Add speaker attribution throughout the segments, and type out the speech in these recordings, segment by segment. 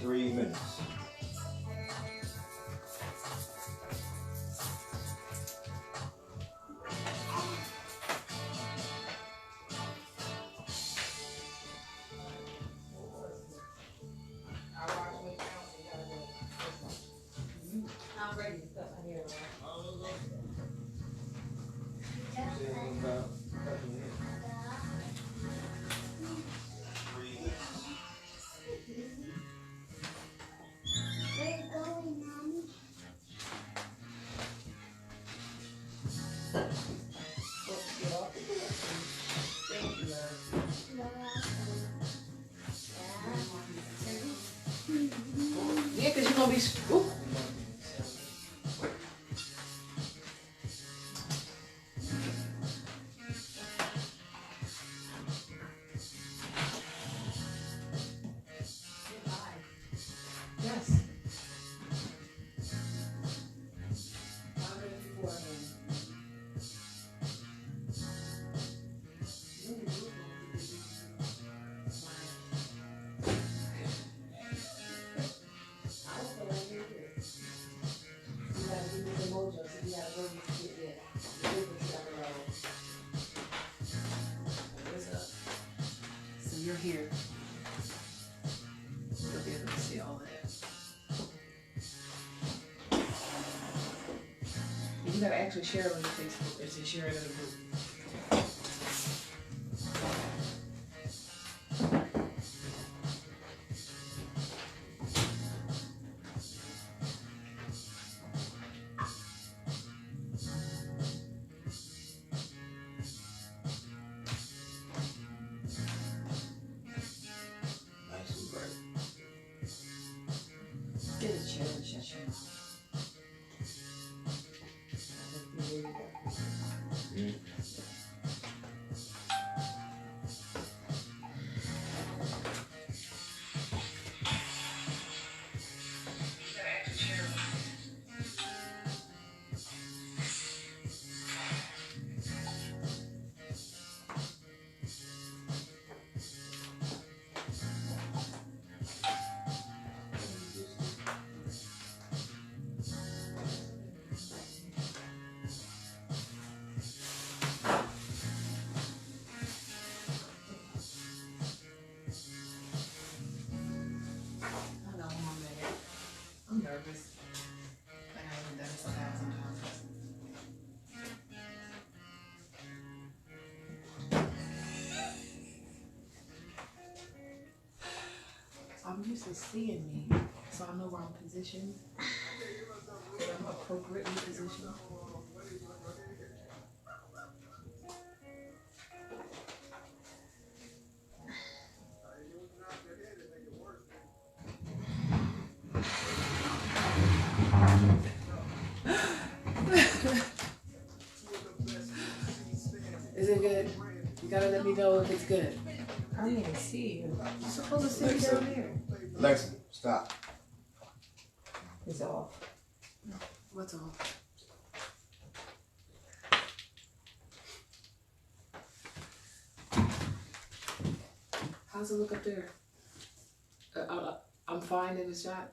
Speaker 1: 3 minutes.
Speaker 2: Yeah, because you're going to be... Ooh. Yes. So you're here. You'll be able to see all that. You gotta actually share it on your Facebook or to share it in a group. Get a chair and shut your mouth. I'm nervous. I haven't done this 1,000 times. I'm used to seeing me, so I know where I'm positioned, that I'm appropriately positioned. Is it good? You gotta let me know if it's good. I don't even see you. You're supposed to sit down here.
Speaker 1: Alexa, stop.
Speaker 2: It's off. What's off? How's it look up there? I'm fine in the shot.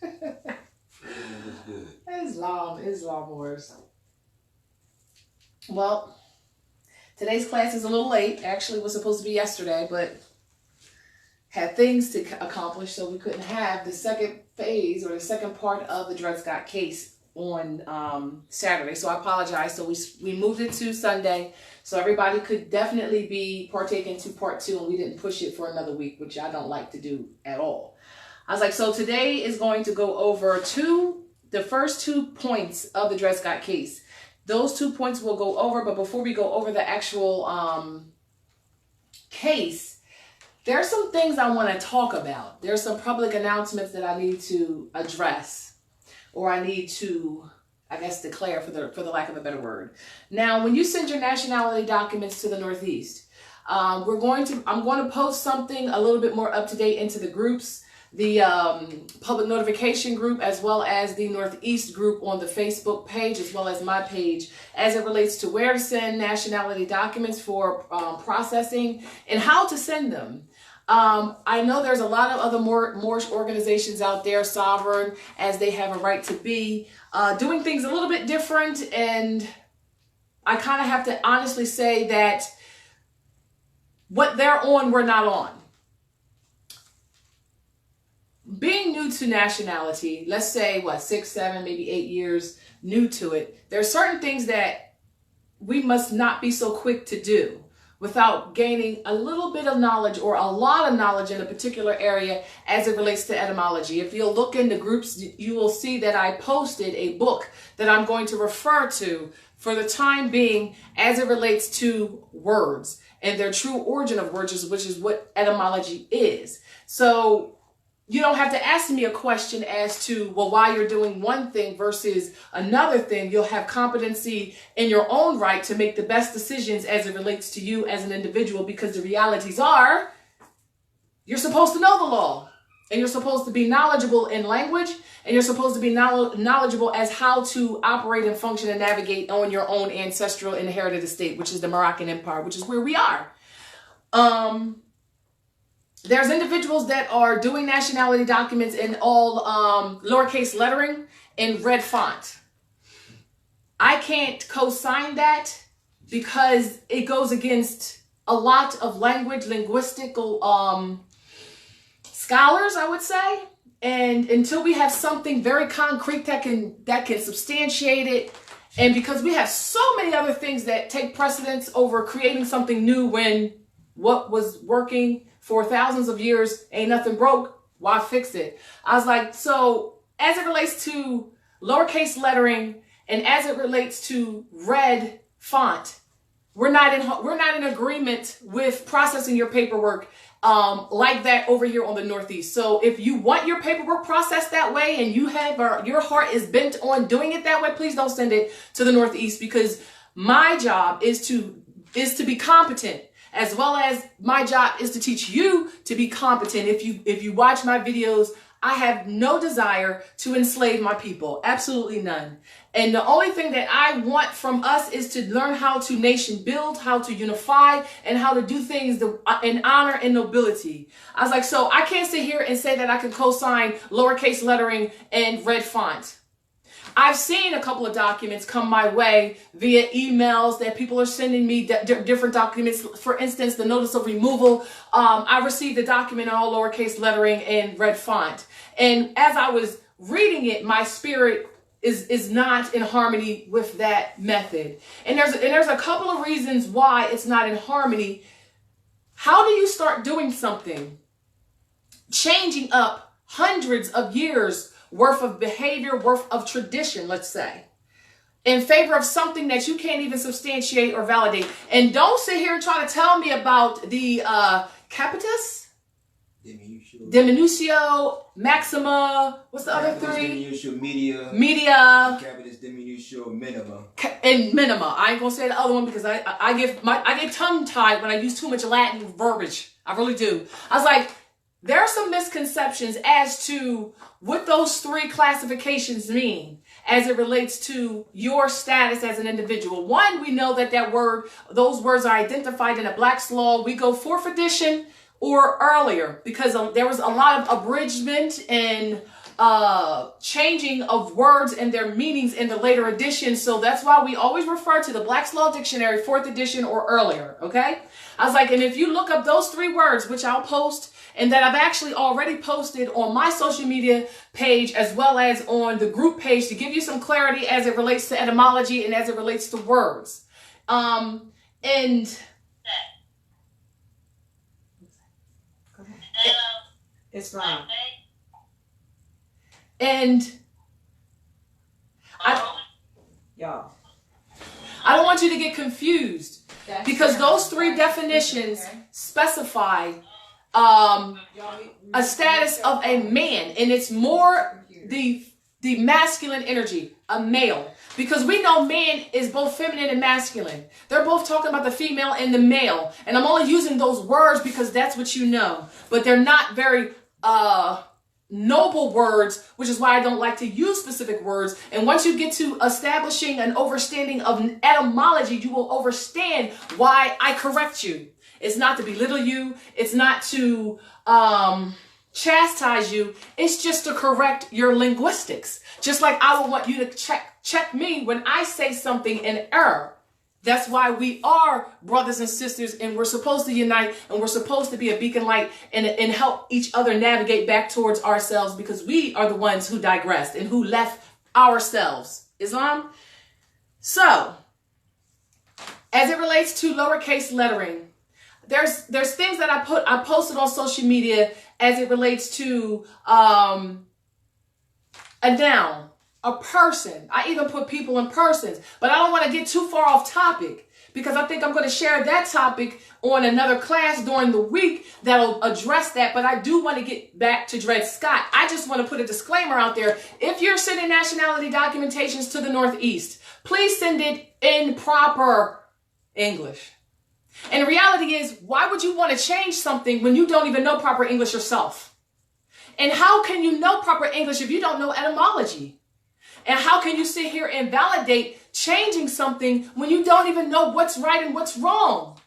Speaker 1: It's good.
Speaker 2: Islam wars. Well, today's class is a little late. Actually, it was supposed to be yesterday, but had things to accomplish, so we couldn't have the second phase or the second part of the Dred Scott case on Saturday. So I apologize. So we moved it to Sunday, so everybody could definitely be partaking to part 2, and we didn't push it for another week, which I don't like to do at all. I was like, so today is going to go over the first 2 points of the Dred Scott case. Those 2 points we'll go over, but before we go over the actual case, there are some things I want to talk about. There's some public announcements that I need to address, or I need to, I guess, declare for the lack of a better word. Now, when you send your nationality documents to the Northeast, I'm going to post something a little bit more up to date into the groups, the public notification group, as well as the Northeast group on the Facebook page, as well as my page, as it relates to where to send nationality documents for processing and how to send them. I know there's a lot of other Moorish organizations out there, sovereign as they have a right to be, doing things a little bit different. And I kind of have to honestly say that what they're on, we're not on. Being new to nationality, let's say, 6, 7, maybe 8 years new to it, there are certain things that we must not be so quick to do without gaining a little bit of knowledge or a lot of knowledge in a particular area as it relates to etymology. If you'll look in the groups, you will see that I posted a book that I'm going to refer to for the time being as it relates to words and their true origin of words, which is what etymology is. So you don't have to ask me a question as to, well, why you're doing one thing versus another thing. You'll have competency in your own right to make the best decisions as it relates to you as an individual, because the realities are you're supposed to know the law, and you're supposed to be knowledgeable in language, and you're supposed to be knowledgeable as how to operate and function and navigate on your own ancestral inherited estate, which is the Moroccan Empire, which is where we are. There's individuals that are doing nationality documents in all lowercase lettering in red font. I can't co-sign that because it goes against a lot of linguistical scholars, I would say. And until we have something very concrete that can substantiate it, and because we have so many other things that take precedence over creating something new when what was working for thousands of years ain't nothing broke, why fix it? I was like, so as it relates to lowercase lettering and as it relates to red font, we're not in agreement with processing your paperwork like that over here on the Northeast. So if you want your paperwork processed that way and you have your heart is bent on doing it that way, please don't send it to the Northeast, because my job is to be competent, as well as my job is to teach you to be competent. If you watch my videos, I have no desire to enslave my people, absolutely none. And the only thing that I want from us is to learn how to nation build, how to unify, and how to do things in honor and nobility. I was like, so I can't sit here and say that I can co-sign lowercase lettering and red font. I've seen a couple of documents come my way via emails that people are sending me different documents. For instance, the notice of removal. I received a document in all lowercase lettering and red font. And as I was reading it, my spirit is not in harmony with that method. And there's a couple of reasons why it's not in harmony. How do you start doing something, changing up hundreds of years worth of behavior, worth of tradition, let's say, in favor of something that you can't even substantiate or validate? And don't sit here and try to tell me about the capitis, diminutio, maxima, what's the other three?
Speaker 1: Diminutio,
Speaker 2: media,
Speaker 1: capitis, diminutio, minima.
Speaker 2: And minima. I ain't gonna say the other one because I get tongue tied when I use too much Latin verbiage. I really do. I was like, there are some misconceptions as to what those three classifications mean as it relates to your status as an individual. One, we know that those words are identified in a Black's law. We go 4th edition or earlier because there was a lot of abridgment and changing of words and their meanings in the later editions. So that's why we always refer to the Black's Law Dictionary 4th edition or earlier, okay? I was like, and if you look up those 3 words, which I'll post, and that I've actually already posted on my social media page as well as on the group page to give you some clarity as it relates to etymology and as it relates to words. It's fine. And y'all, I don't want you to get confused because those 3 definitions specify a status of a man, and it's more the masculine energy, a male, because we know man is both feminine and masculine. They're both talking about the female and the male, and I'm only using those words because that's what you know, but they're not very noble words, which is why I don't like to use specific words. And once you get to establishing an understanding of etymology, you will understand why I correct you. It's not to belittle you. It's not to chastise you. It's just to correct your linguistics. Just like I would want you to check me when I say something in error. That's why we are brothers and sisters, and we're supposed to unite, and we're supposed to be a beacon light and help each other navigate back towards ourselves, because we are the ones who digressed and who left ourselves. Islam? So, as it relates to lowercase lettering, there's things that I posted on social media as it relates to a noun, a person. I even put people in persons, but I don't want to get too far off topic, because I think I'm going to share that topic on another class during the week that'll address that. But I do want to get back to Dred Scott. I just want to put a disclaimer out there. If you're sending nationality documentations to the Northeast, please send it in proper English. And the reality is, why would you want to change something when you don't even know proper English yourself? And how can you know proper English if you don't know etymology? And how can you sit here and validate changing something when you don't even know what's right and what's wrong?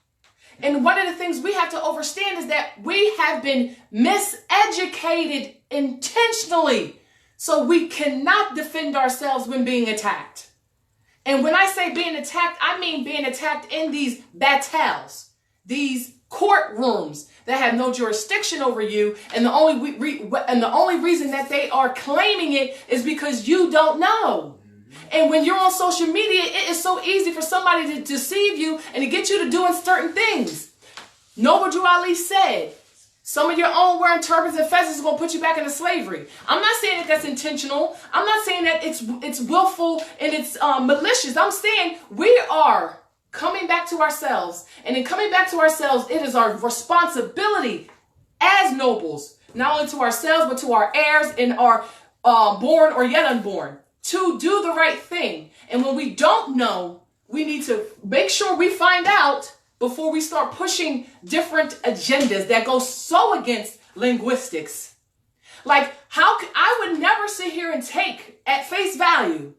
Speaker 2: And one of the things we have to understand is that we have been miseducated intentionally. So we cannot defend ourselves when being attacked. And when I say being attacked, I mean being attacked in these battles, these courtrooms that have no jurisdiction over you, and the only reason that they are claiming it is because you don't know. And when you're on social media, it is so easy for somebody to deceive you and to get you to doing certain things. Noble Drew Ali said, some of your own wearing turbans and fezzes is going to put you back into slavery. I'm not saying that that's intentional. I'm not saying that it's willful and it's malicious. I'm saying we are coming back to ourselves. And in coming back to ourselves, it is our responsibility as nobles, not only to ourselves, but to our heirs and our born or yet unborn, to do the right thing. And when we don't know, we need to make sure we find out before we start pushing different agendas that go so against linguistics. Like, I would never sit here and take at face value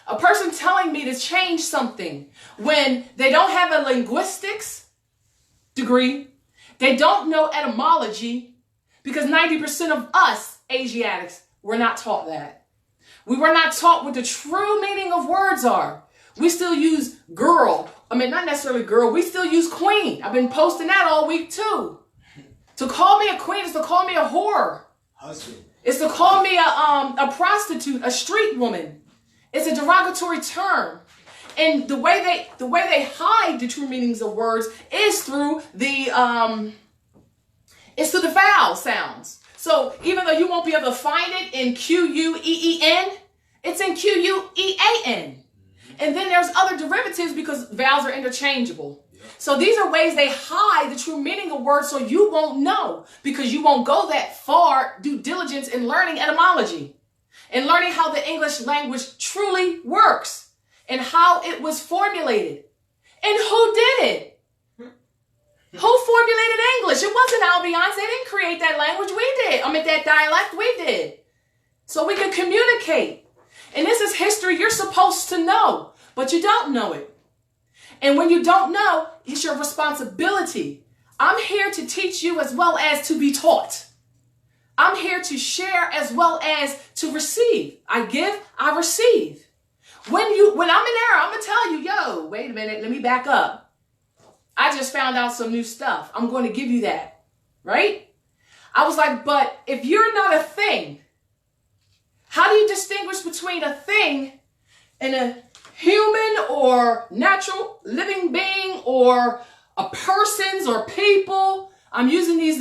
Speaker 2: a person telling me to change something when they don't have a linguistics degree, they don't know etymology, because 90% of us Asiatics were not taught that. We were not taught what the true meaning of words are. We still use girl. I mean, not necessarily girl. We still use queen. I've been posting that all week too. To call me a queen is to call me a whore.
Speaker 1: Husband.
Speaker 2: It's to call me a prostitute, a street woman. It's a derogatory term. And the way they hide the true meanings of words is through the vowel sounds. So even though you won't be able to find it in Q-U-E-E-N, it's in Q-U-E-A-N. And then there's other derivatives because vowels are interchangeable. So these are ways they hide the true meaning of words so you won't know, because you won't go that far due diligence in learning etymology and learning how the English language truly works and how it was formulated. And who did it? Who formulated English? It wasn't Albions. They didn't create that language. We did. I mean, that dialect, we did. So we can communicate. And this is history you're supposed to know, but you don't know it. And when you don't know, it's your responsibility. I'm here to teach you as well as to be taught. I'm here to share as well as to receive. I give, I receive. When I'm in error, I'm going to tell you, yo, wait a minute, let me back up. I just found out some new stuff. I'm going to give you that, right? I was like, but if you're not a thing, how do you distinguish between a thing and a human or natural living being or a persons or people? I'm using these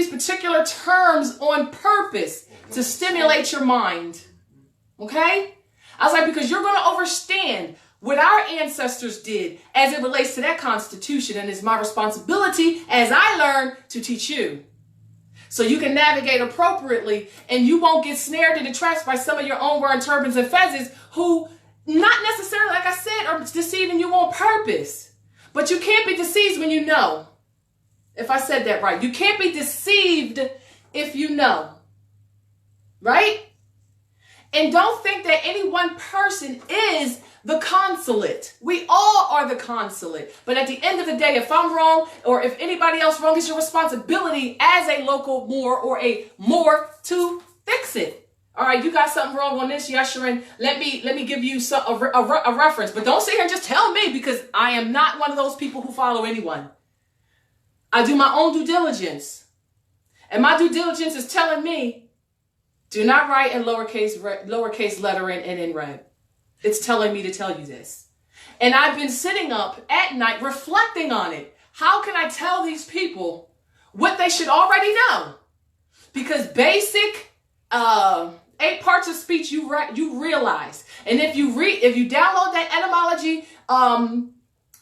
Speaker 2: particular terms on purpose to stimulate your mind. Okay? I was like, because you're going to understand what our ancestors did as it relates to that Constitution, and it's my responsibility as I learn to teach you. So you can navigate appropriately and you won't get snared into traps by some of your own wearing turbans and fezzes who not necessarily, like I said, are deceiving you on purpose. But you can't be deceived when you know. If I said that right. You can't be deceived if you know. Right? And don't think that any one person is the consulate. We all are the consulate. But at the end of the day, if I'm wrong or if anybody else wrong, it's your responsibility as a local Moor or a Moor to fix it. All right, you got something wrong on this, Yesharin. Let me give you a reference. But don't sit here and just tell me, because I am not one of those people who follow anyone. I do my own due diligence. And my due diligence is telling me, do not write in lowercase lettering and in red. It's telling me to tell you this. And I've been sitting up at night reflecting on it. How can I tell these people what they should already know? Because basic 8 parts of speech you realize. And if you download that etymology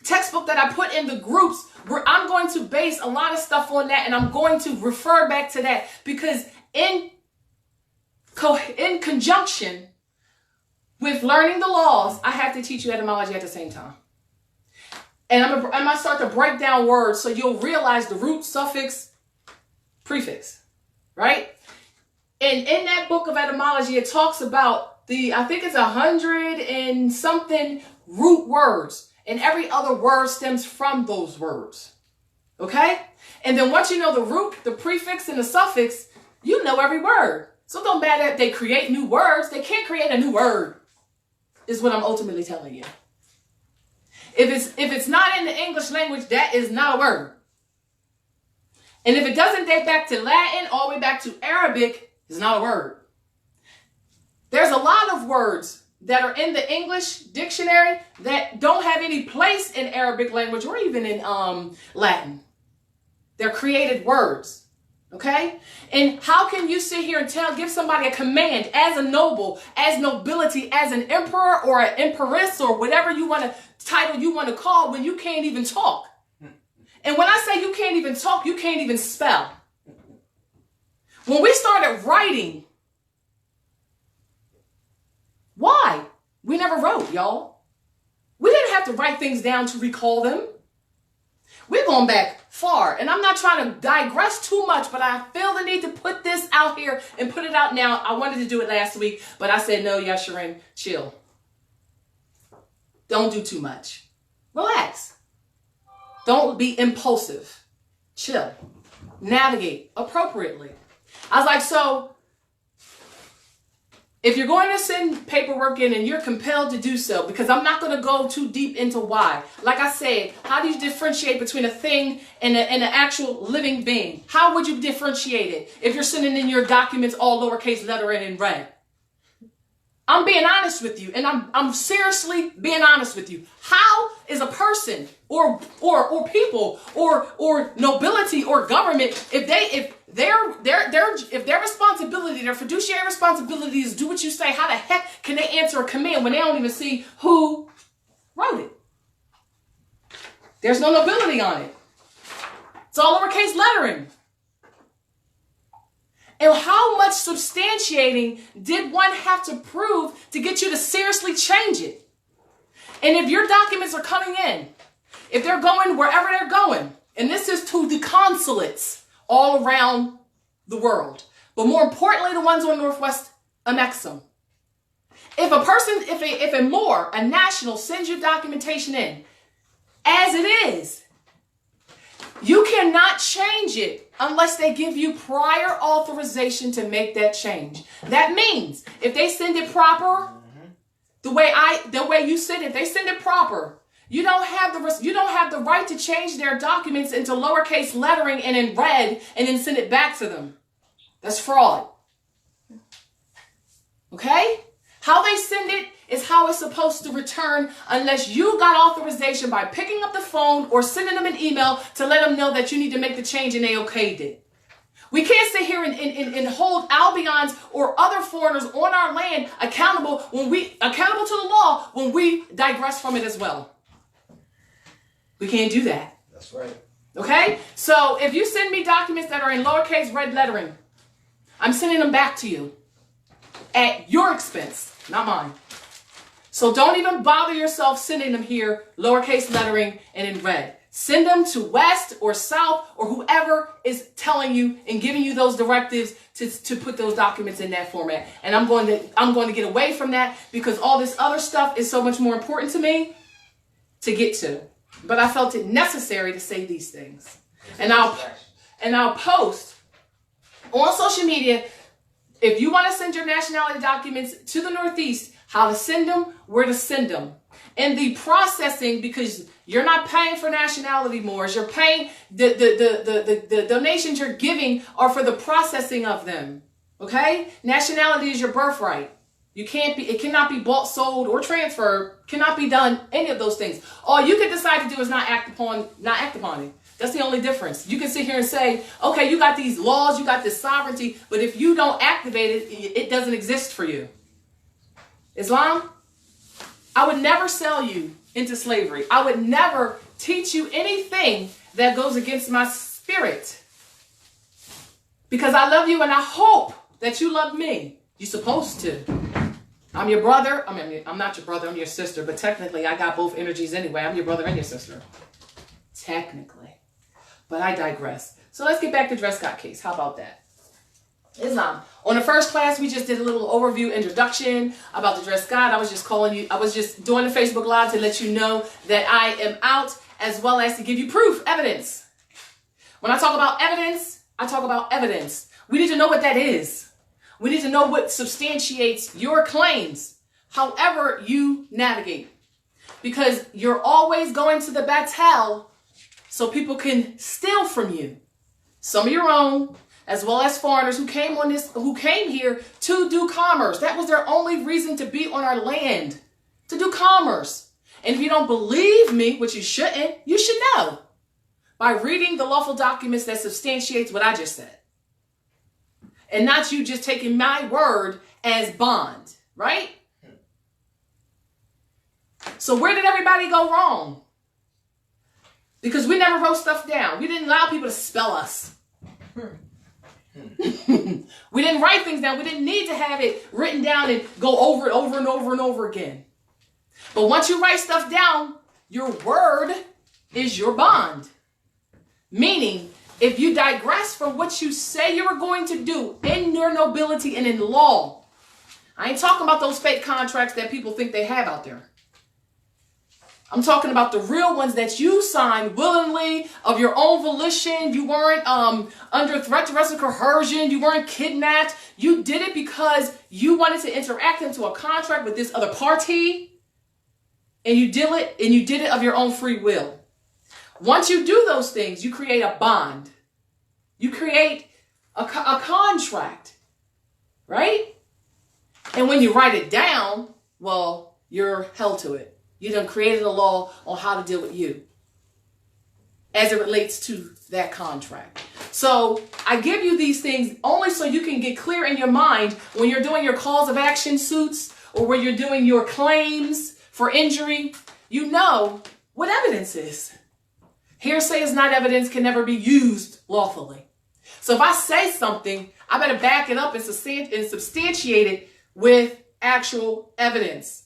Speaker 2: textbook that I put in the groups, where I'm going to base a lot of stuff on that, and I'm going to refer back to that, because in conjunction with learning the laws, I have to teach you etymology at the same time. And I'm gonna start to break down words so you'll realize the root, suffix, prefix, right? And in that book of etymology, it talks about I think it's 100 and something root words. And every other word stems from those words. Okay? And then once you know the root, the prefix, and the suffix, you know every word. So it don't matter if they create new words. They can't create a new word, is what I'm ultimately telling you. If it's not in the English language, that is not a word. And if it doesn't date back to Latin all the way back to Arabic, it's not a word. There's a lot of words that are in the English dictionary that don't have any place in Arabic language or even in Latin. They're created words. Okay? And how can you sit here and give somebody a command as a noble, as nobility, as an emperor or an empress or whatever title you want to call, when you can't even talk? And when I say you can't even talk, you can't even spell. When we started writing, why? We never wrote, y'all. We didn't have to write things down to recall them. We're going back far. And I'm not trying to digress too much, but I feel the need to put this out here and put it out now. I wanted to do it last week, but I said, no, Yesharin, chill. Don't do too much. Relax. Don't be impulsive. Chill. Navigate appropriately. I was like, so if you're going to send paperwork in and you're compelled to do so, because I'm not going to go too deep into why. Like I said, how do you differentiate between a thing and an actual living being? How would you differentiate it if you're sending in your documents all lowercase letter and in red? I'm being honest with you, and I'm seriously being honest with you. How is a person or people or nobility or government, if their responsibility, their fiduciary responsibility is do what you say, how the heck can they answer a command when they don't even see who wrote it? There's no nobility on it. It's all lowercase lettering. And how much substantiating did one have to prove to get you to seriously change it? And if your documents are coming in, if they're going wherever they're going, and this is to the consulates all around the world, but more importantly, the ones on Northwest Annexum. If a person, if a Moor, a national, sends your documentation in, as it is, you cannot change it unless they give you prior authorization to make that change. That means if they send it proper, the way you send it, they send it proper. You don't have the right to change their documents into lowercase lettering and in red and then send it back to them. That's fraud. Okay? How they send it is how it's supposed to return unless you got authorization by picking up the phone or sending them an email to let them know that you need to make the change and they okayed it. We can't sit here and hold Albions or other foreigners on our land accountable to the law when we digress from it as well. We can't do that.
Speaker 1: That's right.
Speaker 2: Okay? So if you send me documents that are in lowercase red lettering, I'm sending them back to you at your expense, not mine. So don't even bother yourself sending them here lowercase lettering and in red. Send them to West or South or whoever is telling you and giving you those directives to put those documents in that format. And I'm going to get away from that because all this other stuff is so much more important to me to get to. But I felt it necessary to say these things. And I'll post on social media, if you want to send your nationality documents to the Northeast, how to send them, where to send them. And the processing, because you're not paying for nationality more, you're paying, the donations you're giving are for the processing of them. Okay? Nationality is your birthright. It cannot be bought, sold, or transferred, cannot be done, any of those things. All you can decide to do is not act upon it. That's the only difference. You can sit here and say, okay, you got these laws, you got this sovereignty, but if you don't activate it, it doesn't exist for you. Islam, I would never sell you into slavery. I would never teach you anything that goes against my spirit. Because I love you and I hope that you love me. You're supposed to. I'm your brother. I'm not your brother, I'm your sister. But technically, I got both energies anyway. I'm your brother and your sister. Technically. But I digress. So let's get back to Dred Scott case. How about that? Islam. On the first class, we just did a little overview introduction about the Dred Scott. I was just doing a Facebook Live to let you know that I am out, as well as to give you proof, evidence. When I talk about evidence, I talk about evidence. We need to know what that is. We need to know what substantiates your claims, however you navigate. Because you're always going to the battle so people can steal from you. Some of your own, as well as foreigners who came here to do commerce. That was their only reason to be on our land, to do commerce. And if you don't believe me, which you shouldn't, you should know by reading the lawful documents that substantiates what I just said. And not you just taking my word as bond, right? So where did everybody go wrong? Because we never wrote stuff down. We didn't allow people to spell us. We didn't write things down. We didn't need to have it written down and go over it over and over and over again. But once you write stuff down, your word is your bond. Meaning, if you digress from what you say you were going to do in your nobility and in law, I ain't talking about those fake contracts that people think they have out there. I'm talking about the real ones that you signed willingly, of your own volition. You weren't under threat to arrest or coercion. You weren't kidnapped. You did it because you wanted to interact into a contract with this other party. And you did it of your own free will. Once you do those things, you create a bond. You create a contract, right? And when you write it down, well, you're held to it. You done created a law on how to deal with you as it relates to that contract. So I give you these things only so you can get clear in your mind when you're doing your cause of action suits or when you're doing your claims for injury. You know what evidence is. Hearsay is not evidence, can never be used lawfully. So if I say something, I better back it up and substantiate it with actual evidence.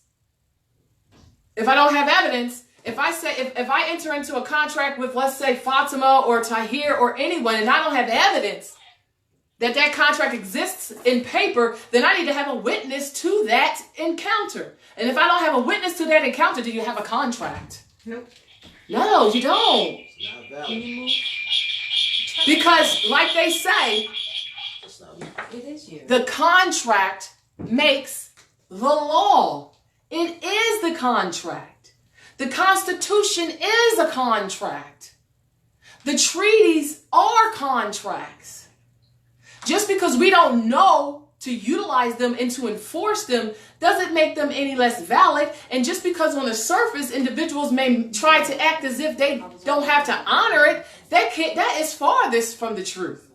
Speaker 2: If I don't have evidence, if I enter into a contract with, let's say, Fatima or Tahir or anyone, and I don't have evidence that that contract exists in paper, then I need to have a witness to that encounter. And if I don't have a witness to that encounter, do you have a contract? Nope. No, you don't.
Speaker 1: It's not valid.
Speaker 2: Because, like they say,
Speaker 3: It is you.
Speaker 2: the contract makes the law. It is the contract. The Constitution is a contract. The treaties are contracts. Just because we don't know to utilize them and to enforce them doesn't make them any less valid. And just because on the surface individuals may try to act as if they don't have to honor it, that is farthest from the truth.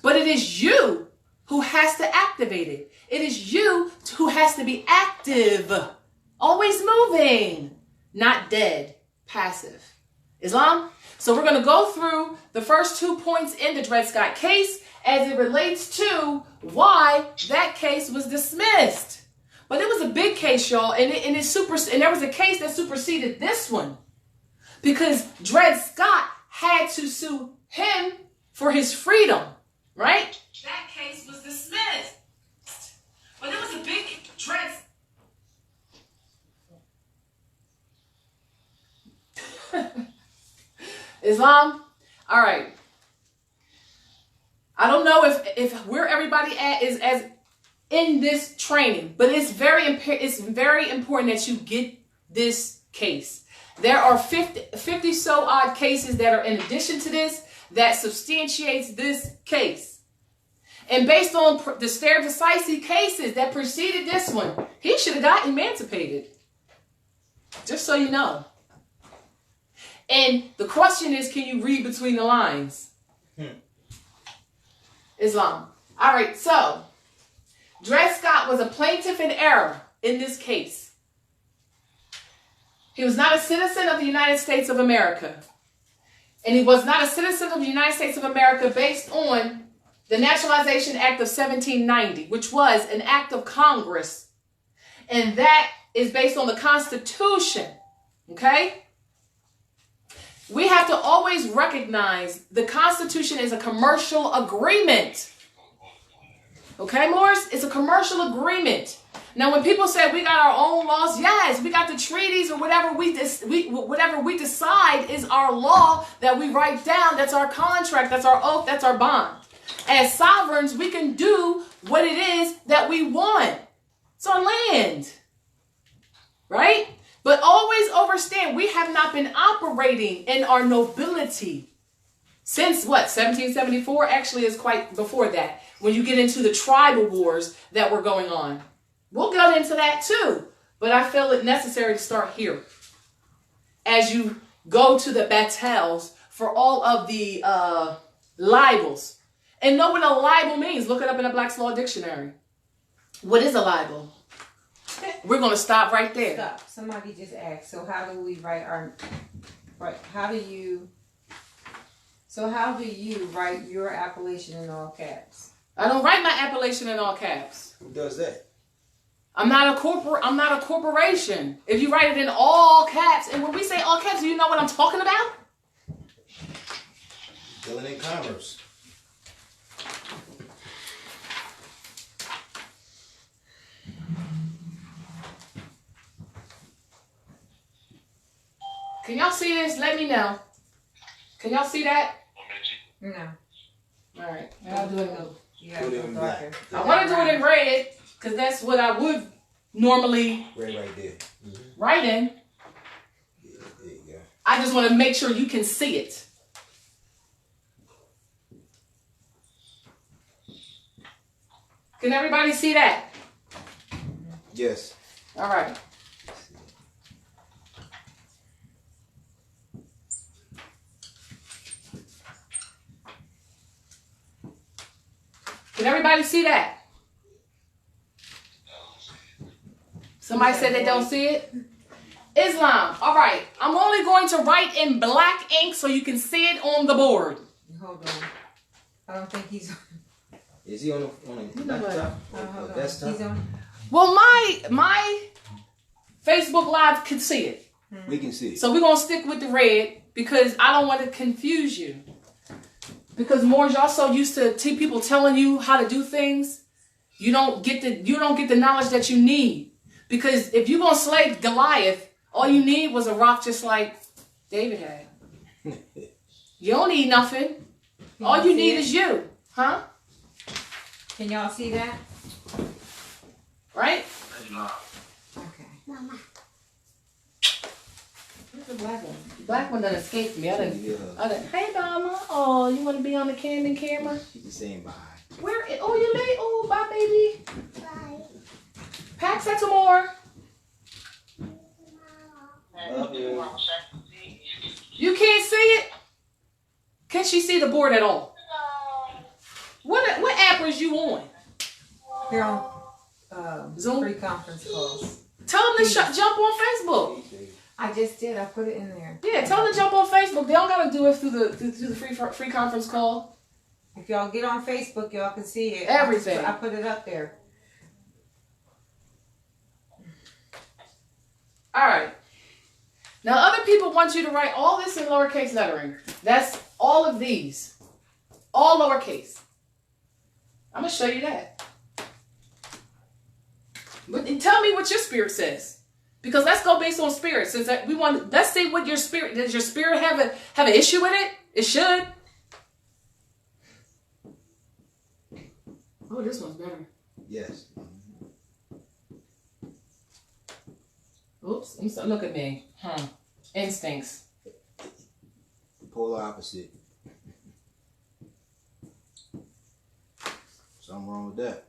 Speaker 2: But it is you who has to activate it. It is you who has to be active. Always moving, not dead, passive. Islam? So we're going to go through the first 2 points in the Dred Scott case as it relates to why that case was dismissed. But it was a big case, y'all, and there was a case that superseded this one. because Dred Scott had to sue him for his freedom, right? That case was dismissed. But there was a big Dred. Islam? All right. I don't know if where everybody at is as in this training, but it's very important that you get this case. There are 50 so odd cases that are in addition to this that substantiates this case. And based on the stare decisis cases that preceded this one, he should have got emancipated. Just so you know. And the question is, can you read between the lines? Islam. All right, so Dred Scott was a plaintiff in error in this case. He was not a citizen of the United States of America. And he was not a citizen of the United States of America based on the Naturalization Act of 1790, which was an act of Congress. And that is based on the Constitution. Okay? We have to always recognize the Constitution is a commercial agreement. Okay, Morris? It's a commercial agreement. Now, when people say we got our own laws, yes, we got the treaties or whatever whatever we decide is our law that we write down. That's our contract. That's our oath. That's our bond. As sovereigns, we can do what it is that we want. It's our land, right? But always understand, we have not been operating in our nobility since what? 1774 actually is quite before that. When you get into the tribal wars that were going on. We'll get into that too. But I feel it necessary to start here. As you go to the battels for all of the libels. And know what a libel means. Look it up in a Black's Law Dictionary. What is a libel? We're going to stop right there.
Speaker 3: Stop. Somebody just asked, so how do we write our... Right, how do you write your appellation in all caps?
Speaker 2: I don't write my appellation in all caps.
Speaker 1: Who does that?
Speaker 2: I'm not a corporation. If you write it in all caps, and when we say all caps, do you know what I'm talking about?
Speaker 1: Dealing in commerce.
Speaker 2: Can y'all see this? Let me know. Can y'all see that?
Speaker 3: No.
Speaker 2: All right. I'll do it.
Speaker 3: You have to go darker.
Speaker 2: I want to do it in red because that's what I would normally
Speaker 1: Right there.
Speaker 2: write in.
Speaker 1: Yeah, there you go.
Speaker 2: I just want to make sure you can see it. Can everybody see that?
Speaker 1: Yes.
Speaker 2: All right. Can everybody see that? Somebody said they don't see it? Islam. All right. I'm only going to write in black ink so you can see it on the board.
Speaker 3: Hold on. I don't think he's on.
Speaker 1: Is he on the laptop or desktop?
Speaker 3: He's on.
Speaker 2: Well, my Facebook Live can see it.
Speaker 1: We can see it.
Speaker 2: So we're going to stick with the red because I don't want to confuse you. Because more y'all so used to people telling you how to do things, you don't get the knowledge that you need. Because if you're going to slay Goliath, all you need was a rock just like David had. You don't need nothing. All you need is you. Huh?
Speaker 3: Can y'all see that?
Speaker 2: Right?
Speaker 3: Okay.
Speaker 4: Mama.
Speaker 2: Where's the black one? The black one done escaped me. I didn't.
Speaker 1: Yeah.
Speaker 2: Hey, Mama. Oh, you want to be on the camera?
Speaker 1: She be saying bye.
Speaker 2: Where? Oh, you late? Oh, bye, baby.
Speaker 4: Bye.
Speaker 2: Pack some more.
Speaker 1: Love you.
Speaker 2: You can't see it? Can she see the board at all? What app is you on?
Speaker 3: We're on
Speaker 2: Zoom?
Speaker 3: free conference calls.
Speaker 2: Tell them to jump on Facebook.
Speaker 3: I just did. I put it in there.
Speaker 2: Yeah, tell them to jump on Facebook. They don't gotta do it through the free conference call.
Speaker 3: If y'all get on Facebook, y'all can see it.
Speaker 2: Everything.
Speaker 3: I put it up there.
Speaker 2: All right. Now other people would want you to write all this in lowercase lettering. That's all of these. All lowercase. I'm going to show you that. But tell me what your spirit says. Because let's go based on spirit. Since let's see what your spirit, does your spirit have an issue with it? It should. Oh, this one's better.
Speaker 1: Yes.
Speaker 2: Oops, look at me. Instincts.
Speaker 1: Polar opposite. Something wrong with that.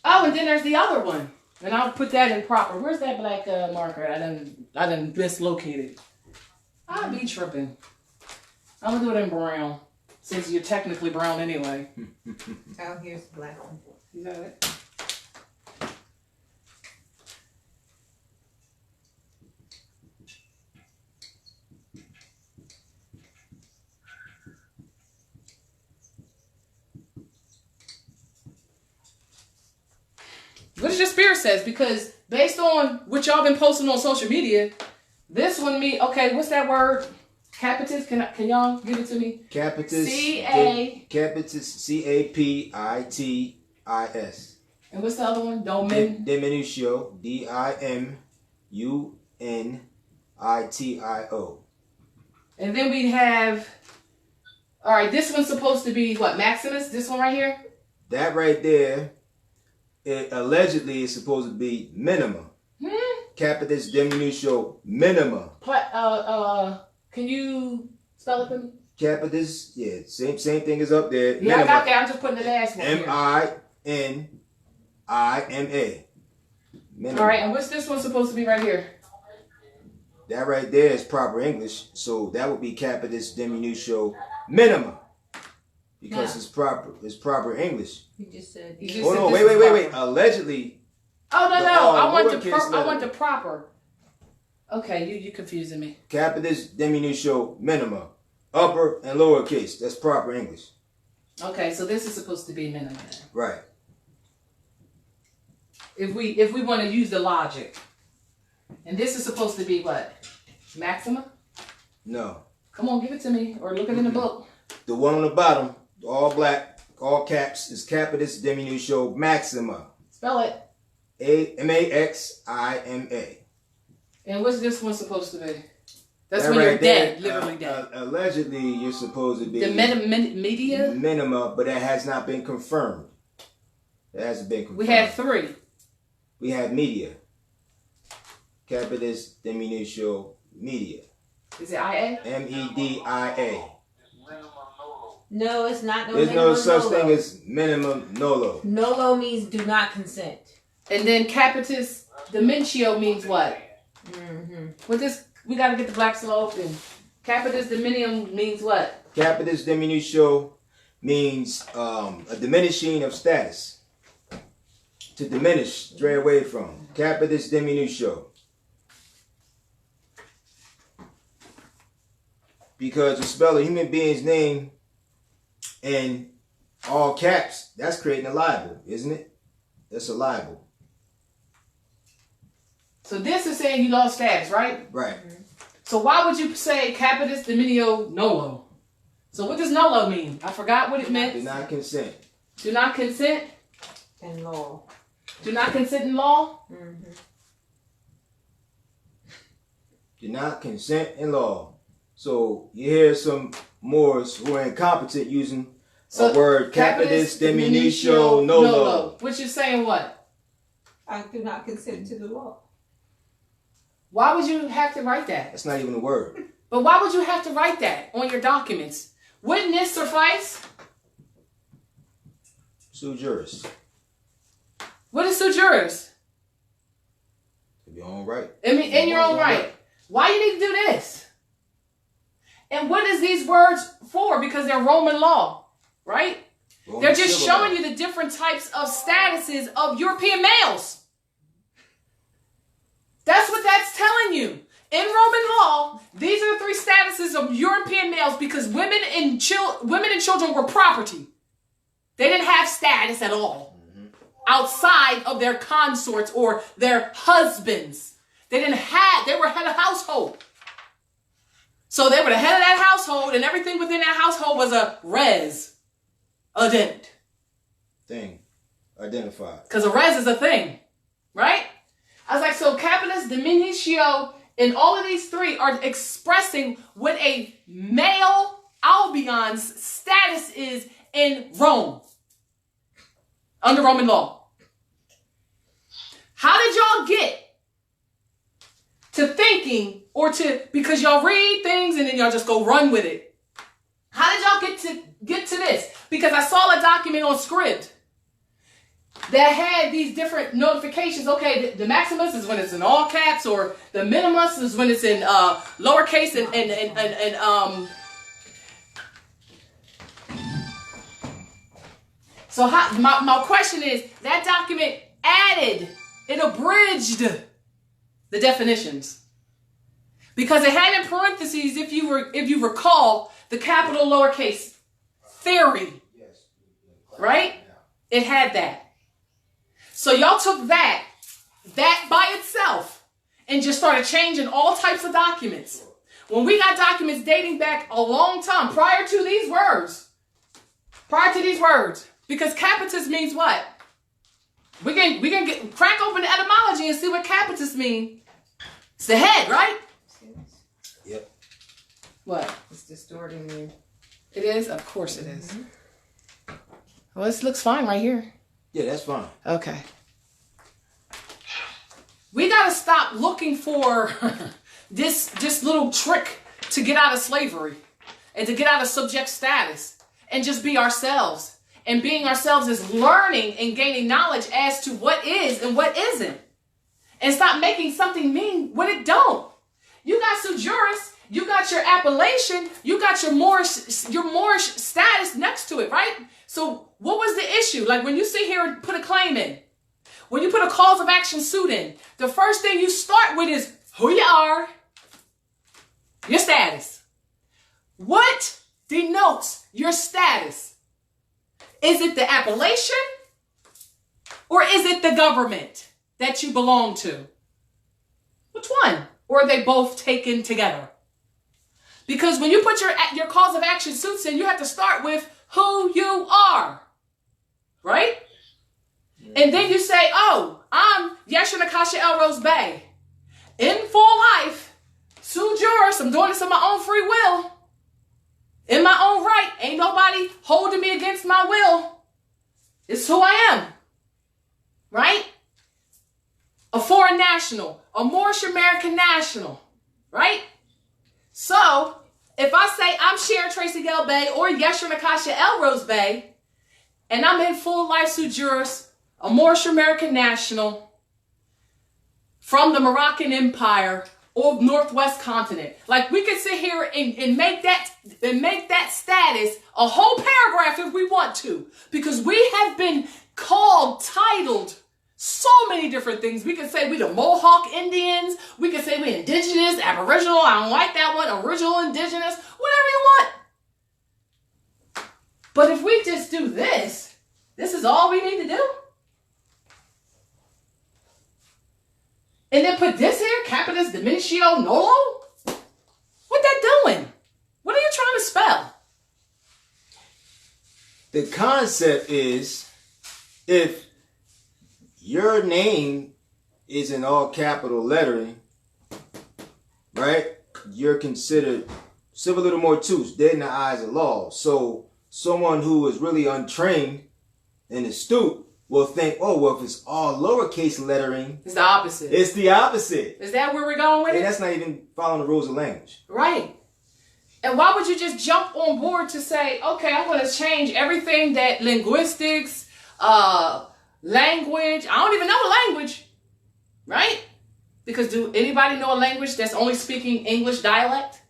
Speaker 2: Oh, and then there's the other one. And I'll put that in proper. Where's that black marker? I done mislocated. I'll be tripping. I'm gonna do it in brown. Since you're technically brown anyway.
Speaker 3: Oh, here's the black one.
Speaker 2: You got it? What does your spirit says? Because based on what y'all been posting on social media, this one okay, what's that word? Capitis? Can y'all give it to me?
Speaker 1: Capitis. Capitis. Capitis.
Speaker 2: And what's the other one?
Speaker 1: Diminutio. Dimunitio.
Speaker 2: And then we have, all right, this one's supposed to be what? Maximus? This one right here?
Speaker 1: That right there, it allegedly is supposed to be minima. Capitis diminutio minima.
Speaker 2: Can you spell it for me?
Speaker 1: Capitis, yeah, same thing is up there.
Speaker 2: Yeah,
Speaker 1: minima.
Speaker 2: I got that. I'm just putting the last one here.
Speaker 1: M-I-N-I-M-A.
Speaker 2: All right, and what's this one supposed to be right here?
Speaker 1: That right there is proper English, so that would be capitis diminutio minima. Because it's proper English.
Speaker 3: You just said.
Speaker 1: Hold on, wait. Allegedly.
Speaker 2: Oh no, I want the proper. Okay, you confusing me.
Speaker 1: Capitis diminutio minima. Upper and lower case. That's proper English.
Speaker 2: Okay, so this is supposed to be minima.
Speaker 1: Right.
Speaker 2: If we want to use the logic. And this is supposed to be what? Maxima?
Speaker 1: No.
Speaker 2: Come on, give it to me. Or look it in the book.
Speaker 1: The one on the bottom, all black, all caps, is capitis diminutio maxima.
Speaker 2: Spell it.
Speaker 1: M-A-X-I-M-A.
Speaker 2: And what's this one supposed to be? That's
Speaker 1: that
Speaker 2: when
Speaker 1: right
Speaker 2: you're
Speaker 1: there,
Speaker 2: dead, literally dead.
Speaker 1: Allegedly, you're supposed to be
Speaker 2: the media?
Speaker 1: Minima, but that has not been confirmed. That hasn't been confirmed.
Speaker 2: We had 3.
Speaker 1: We have media. Capitis diminutio media.
Speaker 2: Is it IA?
Speaker 1: M-E-D-I-A.
Speaker 3: No, it's not.
Speaker 1: There's no such thing as minimum nolo.
Speaker 3: Nolo means do not consent.
Speaker 2: And then capitis diminutio means what? With this, we got to get the black slow open. Capitis diminutium means what?
Speaker 1: Capitis diminutio means a diminishing of status. To diminish, stray away from. Capitis diminutio. Because you spell a human being's name in all caps, that's creating a libel, isn't it? That's a libel.
Speaker 2: So this is saying you lost status, right?
Speaker 1: Right.
Speaker 2: So why would you say capitis diminutio nolo? So what does nolo mean? I forgot what it meant.
Speaker 1: Do not consent.
Speaker 2: Do not consent?
Speaker 3: In law.
Speaker 2: Do not consent in law?
Speaker 1: Do not consent in law. So you hear some Moors who are incompetent using a word capitis diminutio nolo.
Speaker 2: Which is saying what?
Speaker 3: I do not consent to the law.
Speaker 2: Why would you have to write that?
Speaker 1: That's not even a word.
Speaker 2: But why would you have to write that on your documents? Wouldn't this suffice?
Speaker 1: Sui juris.
Speaker 2: What is sui juris?
Speaker 1: In your own right.
Speaker 2: In your own right. Why you need to do this? And what is these words for? Because they're Roman law, right? They're just showing you the different types of statuses of European males. That's what that's telling you. In Roman law, these are the 3 statuses of European males because women and children were property. They didn't have status at all outside of their consorts or their husbands. They were head of household. So they were the head of that household, and everything within that household was a resided.
Speaker 1: Thing. Identified.
Speaker 2: Because a res is a thing, right? I was like, so capitis, diminutio, and all of these three are expressing what a male Albion's status is in Rome, under Roman law. How did y'all get to thinking, or to, because y'all read things and then y'all just go run with it? How did y'all get to this? Because I saw a document on Scribd that had these different notifications. Okay, the maximus is when it's in all caps, or the minimus is when it's in lowercase and so my question is, that document added, it abridged the definitions, because it had in parentheses, if you recall, the capital lowercase theory, right? It had that. So y'all took that by itself and just started changing all types of documents. When we got documents dating back a long time prior to these words, because capitis means what? We can crack open the etymology and see what capitis means. It's the head, right?
Speaker 1: Yep.
Speaker 3: What? It's distorting you.
Speaker 2: It is? Of course it is. Well, this looks fine right here.
Speaker 1: Yeah, that's fine.
Speaker 2: Okay. We got to stop looking for this little trick to get out of slavery and to get out of subject status and just be ourselves. And being ourselves is learning and gaining knowledge as to what is and what isn't. And stop making something mean what it don't. You got sui juris, you got your appellation, you got your Moorish status next to it, right? So what was the issue? Like when you sit here and put a claim in, when you put a cause of action suit in, the first thing you start with is who you are, your status. What denotes your status? Is it the appellation or is it the government that you belong to? Which one? Or are they both taken together? Because when you put your cause of action suits in, you have to start with who you are, right? And then you say, oh, I'm Yeshua Nakasha Elrose Bay. In full life, sui juris, I'm doing this of my own free will. In my own right, ain't nobody holding me against my will. It's who I am, right? A foreign national, a Moorish American national, right? So, if I say I'm Sharon Tracy Gale Bay or Yeshua Nakasha Elrose Bay, and I'm in full life sui juris, a Moorish American national from the Moroccan Empire or Northwest continent, like we could sit here and make that status a whole paragraph if we want to, because we have been titled so many different things. We could say we the Mohawk Indians. We could say we indigenous, aboriginal. I don't like that one. Original, indigenous, whatever you want. But if we just do this is all we need to do. And then put this here, capitis diminutio nolo? What that doing? What are you trying to spell?
Speaker 1: The concept is, if your name is in all capital lettering, right, you're considered civil little mortuus, dead in the eyes of law. So someone who is really untrained and astute will think, oh, well, if it's all lowercase lettering,
Speaker 2: it's the opposite.
Speaker 1: It's the opposite.
Speaker 2: Is that where we're going with it?
Speaker 1: And that's not even following the rules of language.
Speaker 2: Right. And why would you just jump on board to say, okay, I'm going to change everything that linguistics, language, I don't even know a language, right? Because do anybody know a language that's only speaking English dialect?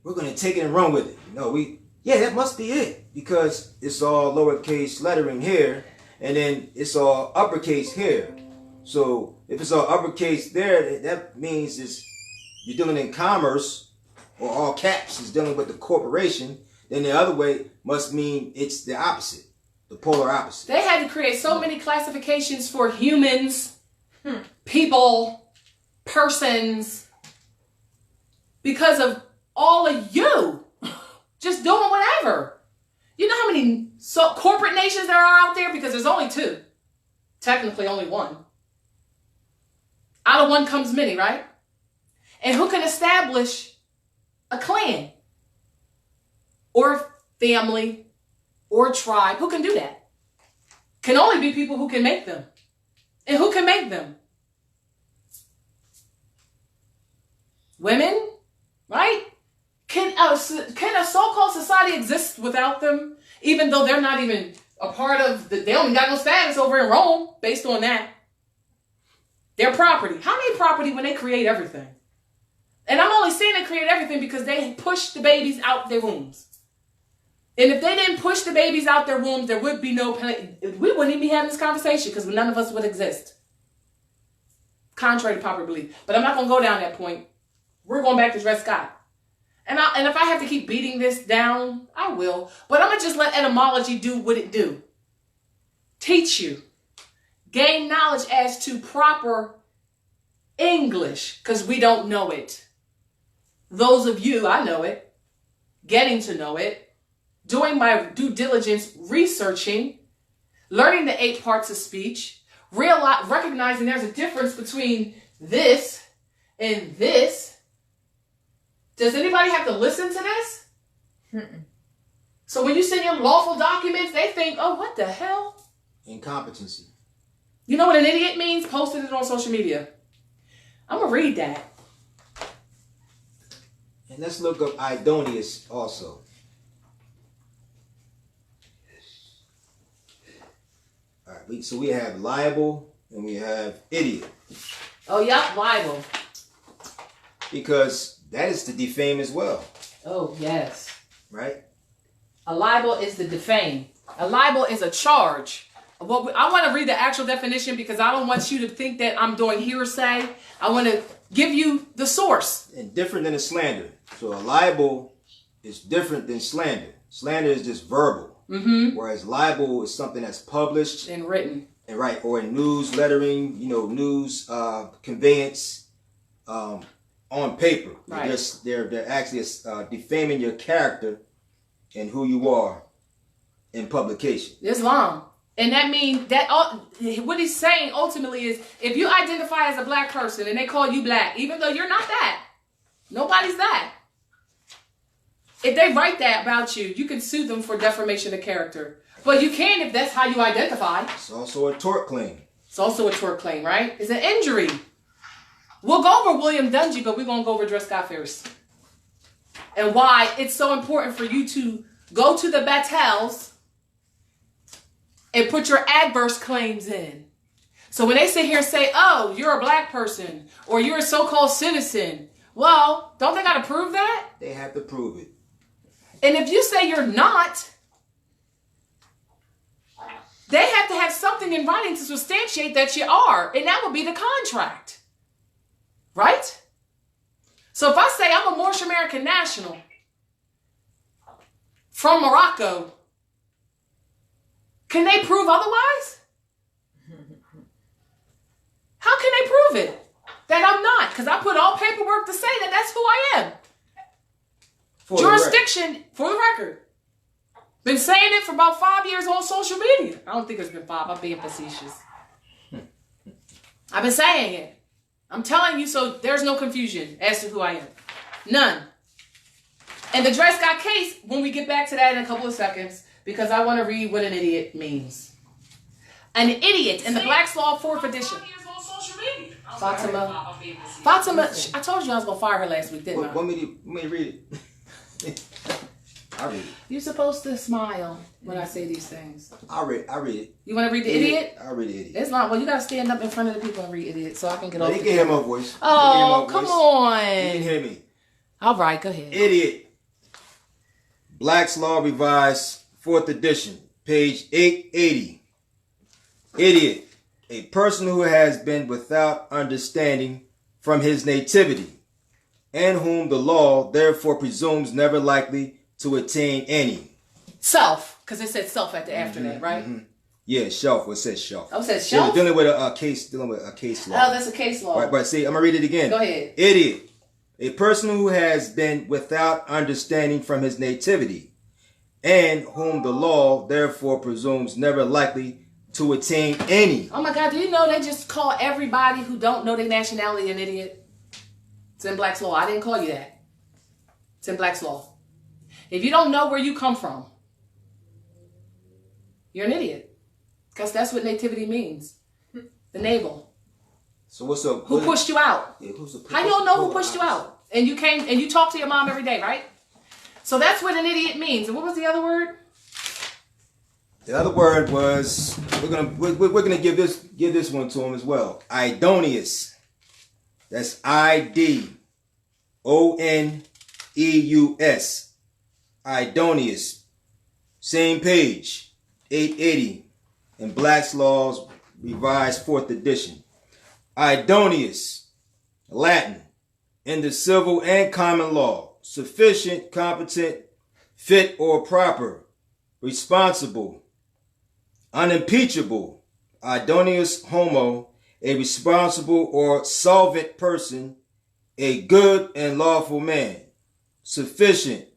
Speaker 1: We're going to take it and run with it. No, that must be it. Because it's all lowercase lettering here. And then it's all uppercase here. So if it's all uppercase there, that means you're dealing in commerce, or all caps is dealing with the corporation. Then the other way must mean it's the opposite, the polar opposite.
Speaker 2: They had to create so many classifications for humans, people, persons, because of all of you just doing whatever. You know how many corporate nations there are out there? Because there's only two. Technically only one. Out of one comes many, right? And who can establish a clan or family or tribe? Who can do that? Can only be people who can make them. And who can make them? Women, right? Can a so-called society exist without them, even though they're not even a part of they don't got no status over in Rome based on that? Their property. How many property when they create everything? And I'm only saying they create everything because they push the babies out their wombs. And if they didn't push the babies out their wombs, there would be we wouldn't even be having this conversation because none of us would exist. Contrary to popular belief. But I'm not going to go down that point. We're going back to Dred Scott. And if I have to keep beating this down, I will. But I'm going to just let etymology do what it do. Teach you. Gain knowledge as to proper English, because we don't know it. Those of you, I know it. Getting to know it. Doing my due diligence, researching. Learning the 8 parts of speech. Recognizing there's a difference between this and this. Does anybody have to listen to this? Mm-mm. So when you send your lawful documents, they think, oh, what the hell?
Speaker 1: Incompetency.
Speaker 2: You know what an idiot means? Posted it on social media. I'm going to read that.
Speaker 1: And let's look up Idonius also. All right, so we have liable and we have idiot.
Speaker 2: Oh, yeah, liable.
Speaker 1: Because that is to defame as well.
Speaker 2: Oh, yes.
Speaker 1: Right?
Speaker 2: A libel is to defame. A libel is a charge. I want to read the actual definition because I don't want you to think that I'm doing hearsay. I want to give you the source.
Speaker 1: And different than a slander. So a libel is different than slander. Slander is just verbal. Mm-hmm. Whereas libel is something that's published.
Speaker 2: And written.
Speaker 1: And right. Or in news lettering, news conveyance on paper.
Speaker 2: Right.
Speaker 1: They're actually defaming your character and who you are in publication.
Speaker 2: Islam. And that means that what he's saying ultimately is if you identify as a black person and they call you black, even though you're not that, nobody's that. If they write that about you, you can sue them for defamation of character. But you can if that's how you identify.
Speaker 1: It's also a tort claim.
Speaker 2: It's also a tort claim, right? It's an injury. We'll go over William Dungy, but we're going to go over Dred Scott first. And why it's so important for you to go to the battels and put your adverse claims in. So when they sit here and say, oh, you're a black person or you're a so-called citizen, well, don't they got to prove that?
Speaker 1: They have to prove it.
Speaker 2: And if you say you're not, they have to have something in writing to substantiate that you are. And that would be the contract. Right? So if I say I'm a Moorish American national from Morocco, can they prove otherwise? How can they prove it? That I'm not. Because I put all paperwork to say that that's who I am. Jurisdiction, for the record. Been saying it for about 5 years on social media. I don't think it's been 5. I'm being facetious. I've been saying it. I'm telling you so there's no confusion as to who I am. None. And the Dred Scott case, when we get back to that in a couple of seconds, because I want to read what an idiot means. An idiot in the Black's Law 4th edition. Fatima, I told you I was going to fire her last week, didn't I?
Speaker 1: Want me to read it? I'll read it.
Speaker 2: You're supposed to smile when I say these things.
Speaker 1: I'll read it.
Speaker 2: You want to read the idiot?
Speaker 1: I'll read the idiot.
Speaker 2: It's not. Well, you got to stand up in front of the people and read idiot so I can get over.
Speaker 1: You can hear my voice.
Speaker 2: Oh, come on.
Speaker 1: You can hear me.
Speaker 2: All right, go ahead.
Speaker 1: Idiot. Black's Law Revised, 4th edition, page 880. Idiot. A person who has been without understanding from his nativity, and whom the law therefore presumes never likely to attain any.
Speaker 2: Self, because it said self at the after that, right? Mm-hmm.
Speaker 1: Yeah, shelf. What says shelf?
Speaker 2: Oh, it says shelf?
Speaker 1: Dealing with a case law.
Speaker 2: Oh, that's a case law.
Speaker 1: Right, but see, I'm going to read it again.
Speaker 2: Go ahead.
Speaker 1: Idiot. A person who has been without understanding from his nativity, and whom the law therefore presumes never likely to attain any.
Speaker 2: Oh my God, do you know they just call everybody who don't know their nationality an idiot? It's in Black's law. I didn't call you that. It's in Black's law. If you don't know where you come from, you're an idiot. Because that's what nativity means. The navel.
Speaker 1: So what's up?
Speaker 2: Who pushed you out?
Speaker 1: Yeah,
Speaker 2: How you don't know who pushed you out? And you came and you talk to your mom every day, right? So that's what an idiot means. And what was the other word?
Speaker 1: The other word was we're gonna give this one to him as well. Idoneous. That's IDONEUS. Idoneous. Same page, 880 in Black's Laws Revised 4th edition. Idoneous, Latin, in the civil and common law, sufficient, competent, fit or proper, responsible, unimpeachable, idoneous homo, a responsible or solvent person, a good and lawful man, sufficient,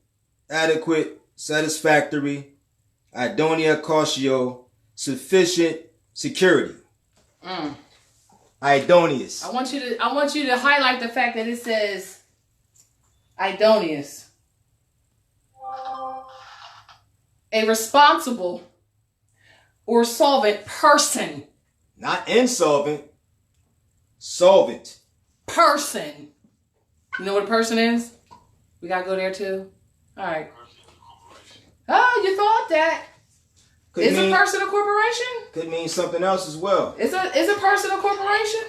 Speaker 1: adequate, satisfactory, idonia cautio, sufficient security. Idoneous.
Speaker 2: I want you to highlight the fact that it says idoneous. A responsible or solvent person.
Speaker 1: Not insolvent. Solvent.
Speaker 2: Person. You know what a person is? We gotta go there too. All right. Oh, you thought that? Is a person a corporation?
Speaker 1: Could mean something else as well.
Speaker 2: Is a person a corporation?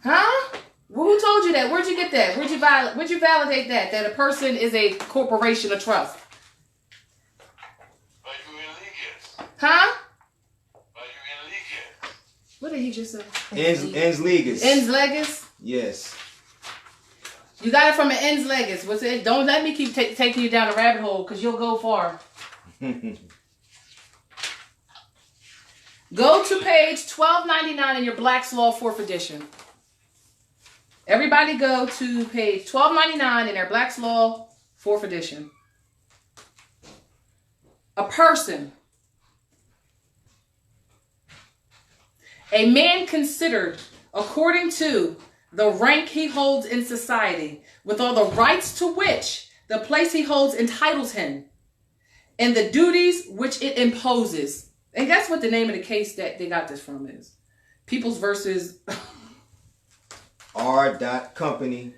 Speaker 2: Huh? Well, who told you that? Where'd you get that? Where'd you validate that a person is a corporation, a trust? Huh? What did he just say?
Speaker 1: Ens legis.
Speaker 2: Ens legis?
Speaker 1: Yes.
Speaker 2: You got it from an ens legis. What's it? Don't let me keep taking you down a rabbit hole because you'll go far. Go to page 1299 in your Black's Law 4th edition. Everybody go to page 1299 in their Black's Law 4th edition. A person. A man considered according to the rank he holds in society, with all the rights to which the place he holds entitles him, and the duties which it imposes. And guess what the name of the case that they got this from is? Peoples versus
Speaker 1: R.company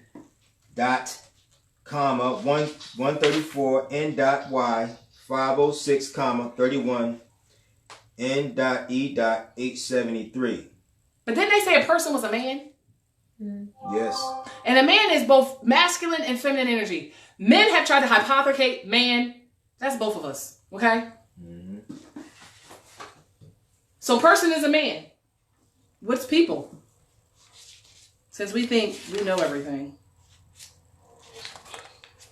Speaker 1: comma 134 N.Y 506 comma 31 N.E 873.
Speaker 2: But didn't they say a person was a man?
Speaker 1: Yes.
Speaker 2: And a man is both masculine and feminine energy. Men have tried to hypothecate man. That's both of us. Okay?
Speaker 1: Mm-hmm.
Speaker 2: So person is a man. What's people? Since we think we know everything.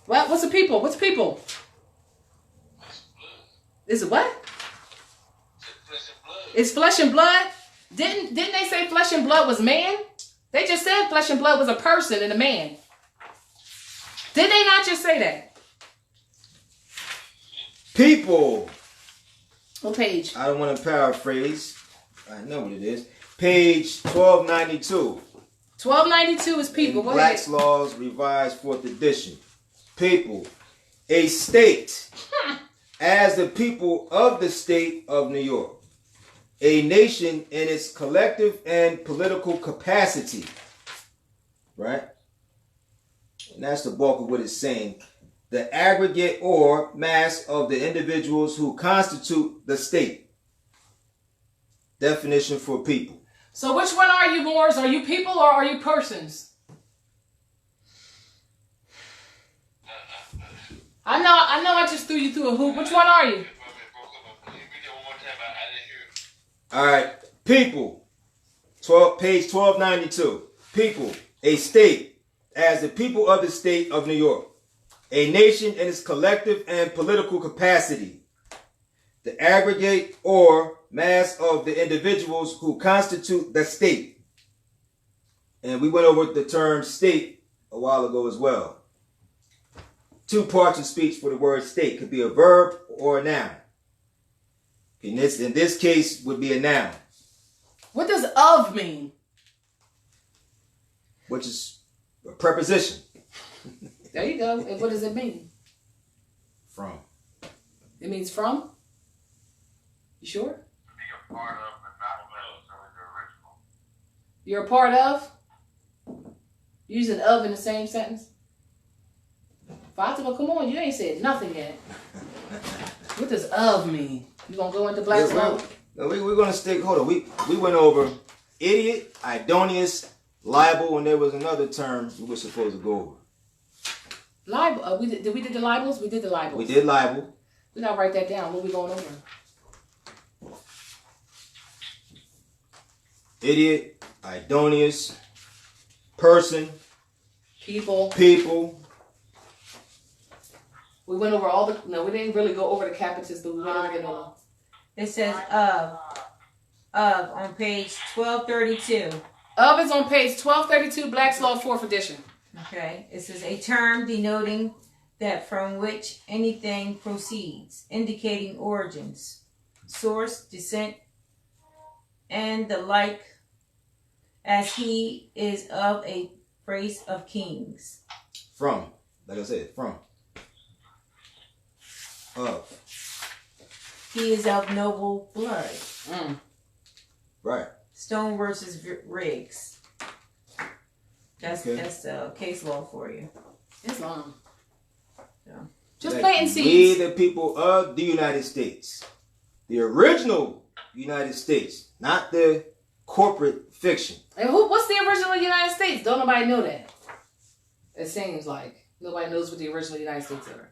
Speaker 2: What? What's a people? What's people? Is it what? It's flesh and blood. Didn't they say flesh and blood was man? They just said flesh and blood was a person and a man. Did they not just say that?
Speaker 1: People.
Speaker 2: What page?
Speaker 1: I don't want to paraphrase. I know what it is. Page 1292.
Speaker 2: 1292 is people. Go
Speaker 1: Black's
Speaker 2: ahead.
Speaker 1: Laws Revised 4th edition. People. A state as the people of the state of New York. A nation in its collective and political capacity. Right? And that's the bulk of what it's saying. The aggregate or mass of the individuals who constitute the state. Definition for people.
Speaker 2: So which one are you, Moors? Are you people or are you persons? I know I just threw you through a hoop. Which one are you?
Speaker 1: All right. People. Page 1292. People. A state as the people of the state of New York. A nation in its collective and political capacity. The aggregate or mass of the individuals who constitute the state. And we went over the term state a while ago as well. Two parts of speech for the word state could be a verb or a noun. In this case would be a noun.
Speaker 2: What does of mean?
Speaker 1: Which is a preposition.
Speaker 2: There you go. And what does it mean?
Speaker 1: From.
Speaker 2: It means from? You sure?
Speaker 4: To be a part of, but not necessarily the original.
Speaker 2: You're a part of? Using of in the same sentence? Fatima, come on, you ain't said nothing yet. What does of mean? You gonna go into Black's Law?
Speaker 1: No, we're gonna stick. Hold on. We went over idiot, idonious, libel, and there was another term we were supposed to go over.
Speaker 2: Libel. We did the libels? We did the libels.
Speaker 1: We did libel.
Speaker 2: We gotta write that down. What we going over?
Speaker 1: Idiot, idonious, person,
Speaker 2: People. We went over all the. No, we didn't really go over the capitis, but we went over it all.
Speaker 3: It says on page 1232.
Speaker 2: Of is on page 1232, Black's Law 4th edition.
Speaker 3: Okay. It says a term denoting that from which anything proceeds, indicating origins, source, descent, and the like, as he is of a race of kings.
Speaker 1: From. Like I said, from. Of.
Speaker 3: He is of noble blood.
Speaker 1: Right.
Speaker 3: Stone versus Riggs. That's
Speaker 1: Okay.
Speaker 3: that's case law for you.
Speaker 2: It's long.
Speaker 3: Yeah.
Speaker 2: Just
Speaker 1: Like,
Speaker 2: planting
Speaker 1: we
Speaker 2: seeds.
Speaker 1: the people of the United States. The original United States. Not the corporate fiction.
Speaker 2: And what's the original United States? Don't nobody know that. It seems like nobody knows what the original United States are.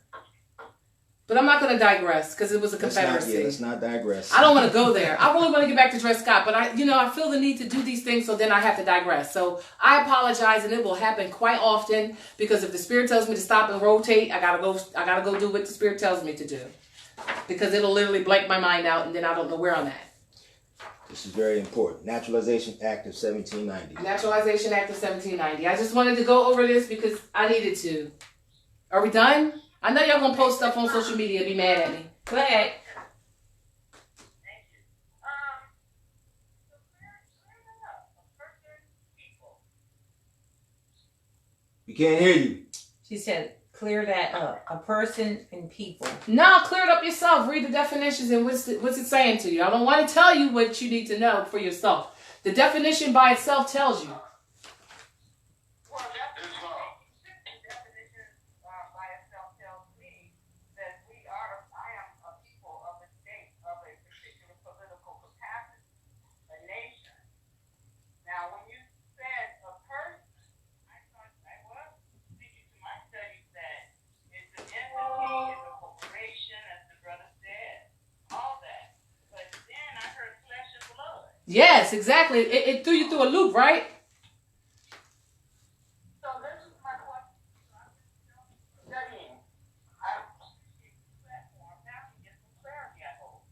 Speaker 2: But I'm not going to digress because it was a confederacy.
Speaker 1: Let's not digress.
Speaker 2: I don't want to go there. I really want to get back to Dred Scott, but I feel the need to do these things, so then I have to digress. So I apologize, and it will happen quite often because if the Spirit tells me to stop and rotate, I gotta go do what the Spirit tells me to do, because it'll literally blank my mind out, and then I don't know where I'm at.
Speaker 1: This is very important. Naturalization Act of 1790.
Speaker 2: Naturalization Act of 1790. I just wanted to go over this because I needed to. Are we done? I know y'all gonna post stuff on social media and be mad at me.
Speaker 3: Go ahead.
Speaker 4: Thank you. So clear it up. A person, people.
Speaker 1: We can't hear you.
Speaker 3: She said, clear that up. A person and people.
Speaker 2: No, clear it up yourself. Read the definitions and what's it saying to you. I don't want to tell you what you need to know for yourself. The definition by itself tells you.
Speaker 4: Well, that's the definition by itself tells me that I am a people of a state of a particular political capacity, a nation. Now, when you said a person, I was speaking to my studies that it's an entity, it's a corporation, as the brother said, all that. But then I heard flesh and blood.
Speaker 2: Yes, exactly. It threw you through a loop, right?
Speaker 4: So this is my question. Studying. I appreciate the platform. Now I can get some clarity, I hope.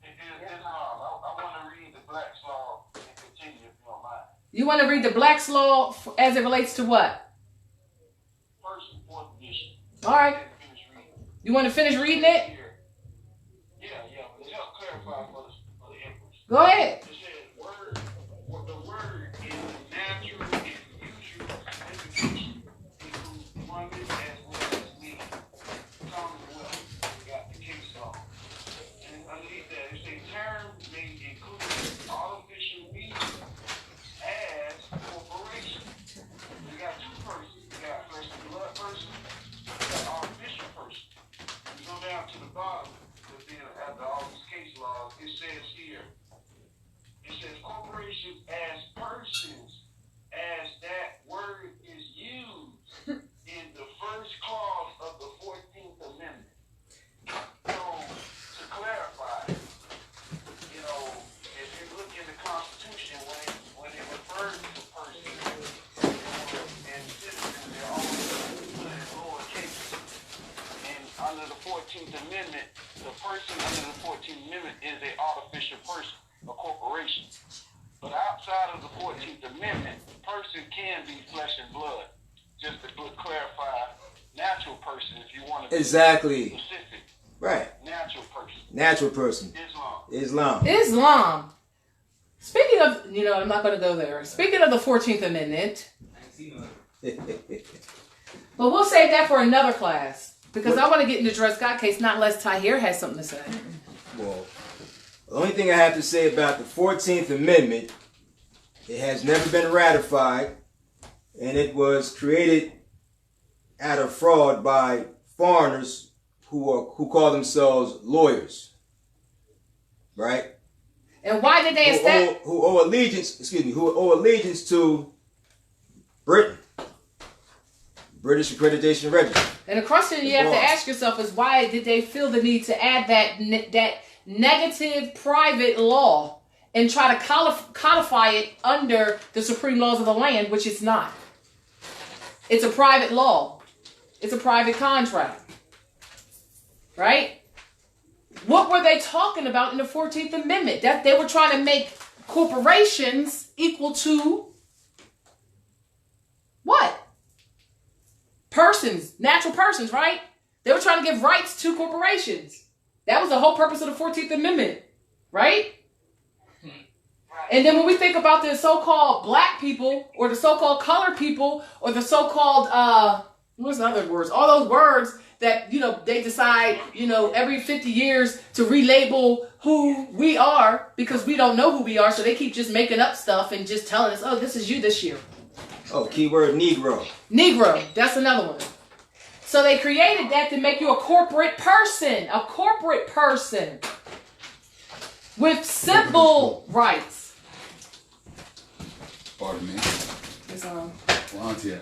Speaker 4: It is this long. I want to read the Black's Law and continue if you don't mind.
Speaker 2: You want to read the Black's Law as it relates to what?
Speaker 4: First and fourth edition.
Speaker 2: All right.
Speaker 4: Finish reading.
Speaker 2: You want to finish reading it?
Speaker 4: Here. Yeah, but it help clarify for the emperors.
Speaker 2: Go ahead.
Speaker 4: It said the word in natural and usual indication includes woman as well as me. Commonwealth, we got the case law. And underneath that, it says term may include artificial means as corporation. We got two persons. We got flesh and blood person. We got artificial person. We go down to the bottom, but then after all these case laws, it says here, person can be flesh and blood. Just to clarify, natural person, if you want to be
Speaker 1: Exactly.
Speaker 4: specific.
Speaker 1: Right.
Speaker 4: Natural person.
Speaker 1: Natural person. Islam.
Speaker 2: Speaking of, I'm not going to go there. Speaking of the 14th Amendment, but we'll save that for another class because I want to get into Dred Scott case, not unless Tahir has something to say.
Speaker 1: Well, the only thing I have to say about the 14th Amendment, it has never been ratified, and it was created out of fraud by foreigners who call themselves lawyers, right?
Speaker 2: And why did they establish?
Speaker 1: Who owe allegiance to Britain, British Accreditation Register.
Speaker 2: And the question you have to ask yourself is why did they feel the need to add that negative private law and try to codify it under the supreme laws of the land, which it's not. It's a private law. It's a private contract. Right? What were they talking about in the 14th Amendment? That they were trying to make corporations equal to what? Persons, natural persons, right? They were trying to give rights to corporations. That was the whole purpose of the 14th Amendment, right? And then when we think about the so-called black people or the so-called colored people or the so-called, what's the other words? All those words that, they decide, every 50 years to relabel who we are because we don't know who we are. So they keep just making up stuff and just telling us, oh, this is you this year.
Speaker 1: Oh, keyword Negro.
Speaker 2: Negro, that's another one. So they created that to make you a corporate person with simple rights.
Speaker 5: Pardon me.
Speaker 2: It's on.
Speaker 5: Well, auntie.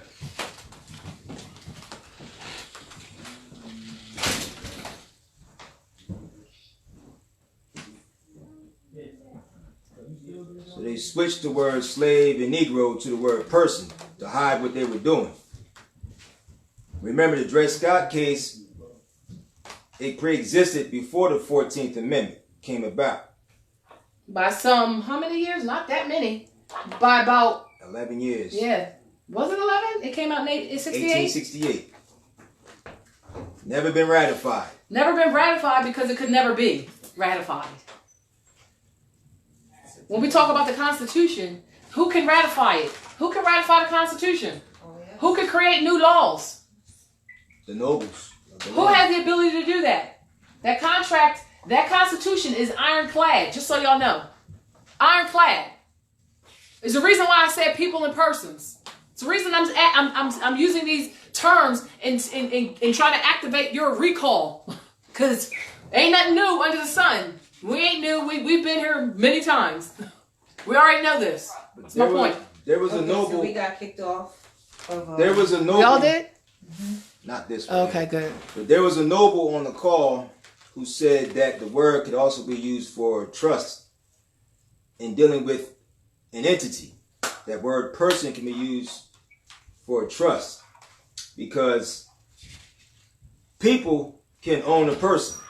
Speaker 1: So they switched the word slave and Negro to the word person to hide what they were doing. Remember the Dred Scott case, it pre-existed before the 14th Amendment came about.
Speaker 2: By how many years? Not that many. By about
Speaker 1: 11 years.
Speaker 2: Yeah. Was it 11? It came out in 68?
Speaker 1: 1868. Never been ratified.
Speaker 2: Never been ratified because it could never be ratified. When we talk about the Constitution, who can ratify it? Who can ratify the Constitution? Who can create new laws?
Speaker 1: The nobles.
Speaker 2: Who has the ability to do that? That contract, that Constitution is ironclad, just so y'all know. Ironclad. It's the reason why I said people and persons. It's the reason I'm using these terms and trying to activate your recall. Because ain't nothing new under the sun. We ain't new. We've been here many times. We already know this. That's my point.
Speaker 1: There was a noble.
Speaker 3: So we got kicked off.
Speaker 1: There was a noble.
Speaker 2: Y'all did?
Speaker 1: Not this one.
Speaker 2: Okay, good.
Speaker 1: But there was a noble on the call who said that the word could also be used for trust in dealing with an entity. That word person can be used for trust because people can own a person.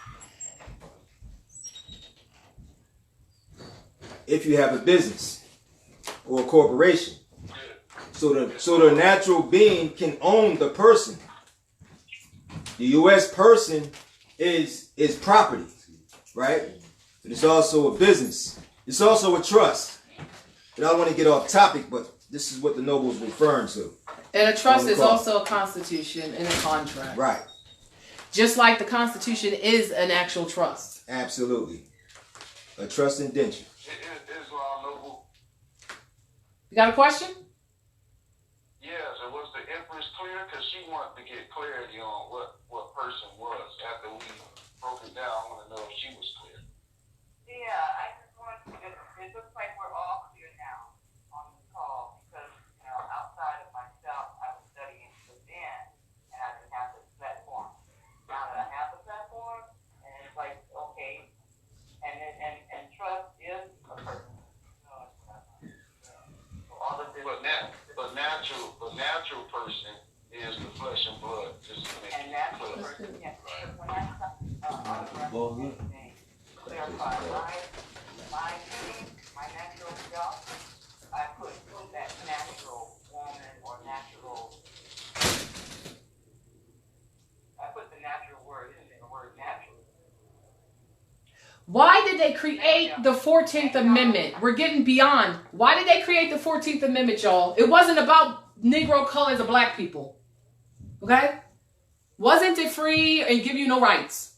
Speaker 1: If you have a business or a corporation. So the natural being can own the person. The U.S. person is property, right? But it's also a business. It's also a trust. And I don't want to get off topic, but this is what the noble's referring to.
Speaker 2: And a trust is also a constitution and a contract.
Speaker 1: Right.
Speaker 2: Just like the Constitution is an actual trust.
Speaker 1: Absolutely. A trust indenture.
Speaker 4: Islam noble.
Speaker 2: You got a question?
Speaker 4: Yes, and was the Empress clear? Because she wanted to get clarity on what person was. After we broke it down, I want to know if she was clear.
Speaker 6: Yeah, I just wanted to, it looks like we're all clear now on this call because, outside of myself, I was studying within and I didn't have this platform. Now that I have the platform, and it's like, okay, and trust is a person. All of this.
Speaker 4: But natural person is the flesh and blood. Just to make
Speaker 6: And
Speaker 4: it
Speaker 6: natural
Speaker 4: clear.
Speaker 6: person, yes. When I clarify my being, my natural self, I put that natural on
Speaker 2: Why did they create the 14th Amendment? We're getting beyond. Why did they create the 14th Amendment, y'all? It wasn't about Negro colors or black people. Okay? Wasn't it free and give you no rights?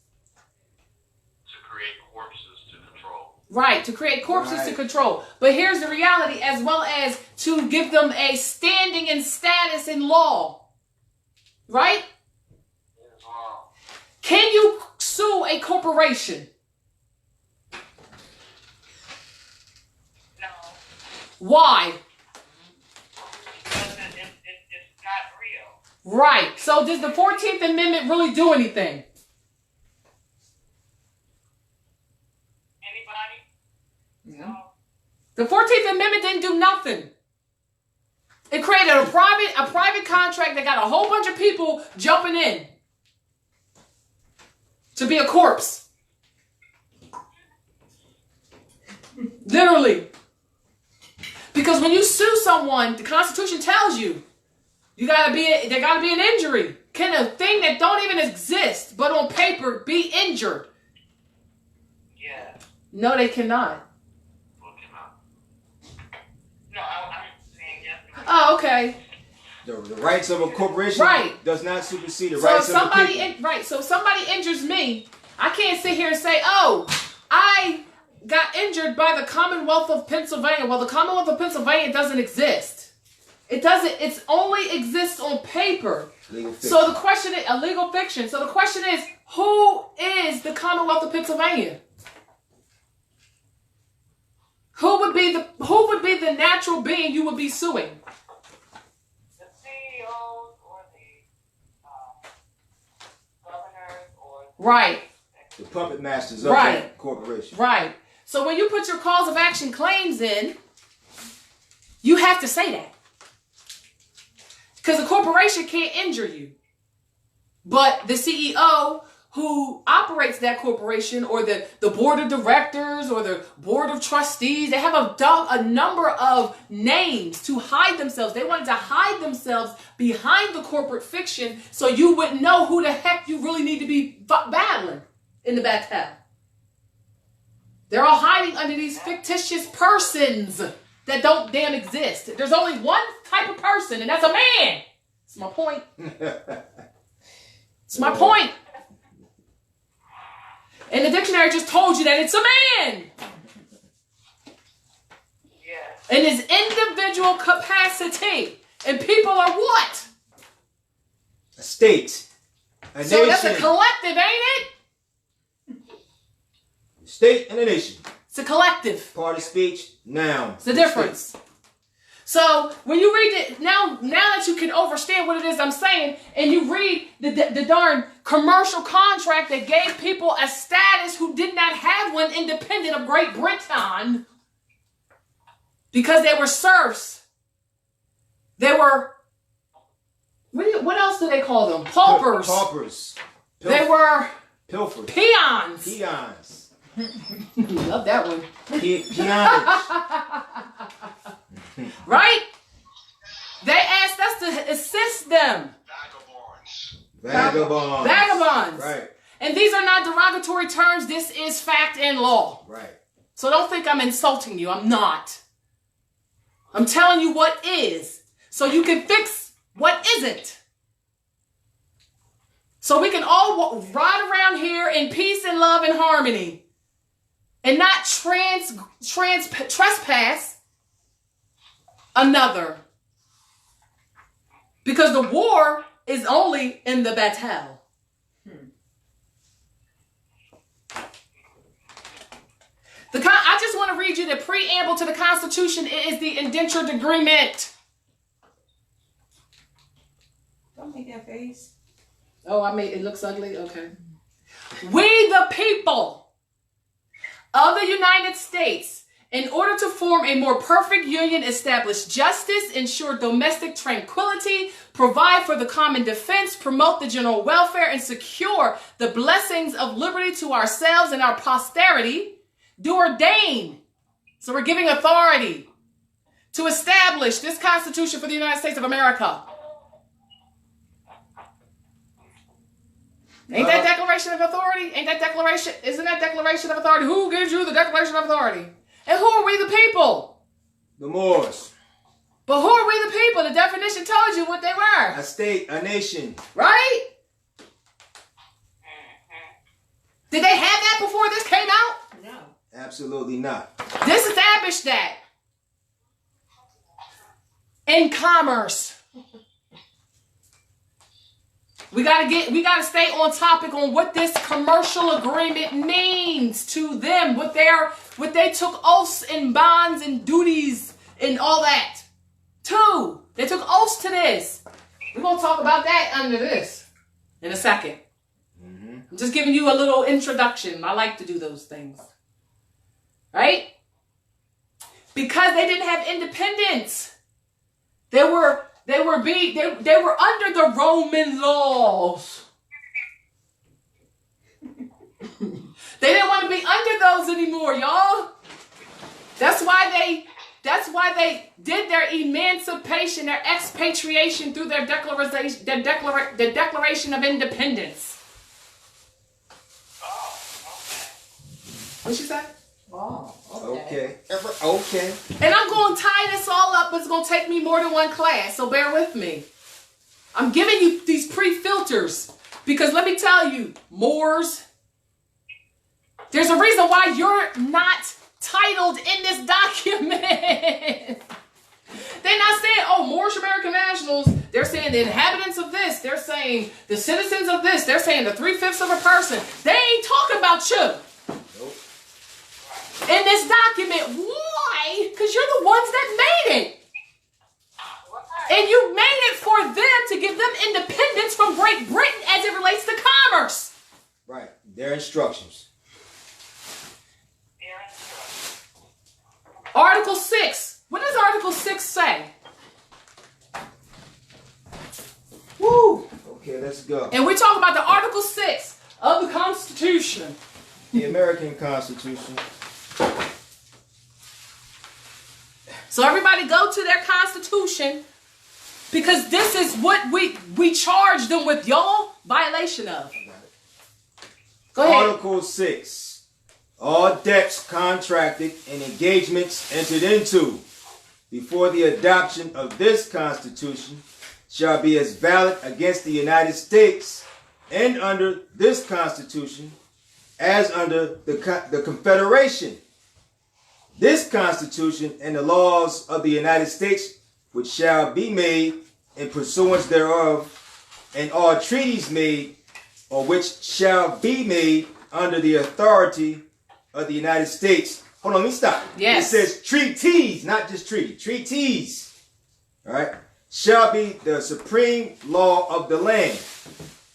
Speaker 5: To create corpses to control.
Speaker 2: Right, to create corpses to control. But here's the reality, as well as to give them a standing and status in law. Right? Can you sue a corporation?
Speaker 6: No,
Speaker 2: Why?
Speaker 6: because it's not real.
Speaker 2: Right. So does the 14th Amendment really do anything?
Speaker 6: Anybody? No.
Speaker 2: The 14th Amendment didn't do nothing. It created a private contract that got a whole bunch of people jumping in to be a corpse. Literally. Because when you sue someone, the Constitution tells you there gotta be an injury. Can a thing that don't even exist but on paper be injured?
Speaker 6: Yeah.
Speaker 2: No, they cannot.
Speaker 6: No, I'm saying yes.
Speaker 2: Oh, okay.
Speaker 1: The rights of a corporation
Speaker 2: Right.
Speaker 1: does not supersede the
Speaker 2: So if
Speaker 1: rights of the
Speaker 2: somebody
Speaker 1: people.
Speaker 2: so if somebody injures me, I can't sit here and say, "Oh, I got injured by the Commonwealth of Pennsylvania." Well, the Commonwealth of Pennsylvania doesn't exist. It doesn't. It only exists on paper.
Speaker 1: Legal fiction.
Speaker 2: So the question is a legal fiction. So the question is, who is the Commonwealth of Pennsylvania? Who would be the natural being you would be suing?
Speaker 6: The CEOs or the governors or
Speaker 2: Right.
Speaker 1: The puppet masters of
Speaker 2: Right.
Speaker 1: that corporation.
Speaker 2: Right. So when you put your cause of action claims in, you have to say that. Because a corporation can't injure you. But the CEO who operates that corporation, or the board of directors or the board of trustees, they have a number of names to hide themselves. They wanted to hide themselves behind the corporate fiction so you wouldn't know who the heck you really need to be battling in the battle. They're all hiding under these fictitious persons that don't damn exist. There's only one type of person, and that's a man. It's my point. It's my point. And the dictionary just told you that it's a man.
Speaker 6: yes.
Speaker 2: In his individual capacity. And people are what?
Speaker 1: A state. A
Speaker 2: So
Speaker 1: nation.
Speaker 2: that's a collective, ain't it?
Speaker 1: State and a nation.
Speaker 2: It's a collective.
Speaker 1: Part of speech, noun.
Speaker 2: It's the difference. So when you read it, now that you can understand what it is I'm saying, and you read the darn commercial contract that gave people a status who did not have one independent of Great Britain, because they were serfs. They were, what else do they call them? Paupers.
Speaker 1: Paupers.
Speaker 2: They were
Speaker 1: Pilfers.
Speaker 2: peons.
Speaker 1: Peons.
Speaker 2: Love that one.
Speaker 1: Peonage.
Speaker 2: Right? They asked us to assist them.
Speaker 5: Vagabonds.
Speaker 2: Vagabonds.
Speaker 1: Right.
Speaker 2: And these are not derogatory terms. This is fact and law.
Speaker 1: Right.
Speaker 2: So don't think I'm insulting you. I'm not. I'm telling you what is, so you can fix what isn't. So we can all ride around here in peace and love and harmony, and not trespass another. Because the war is only in the battle. I just want to read you the preamble to the Constitution. It is the indentured agreement.
Speaker 3: Don't make that face.
Speaker 2: Oh, it looks ugly? Okay. We the people of the United States, in order to form a more perfect union, establish justice, ensure domestic tranquility, provide for the common defense, promote the general welfare, and secure the blessings of liberty to ourselves and our posterity, do ordain. So we're giving authority to establish this Constitution for the United States of America. Ain't that declaration of authority? Ain't that declaration? Isn't that declaration of authority? Who gives you the declaration of authority? And who are we the people?
Speaker 1: The Moors.
Speaker 2: But who are we the people? The definition told you what they were.
Speaker 1: A state, a nation.
Speaker 2: Right? Did they have that before this came out?
Speaker 3: No.
Speaker 1: Absolutely not.
Speaker 2: This established that. In commerce. We gotta stay on topic on what this commercial agreement means to them, what they took oaths and bonds and duties and all that. Two, they took oaths to this. We're gonna talk about that under this in a second. I'm just giving you a little introduction. I like to do those things. Right? Because they didn't have independence. They were under the Roman laws. They didn't want to be under those anymore, y'all. That's why they did their emancipation, their expatriation through their Declaration of Independence. What she say?
Speaker 3: Oh,
Speaker 1: Okay. Okay.
Speaker 2: And I'm going to tie this all up, but it's going to take me more than one class, so bear with me. I'm giving you these pre-filters because let me tell you, Moors, there's a reason why you're not titled in this document. They're not saying, oh, Moorish American nationals. They're saying the inhabitants of this. They're saying the citizens of this. They're saying the 3/5 of a person. They ain't talking about you.
Speaker 1: Nope.
Speaker 2: In this document. Why? Because you're the ones that made it. And you made it for them to give them independence from Great Britain as it relates to commerce.
Speaker 1: Right. Their instructions.
Speaker 2: Article 6. What does Article 6 say? Woo.
Speaker 1: Okay, let's go.
Speaker 2: And we're talking about the Article 6 of the Constitution.
Speaker 1: The American Constitution.
Speaker 2: So everybody go to their Constitution because this is what we charge them with, y'all. Violation of. Go ahead.
Speaker 1: Article 6. All debts contracted and engagements entered into before the adoption of this Constitution shall be as valid against the United States and under this Constitution as under the Confederation. This Constitution and the laws of the United States which shall be made in pursuance thereof, and all treaties made or which shall be made under the authority of the United States. Hold on, let me stop.
Speaker 2: Yes.
Speaker 1: It says treaties, not just treaty. Treaties. All right. Shall be the supreme law of the land,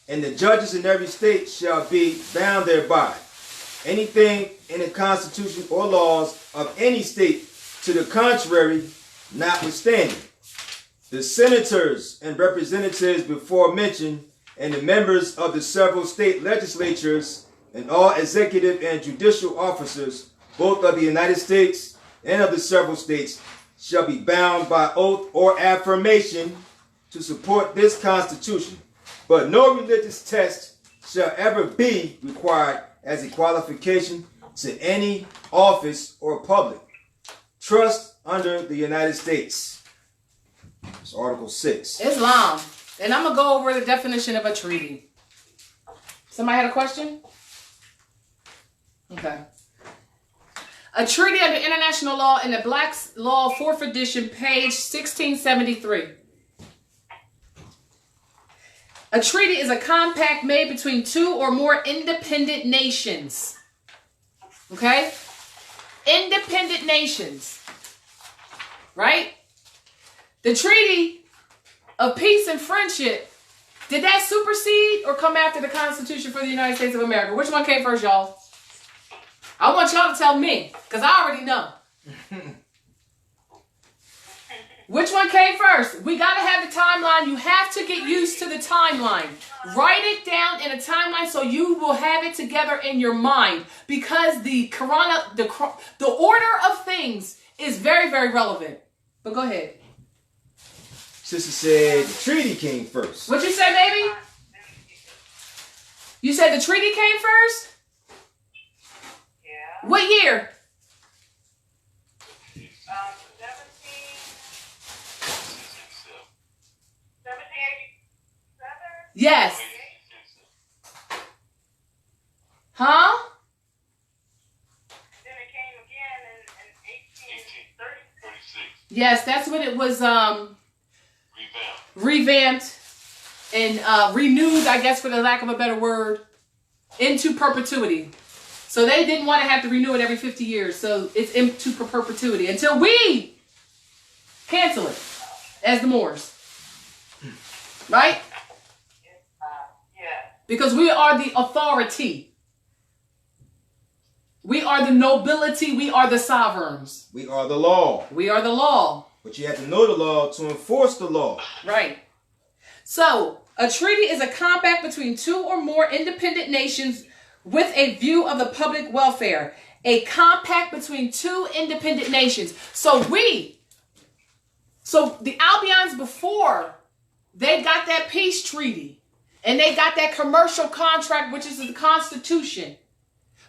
Speaker 1: and the judges in every state shall be bound thereby. Anything in the Constitution or laws of any state to the contrary, notwithstanding. The senators and representatives before mentioned, and the members of the several state legislatures, and all executive and judicial officers, both of the United States and of the several states, shall be bound by oath or affirmation to support this Constitution. But no religious test shall ever be required as a qualification to any office or public trust under the United States. It's Article 6.
Speaker 2: It's long. And I'm going to go over the definition of a treaty. Somebody had a question? Okay. A treaty under international law in the Black's Law 4th edition, page 1673. A treaty is a compact made between two or more independent nations. Okay? Independent nations. Right? The Treaty of Peace and Friendship, did that supersede or come after the Constitution for the United States of America? Which one came first, y'all? I want y'all to tell me, because I already know. Which one came first? We got to have the timeline. You have to get used to the timeline. Write it down in a timeline so you will have it together in your mind, because the order of things is very, very relevant. But go ahead.
Speaker 1: Sister said the treaty came first.
Speaker 2: What you say, baby? You said the treaty came first?
Speaker 6: Yeah.
Speaker 2: What year?
Speaker 6: 1787.
Speaker 2: Yes. Huh?
Speaker 6: Then it came again in 1836.
Speaker 2: Yes, that's when it was revamped and renewed, I guess, for the lack of a better word, into perpetuity. So they didn't want to have to renew it every 50 years. So it's into perpetuity until we cancel it as the Moors. Right?
Speaker 6: Yeah.
Speaker 2: Because we are the authority. We are the nobility. We are the sovereigns.
Speaker 1: We are the law.
Speaker 2: We are the law.
Speaker 1: But you have to know the law to enforce the law.
Speaker 2: Right. So, a treaty is a compact between two or more independent nations with a view of the public welfare. A compact between two independent nations. So the Albions, before they got that peace treaty and they got that commercial contract, which is the Constitution,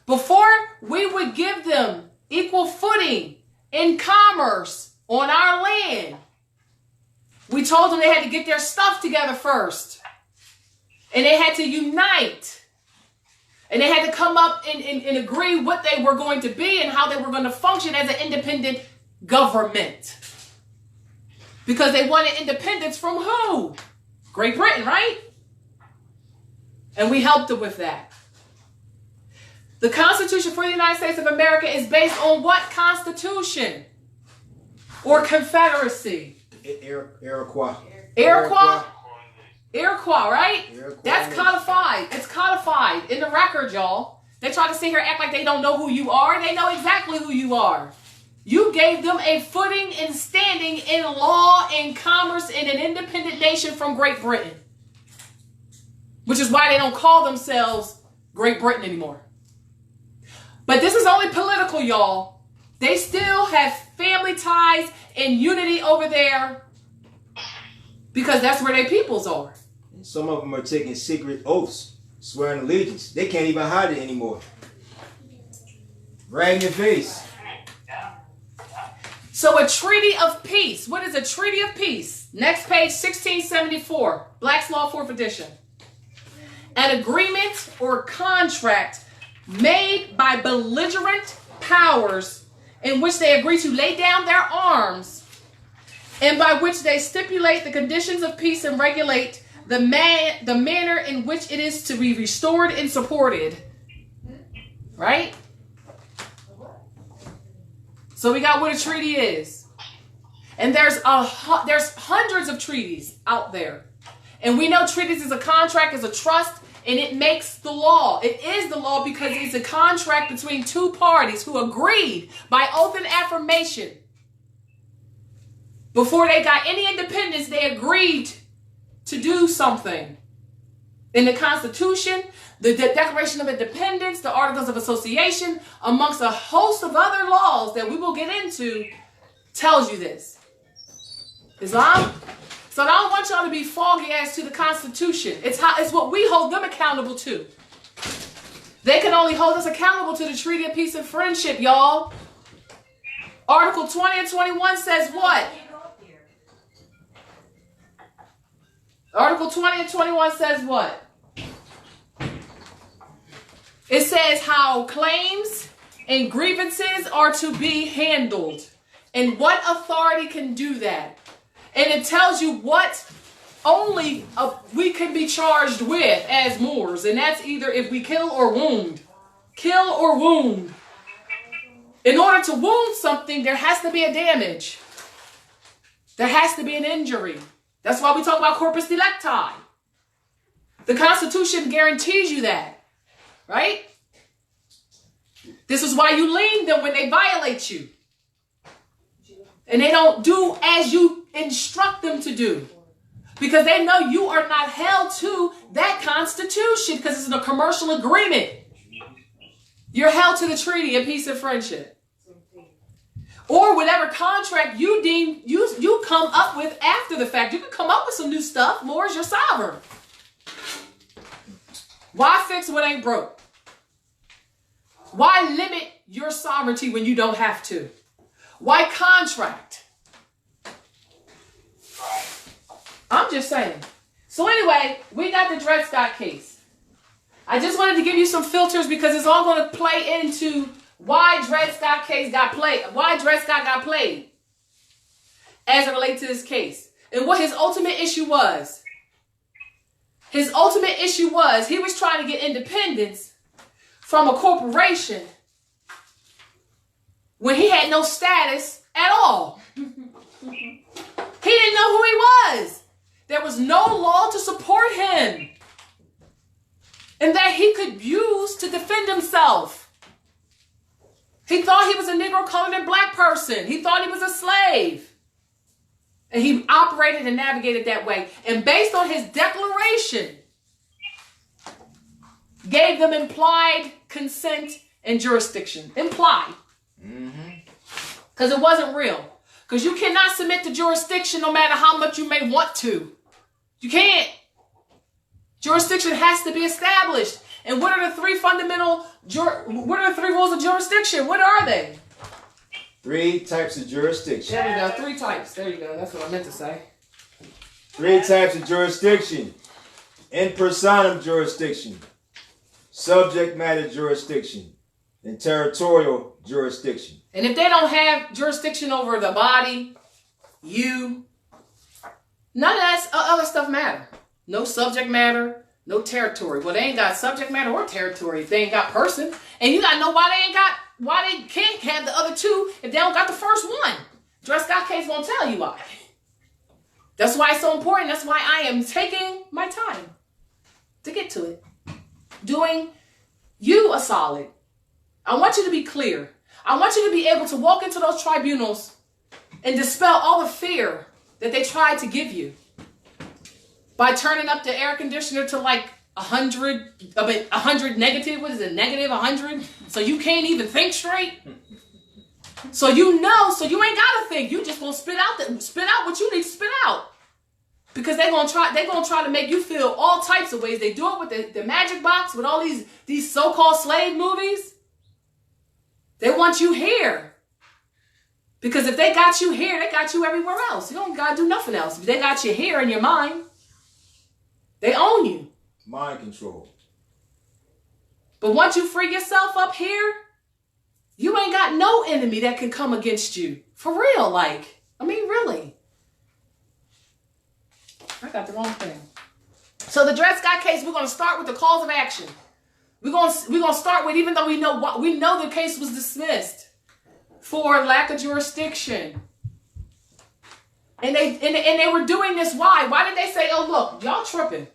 Speaker 2: before we would give them equal footing in commerce on our land, we told them they had to get their stuff together first. And they had to unite. And they had to come up and agree what they were going to be and how they were going to function as an independent government. Because they wanted independence from who? Great Britain, right? And we helped them with that. The Constitution for the United States of America is based on what constitution? Or confederacy?
Speaker 1: Iroquois.
Speaker 2: Iroquois? Iroquois, right?
Speaker 1: Iroquois.
Speaker 2: That's codified. It's codified in the record, y'all. They try to sit here and act like they don't know who you are. They know exactly who you are. You gave them a footing and standing in law and commerce in an independent nation from Great Britain. Which is why they don't call themselves Great Britain anymore. But this is only political, y'all. They still have family ties and unity over there because that's where their peoples are.
Speaker 1: And some of them are taking secret oaths, swearing allegiance. They can't even hide it anymore. Right in your face.
Speaker 2: So a treaty of peace. What is a treaty of peace? Next page, 1674, Black's Law 4th edition. An agreement or contract made by belligerent powers in which they agree to lay down their arms and by which they stipulate the conditions of peace and regulate the manner in which it is to be restored and supported. Right? So we got what a treaty is. And there's hundreds of treaties out there. And we know treaties is a contract, is a trust, and it makes the law. It is the law because it's a contract between two parties who agreed by oath and affirmation. Before they got any independence, they agreed to do something. In the Constitution, the Declaration of Independence, the Articles of Association, amongst a host of other laws that we will get into, tells you this. Islam? So I don't want y'all to be foggy as to the Constitution. It's what we hold them accountable to. They can only hold us accountable to the Treaty of Peace and Friendship, y'all. Article 20 and 21 says what? Article 20 and 21 says what? It says how claims and grievances are to be handled. And what authority can do that? And it tells you what only we can be charged with as Moors. And that's either if we kill or wound. Kill or wound. In order to wound something, there has to be a damage. There has to be an injury. That's why we talk about corpus delicti. The Constitution guarantees you that. Right? This is why you lean them when they violate you. And they don't do as you instruct them to do. Because they know you are not held to that Constitution because it's a commercial agreement. You're held to the Treaty of Peace and Friendship. Or whatever contract you deem you come up with after the fact. You can come up with some new stuff. More is your sovereign. Why fix what ain't broke? Why limit your sovereignty when you don't have to? Why contract? I'm just saying. So anyway, we got the Dred Scott case. I just wanted to give you some filters because it's all going to play into why Dred Scott case got played, why Dred Scott got played as it relates to this case, and what his ultimate issue was. His ultimate issue was he was trying to get independence from a corporation when he had no status at all. He didn't know who he was. There was no law to support him and that he could use to defend himself. He thought he was a Negro, colored, and black person. He thought he was a slave. And he operated and navigated that way. And based on his declaration, gave them implied consent and jurisdiction. Implied. Because it wasn't real. Because you cannot submit to jurisdiction no matter how much you may want to. You can't. Jurisdiction has to be established. And what are the three what are the three rules of jurisdiction? What are they?
Speaker 1: 3 types of jurisdiction.
Speaker 2: There we go. 3 types. There you go. That's what I meant to say.
Speaker 1: 3 types of jurisdiction. In personam jurisdiction, subject matter jurisdiction, and territorial jurisdiction.
Speaker 2: And if they don't have jurisdiction over the body, you, none of that other stuff matter. No subject matter, no territory. Well, they ain't got subject matter or territory if they ain't got person. And you gotta know why they can't have the other 2 if they don't got the first one. Dred Scott case gonna tell you why. That's why it's so important. That's why I am taking my time to get to it. Doing you a solid. I want you to be clear. I want you to be able to walk into those tribunals and dispel all the fear that they tried to give you by turning up the air conditioner to like 100 negative. What is it? Negative 100. So you can't even think straight. So you know, so you ain't gotta think. You just gonna spit out what you need to spit out. Because they're gonna try to make you feel all types of ways. They do it with the magic box, with all these so-called slave movies. They want you here. Because if they got you here, they got you everywhere else. You don't gotta do nothing else. If they got you here in your mind, they own you.
Speaker 1: Mind control.
Speaker 2: But once you free yourself up here, you ain't got no enemy that can come against you. For real, like. I mean, really. I got the wrong thing. So the Dred Scott case, we're going to start with the cause of action. We're going to start with, even though we know the case was dismissed for lack of jurisdiction. And they were doing this, why? Why did they say, oh, look, y'all tripping?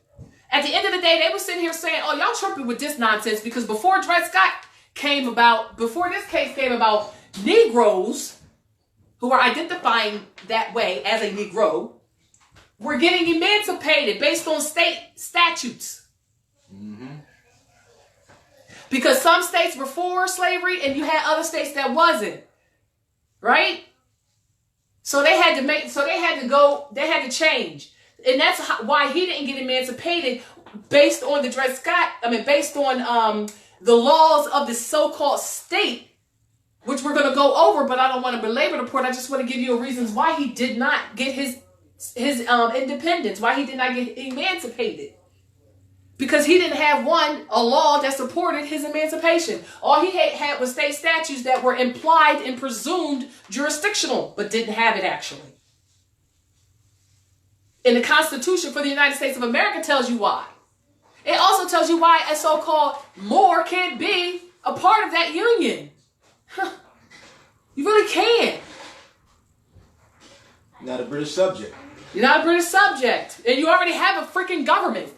Speaker 2: At the end of the day, they were sitting here saying, oh, y'all tripping with this nonsense because before Dred Scott before this case came about, Negroes who are identifying that way as a Negro were getting emancipated based on state statutes. Because some states were for slavery and you had other states that wasn't. Right? So they had to change. And that's why he didn't get emancipated based on the laws of the so-called state, which we're going to go over, but I don't want to belabor the point. I just want to give you reasons why he did not get his independence, why he did not get emancipated. Because he didn't have a law that supported his emancipation. All he had was state statutes that were implied and presumed jurisdictional, but didn't have it actually. And the Constitution for the United States of America tells you why. It also tells you why a so-called Moor can't be a part of that union. You really can't.
Speaker 1: Not a British subject.
Speaker 2: You're not a British subject. And you already have a freaking government.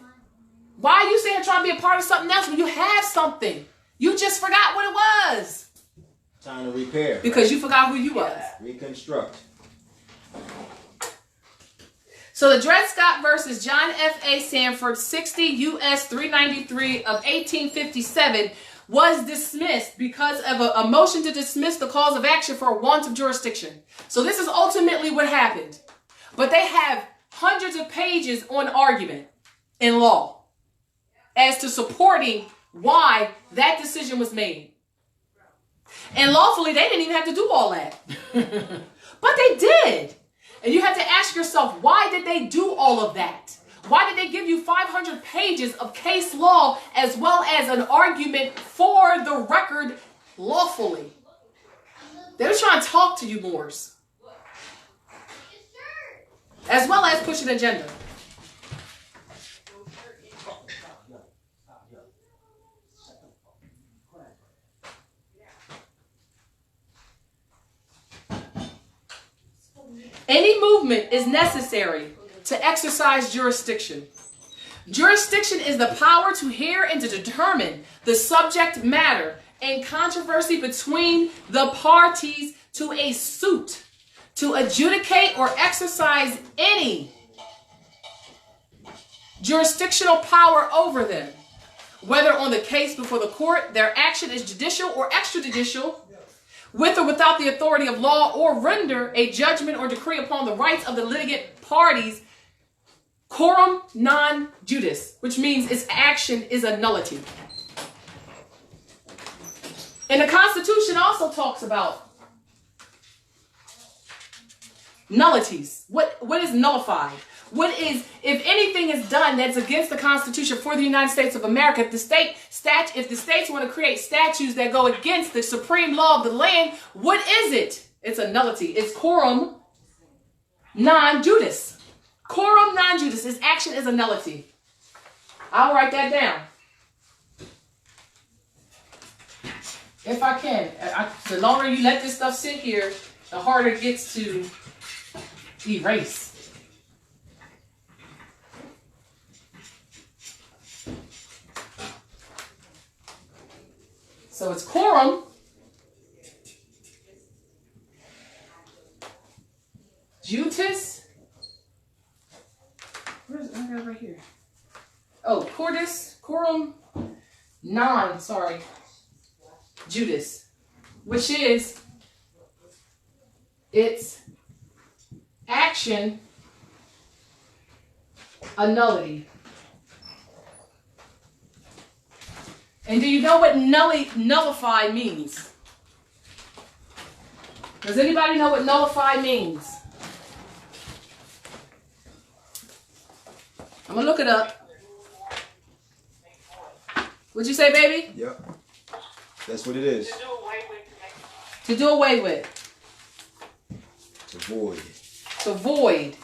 Speaker 2: Why are you saying trying to be a part of something else when you have something? You just forgot what it was.
Speaker 1: Time to repair.
Speaker 2: Because you forgot who you was.
Speaker 1: Reconstruct.
Speaker 2: So the Dred Scott versus John F.A. Sandford, 60 U.S. 393 of 1857 was dismissed because of a motion to dismiss the cause of action for a want of jurisdiction. So this is ultimately what happened. But they have hundreds of pages on argument in law. as to supporting why that decision was made. And lawfully, they didn't even have to do all that. But they did. And you have to ask yourself, why did they do all of that? Why did they give you 500 pages of case law as well as an argument for the record lawfully? They were trying to talk to you Moors, as well as push an agenda. Any movement is necessary to exercise jurisdiction. Jurisdiction is the power to hear and to determine the subject matter and controversy between the parties to a suit, to adjudicate or exercise any jurisdictional power over them, whether on the case before the court, their action is judicial or extrajudicial, with or without the authority of law, or render a judgment or decree upon the rights of the litigant parties, coram non judice, which means its action is a nullity. And the Constitution also talks about nullities. What is nullified? What is, if anything is done that's against the Constitution for the United States of America, if the states want to create statutes that go against the supreme law of the land, what is it? It's a nullity. It's coram non judice. Coram non judice. Its action is a nullity. I'll write that down. If I can. The longer you let this stuff sit here, the harder it gets to erase. So it's coram judice. Where's it? I got it right here. Oh, coram non, judice, which is its action a nullity. And do you know what nullify means? Does anybody know what nullify means? I'm going to look it up. What'd you say, baby?
Speaker 1: Yep. That's what it is.
Speaker 2: To do away with.
Speaker 1: To void.
Speaker 2: To void.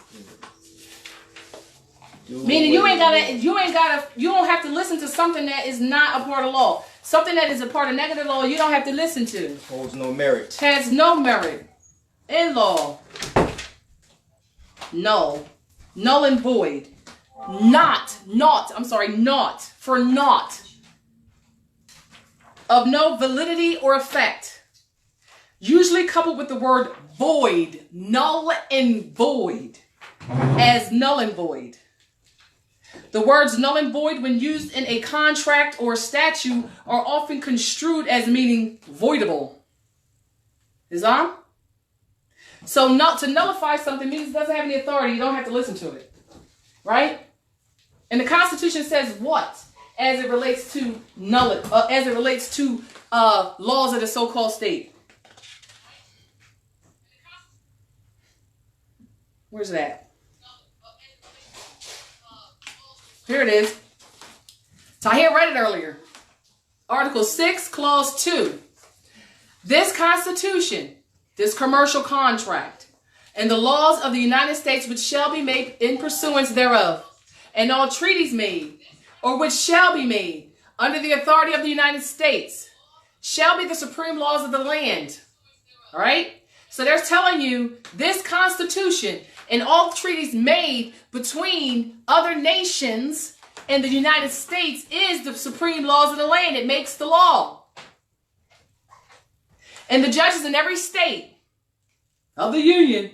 Speaker 2: Meaning you don't have to listen to something that is not a part of law. Something that is a part of negative law, you don't have to listen to.
Speaker 1: Holds no merit.
Speaker 2: Has no merit in law. Null. Null and void. Not. For naught. Of no validity or effect. Usually coupled with the word void. Null and void. As null and void. The words null and void, when used in a contract or statute, are often construed as meaning voidable. Is on? So to nullify something means it doesn't have any authority. You don't have to listen to it. Right? And the Constitution says what? As it relates to laws of the so-called state. Where's that? Here it is. Tahir read it earlier. Article 6, Clause 2. This Constitution, this commercial contract, and the laws of the United States which shall be made in pursuance thereof, and all treaties made, or which shall be made, under the authority of the United States, shall be the supreme laws of the land. All right? So they're telling you this Constitution and all treaties made between other nations and the United States is the supreme laws of the land. It makes the law. And the judges in every state of the Union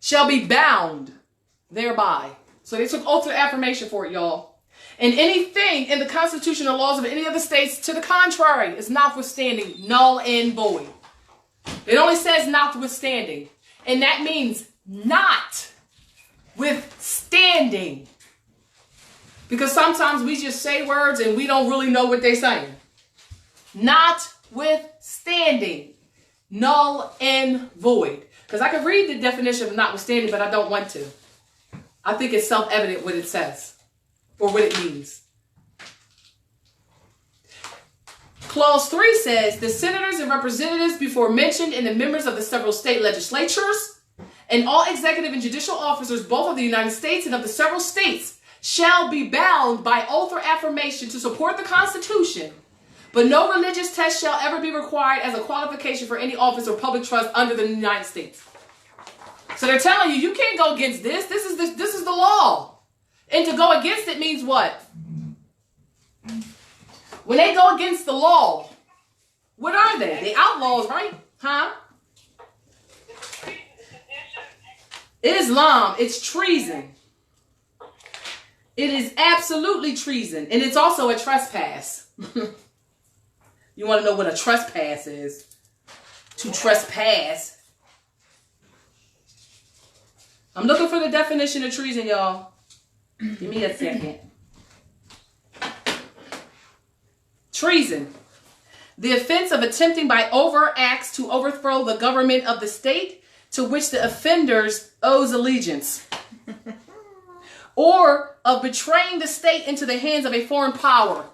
Speaker 2: shall be bound thereby. So they took ultimate affirmation for it, y'all. And anything in the constitutional laws of any of the states to the contrary is notwithstanding, null and void. It only says notwithstanding. And that means not withstanding. Because sometimes we just say words and we don't really know what they're saying. Notwithstanding, null and void. Because I can read the definition of notwithstanding, but I don't want to. I think it's self-evident what it says or what it means. Clause 3 says, the senators and representatives before mentioned and the members of the several state legislatures and all executive and judicial officers both of the United States and of the several states shall be bound by oath or affirmation to support the Constitution, but no religious test shall ever be required as a qualification for any office or public trust under the United States. So they're telling you, you can't go against this. This is the law. And to go against it means what? When they go against the law, what are they? The outlaws, right? Huh? Islam, it's treason. It is absolutely treason. And it's also a trespass. You want to know what a trespass is? To trespass. I'm looking for the definition of treason, y'all. Give me a second. Treason. The offense of attempting by overt acts to overthrow the government of the state to which the offenders owes allegiance. Or of betraying the state into the hands of a foreign power.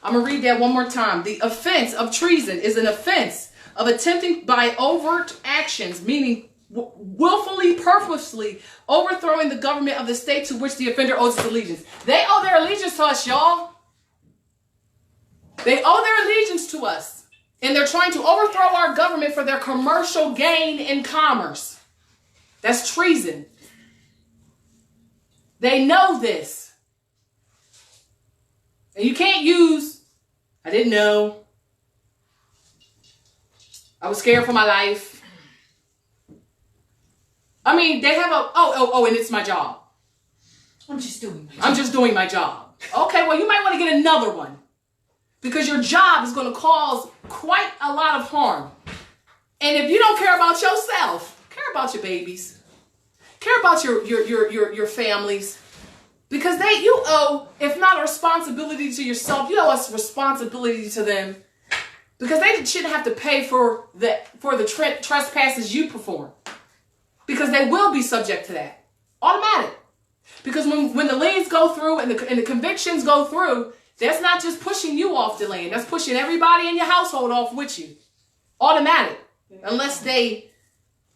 Speaker 2: I'm going to read that one more time. The offense of treason is an offense of attempting by overt actions, meaning willfully, purposely overthrowing the government of the state to which the offender owes its allegiance. They owe their allegiance to us, y'all. They owe their allegiance to us. And they're trying to overthrow our government for their commercial gain in commerce. That's treason. They know this. And you can't use, I didn't know. I was scared for my life. I mean, they have and it's my job.
Speaker 3: I'm just doing my job.
Speaker 2: Okay, well, you might want to get another one. Because your job is going to cause quite a lot of harm. And if you don't care about yourself, care about your babies, care about your families, because you owe, if not a responsibility to yourself, you owe us responsibility to them, because they shouldn't have to pay for the trespasses you perform, because they will be subject to that, automatic. Because when the liens go through and the convictions go through, that's not just pushing you off the land. That's pushing everybody in your household off with you. Automatic. Unless they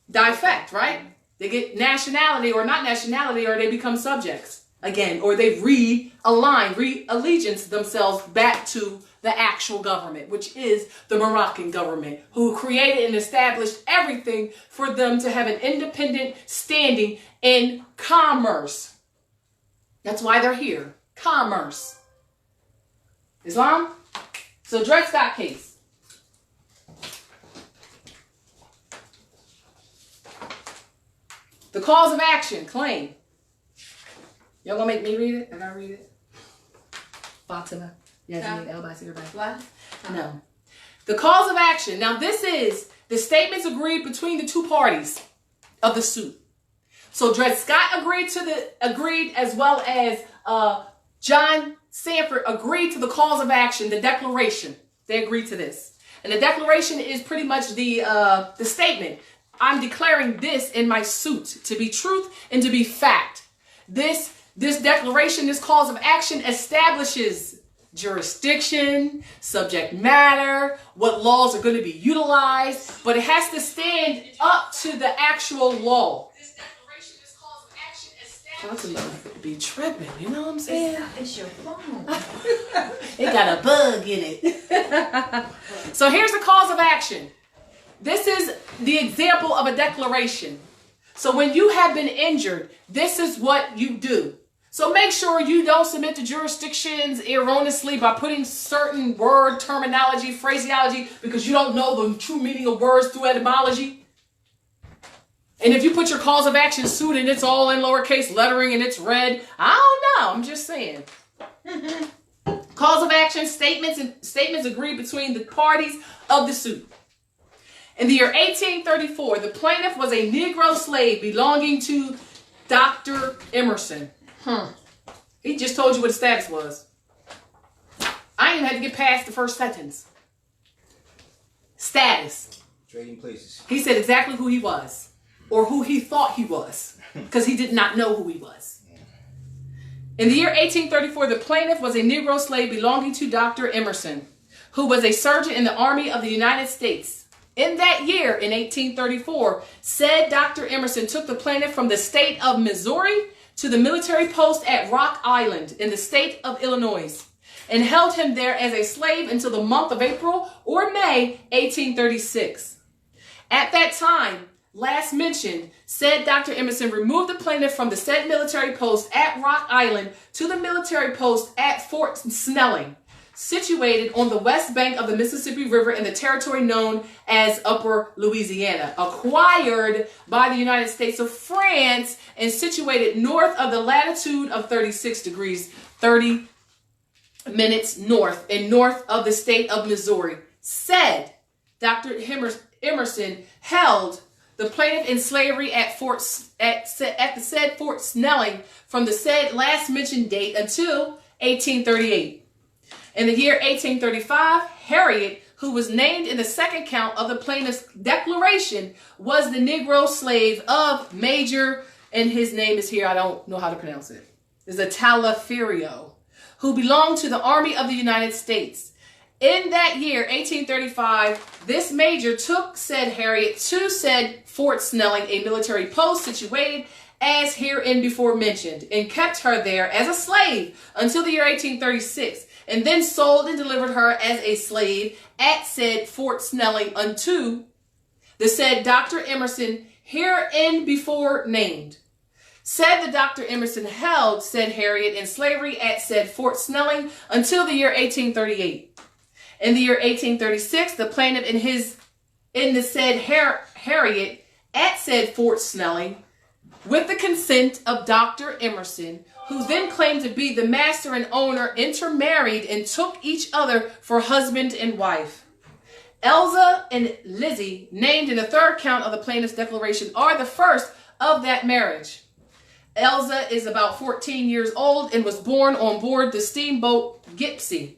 Speaker 2: defect, right? They get nationality or not nationality, or they become subjects again. Or they allegiance themselves back to the actual government, which is the Moroccan government, who created and established everything for them to have an independent standing in commerce. That's why they're here. Commerce. Islam? So Dred Scott case. The cause of action, claim. Y'all gonna make me read it? I gotta read it. Fatima. Yasmin, everybody.
Speaker 3: What?
Speaker 2: No. The cause of action. Now this is the statements agreed between the two parties of the suit. So Dred Scott agreed as well as John Sandford agreed to the cause of action, the declaration. They agreed to this. And the declaration is pretty much the statement. I'm declaring this in my suit to be truth and to be fact. This declaration, this cause of action establishes jurisdiction, subject matter, what laws are going to be utilized, but it has to stand up to the actual law. Be tripping, you know what I'm saying?
Speaker 3: It's your phone.
Speaker 2: It got a bug in it. So here's the cause of action. This is the example of a declaration. So when you have been injured, this is what you do. So make sure you don't submit to jurisdictions erroneously by putting certain word terminology, phraseology, because you don't know the true meaning of words through etymology. And if you put your cause of action suit and it's all in lowercase lettering and it's red, I don't know. I'm just saying. Cause of action, statements agreed between the parties of the suit. In the year 1834, the plaintiff was a Negro slave belonging to Dr. Emerson. He just told you what his status was. I ain't even had to get past the first sentence. Status.
Speaker 1: Trading places.
Speaker 2: He said exactly who he was, or who he thought he was, because he did not know who he was. In the year 1834, the plaintiff was a Negro slave belonging to Dr. Emerson, who was a surgeon in the Army of the United States. In that year, in 1834, said Dr. Emerson took the plaintiff from the state of Missouri to the military post at Rock Island in the state of Illinois, and held him there as a slave until the month of April or May 1836. At that time, last mentioned, said Dr. Emerson removed the plaintiff from the said military post at Rock Island to the military post at Fort Snelling, situated on the west bank of the Mississippi River in the territory known as Upper Louisiana, acquired by the United States of France and situated north of the latitude of 36 degrees 30 minutes north and north of the state of Missouri. Said Dr. Emerson held the plaintiff in slavery at the said Fort Snelling from the said last mentioned date until 1838. In the year 1835, Harriet, who was named in the second count of the plaintiff's declaration, was the Negro slave of Major, and his name is here, I don't know how to pronounce it. It's a Talaferio, who belonged to the Army of the United States. In that year, 1835, this major took said Harriet to said Fort Snelling, a military post situated as hereinbefore mentioned, and kept her there as a slave until the year 1836, and then sold and delivered her as a slave at said Fort Snelling unto the said Dr. Emerson hereinbefore named. Said the Dr. Emerson held said Harriet in slavery at said Fort Snelling until the year 1838. In the year 1836, the plaintiff in the said Harriet at said Fort Snelling, with the consent of Dr. Emerson, who then claimed to be the master and owner, intermarried and took each other for husband and wife. Elza and Lizzie, named in the third count of the plaintiff's declaration, are the first of that marriage. Elza is about 14 years old and was born on board the steamboat Gipsy,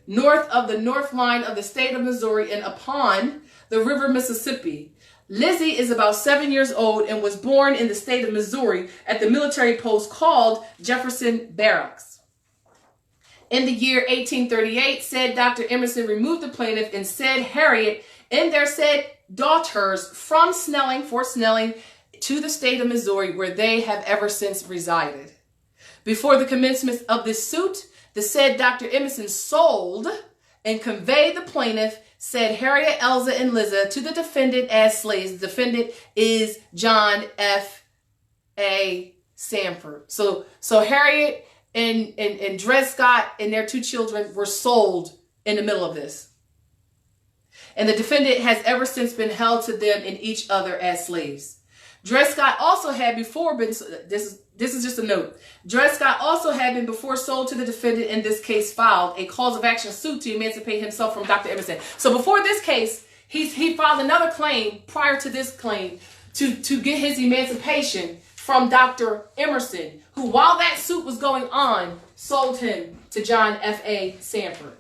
Speaker 2: north of the north line of the state of Missouri and upon the river Mississippi. Lizzie is about 7 years old and was born in the state of Missouri at the military post called Jefferson Barracks. In the year 1838, said Dr. Emerson removed the plaintiff and said Harriet and their said daughters from Snelling, Fort Snelling, to the state of Missouri, where they have ever since resided. Before the commencement of this suit, the said Dr. Emerson sold and conveyed the plaintiff, said Harriet, Elza, and Liza, to the defendant as slaves. The defendant is John F.A. Sandford. So Harriet and Dred Scott and their two children were sold in the middle of this. And the defendant has ever since been held to them and each other as slaves. Dred Scott also had before been, this is just a note. Dred Scott also had been before sold to the defendant in this case filed a cause of action suit to emancipate himself from Dr. Emerson. So before this case, he filed another claim prior to this claim to get his emancipation from Dr. Emerson, who while that suit was going on, sold him to John F.A. Sandford.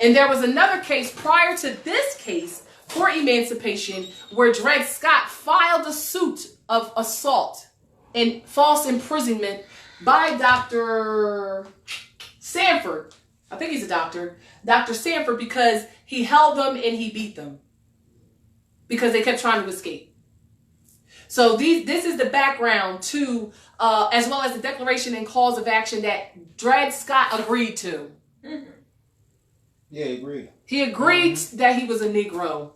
Speaker 2: And there was another case prior to this case for emancipation where Dred Scott filed a suit of assault and false imprisonment by Dr. Sandford. I think he's a doctor. Dr. Sandford, because he held them and he beat them because they kept trying to escape. So this is the background to, as well as the declaration and cause of action that Dred Scott agreed to. Mm-hmm.
Speaker 1: Yeah, he agreed.
Speaker 2: He agreed that he was a Negro.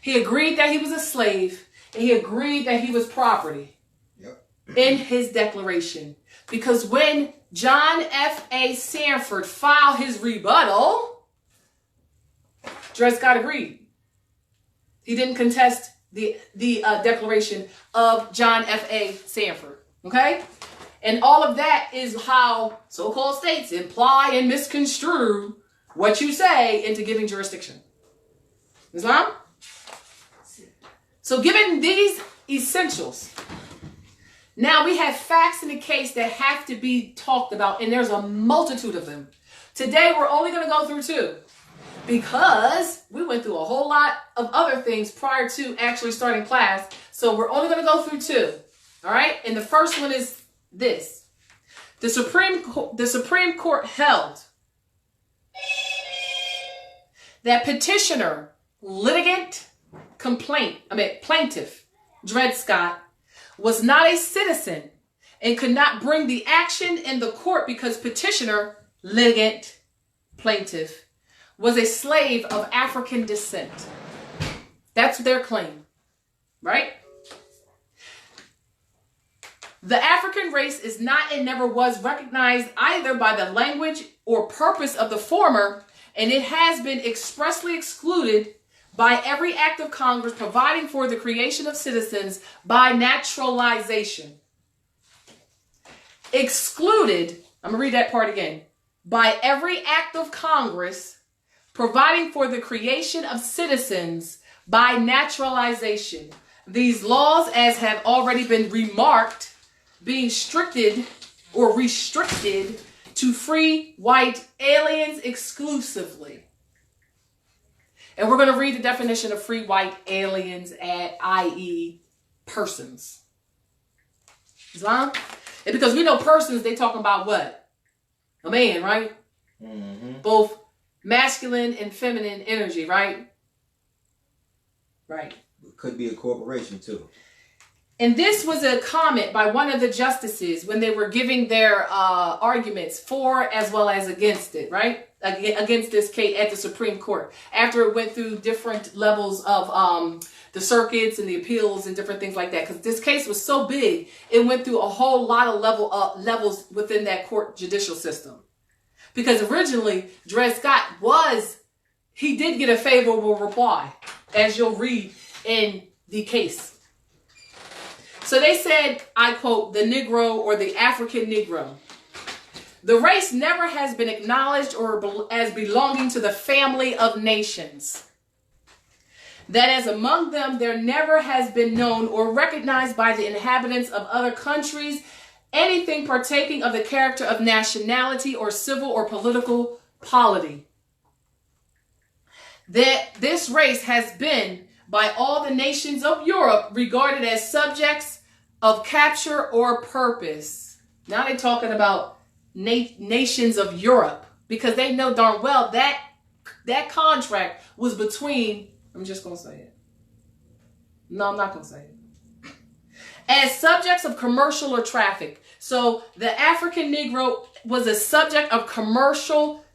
Speaker 2: He agreed that he was a slave. And he agreed that he was property.
Speaker 1: Yep.
Speaker 2: In his declaration. Because when John F.A. Sandford filed his rebuttal, Dred Scott agreed. He didn't contest the declaration of John F.A. Sandford. Okay? And all of that is how so-called states imply and misconstrue what you say into giving jurisdiction. Islam? So given these essentials, Now we have facts in the case that have to be talked about, and there's a multitude of them. Today we're only going to go through 2 because we went through a whole lot of other things prior to actually starting class. So we're only going to go through 2. All right. And the first one is this. The Supreme Court held that petitioner, litigant, plaintiff, Dred Scott, was not a citizen and could not bring the action in the court because petitioner, litigant, plaintiff, was a slave of African descent. That's their claim, right? The African race is not and never was recognized either by the language or purpose of the former, and it has been expressly excluded by every act of Congress providing for the creation of citizens by naturalization. Excluded, I'm going to read that part again, by every act of Congress providing for the creation of citizens by naturalization. These laws, as have already been remarked, being restricted to free white aliens exclusively. And we're going to read the definition of free white aliens, i.e. persons. Islam? And because we know persons, they talking about what? A man, right? Mm-hmm. Both masculine and feminine energy, right? Right.
Speaker 1: It could be a corporation too.
Speaker 2: And this was a comment by one of the justices when they were giving their arguments for as well as against it, right? Against this case at the Supreme Court. After it went through different levels of the circuits and the appeals and different things like that. Because this case was so big, it went through a whole lot of levels within that court judicial system. Because originally, Dred Scott he did get a favorable reply, as you'll read in the case. So they said, I quote, the Negro or the African Negro. The race never has been acknowledged or as belonging to the family of nations. That as among them there never has been known or recognized by the inhabitants of other countries anything partaking of the character of nationality or civil or political polity. That this race has been by all the nations of Europe regarded as subjects of capture or purpose. Now they're talking about nations of Europe because they know darn well that contract was between, I'm just going to say it. No, I'm not going to say it. As subjects of commercial or traffic. So the African Negro was a subject of commercial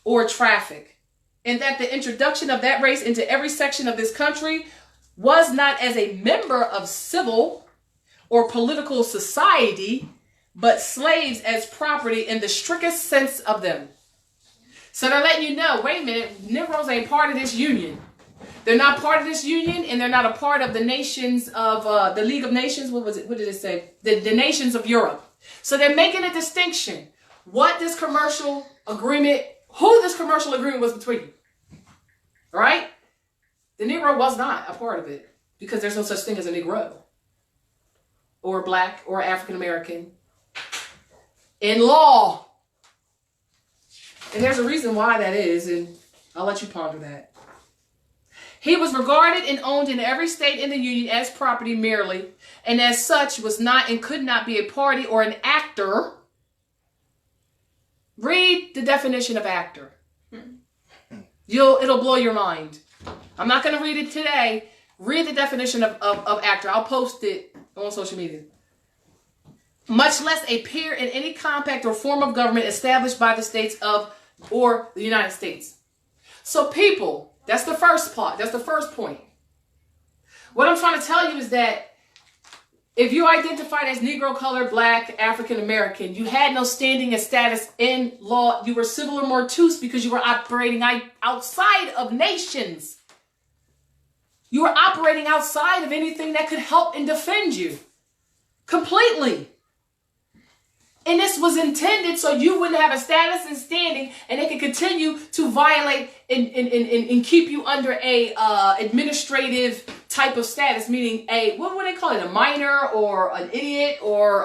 Speaker 2: or traffic. And that the introduction of that race into every section of this country was not as a member of civil or political society, but slaves as property in the strictest sense of them. So they're letting you know, wait a minute, Negroes ain't part of this union. They're not part of this union, and they're not a part of the nations of the League of Nations. What was it? What did it say? The nations of Europe. So they're making a distinction. Who this commercial agreement was between. All right? The Negro was not a part of it because there's no such thing as a Negro or black or African American in law. And there's a reason why that is, and I'll let you ponder that. He was regarded and owned in every state in the Union as property merely, and as such was not and could not be a party or an actor. Read the definition of actor. It'll blow your mind. I'm not going to read it today. Read the definition of actor. I'll post it on social media. Much less a peer in any compact or form of government established by the states of or the United States. So people, that's the first part. That's the first point. What I'm trying to tell you is that if you identified as Negro, colored, black, African American, you had no standing and status in law. You were civil or mortuus because you were operating outside of nations. You were operating outside of anything that could help and defend you. Completely. And this was intended so you wouldn't have a status and standing, and they could continue to violate and keep you under a administrative type of status, meaning what would they call it? A minor or an idiot or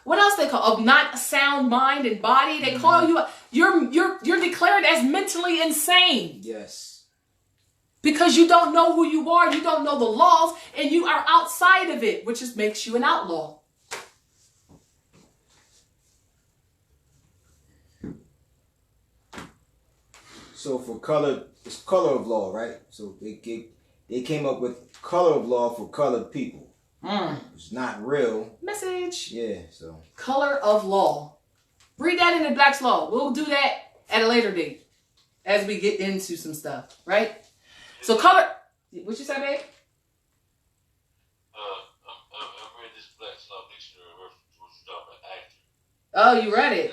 Speaker 2: what else they call of not sound mind and body. They call you you're declared as mentally insane.
Speaker 1: Yes.
Speaker 2: Because you don't know who you are, you don't know the laws, and you are outside of it, which just makes you an outlaw.
Speaker 1: So for color, it's color of law, right? So they came up with color of law for colored people. It's not real.
Speaker 2: Message.
Speaker 1: Yeah, so.
Speaker 2: Color of law. Read that in the Black's Law. We'll do that at a later date as we get into some stuff, right? So color, what you say, babe?
Speaker 5: I read this Black's Law Dictionary reference was talking about actor.
Speaker 2: Oh, you read it.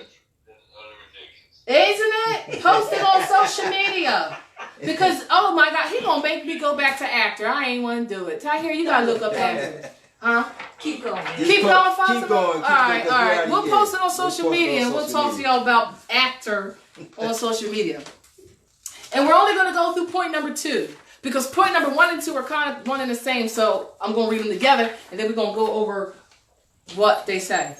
Speaker 5: That's utter ridiculous.
Speaker 2: Isn't it? Post it on social media. Because, oh my God, he gonna make me go back to actor. I ain't want to do it. Tahir, you gotta look up actor. Huh?
Speaker 3: Keep going.
Speaker 2: Keep going, Fatima?
Speaker 1: Keep going.
Speaker 2: All right. We'll post it on
Speaker 1: We'll
Speaker 2: social
Speaker 1: post it
Speaker 2: media
Speaker 1: on
Speaker 2: and we'll
Speaker 1: social
Speaker 2: talk to
Speaker 1: media.
Speaker 2: y'all about actor on social media. And we're only gonna go through point number 2. Because point number 1 and 2 are kind of one and the same. So I'm gonna read them together and then we're gonna go over what they say.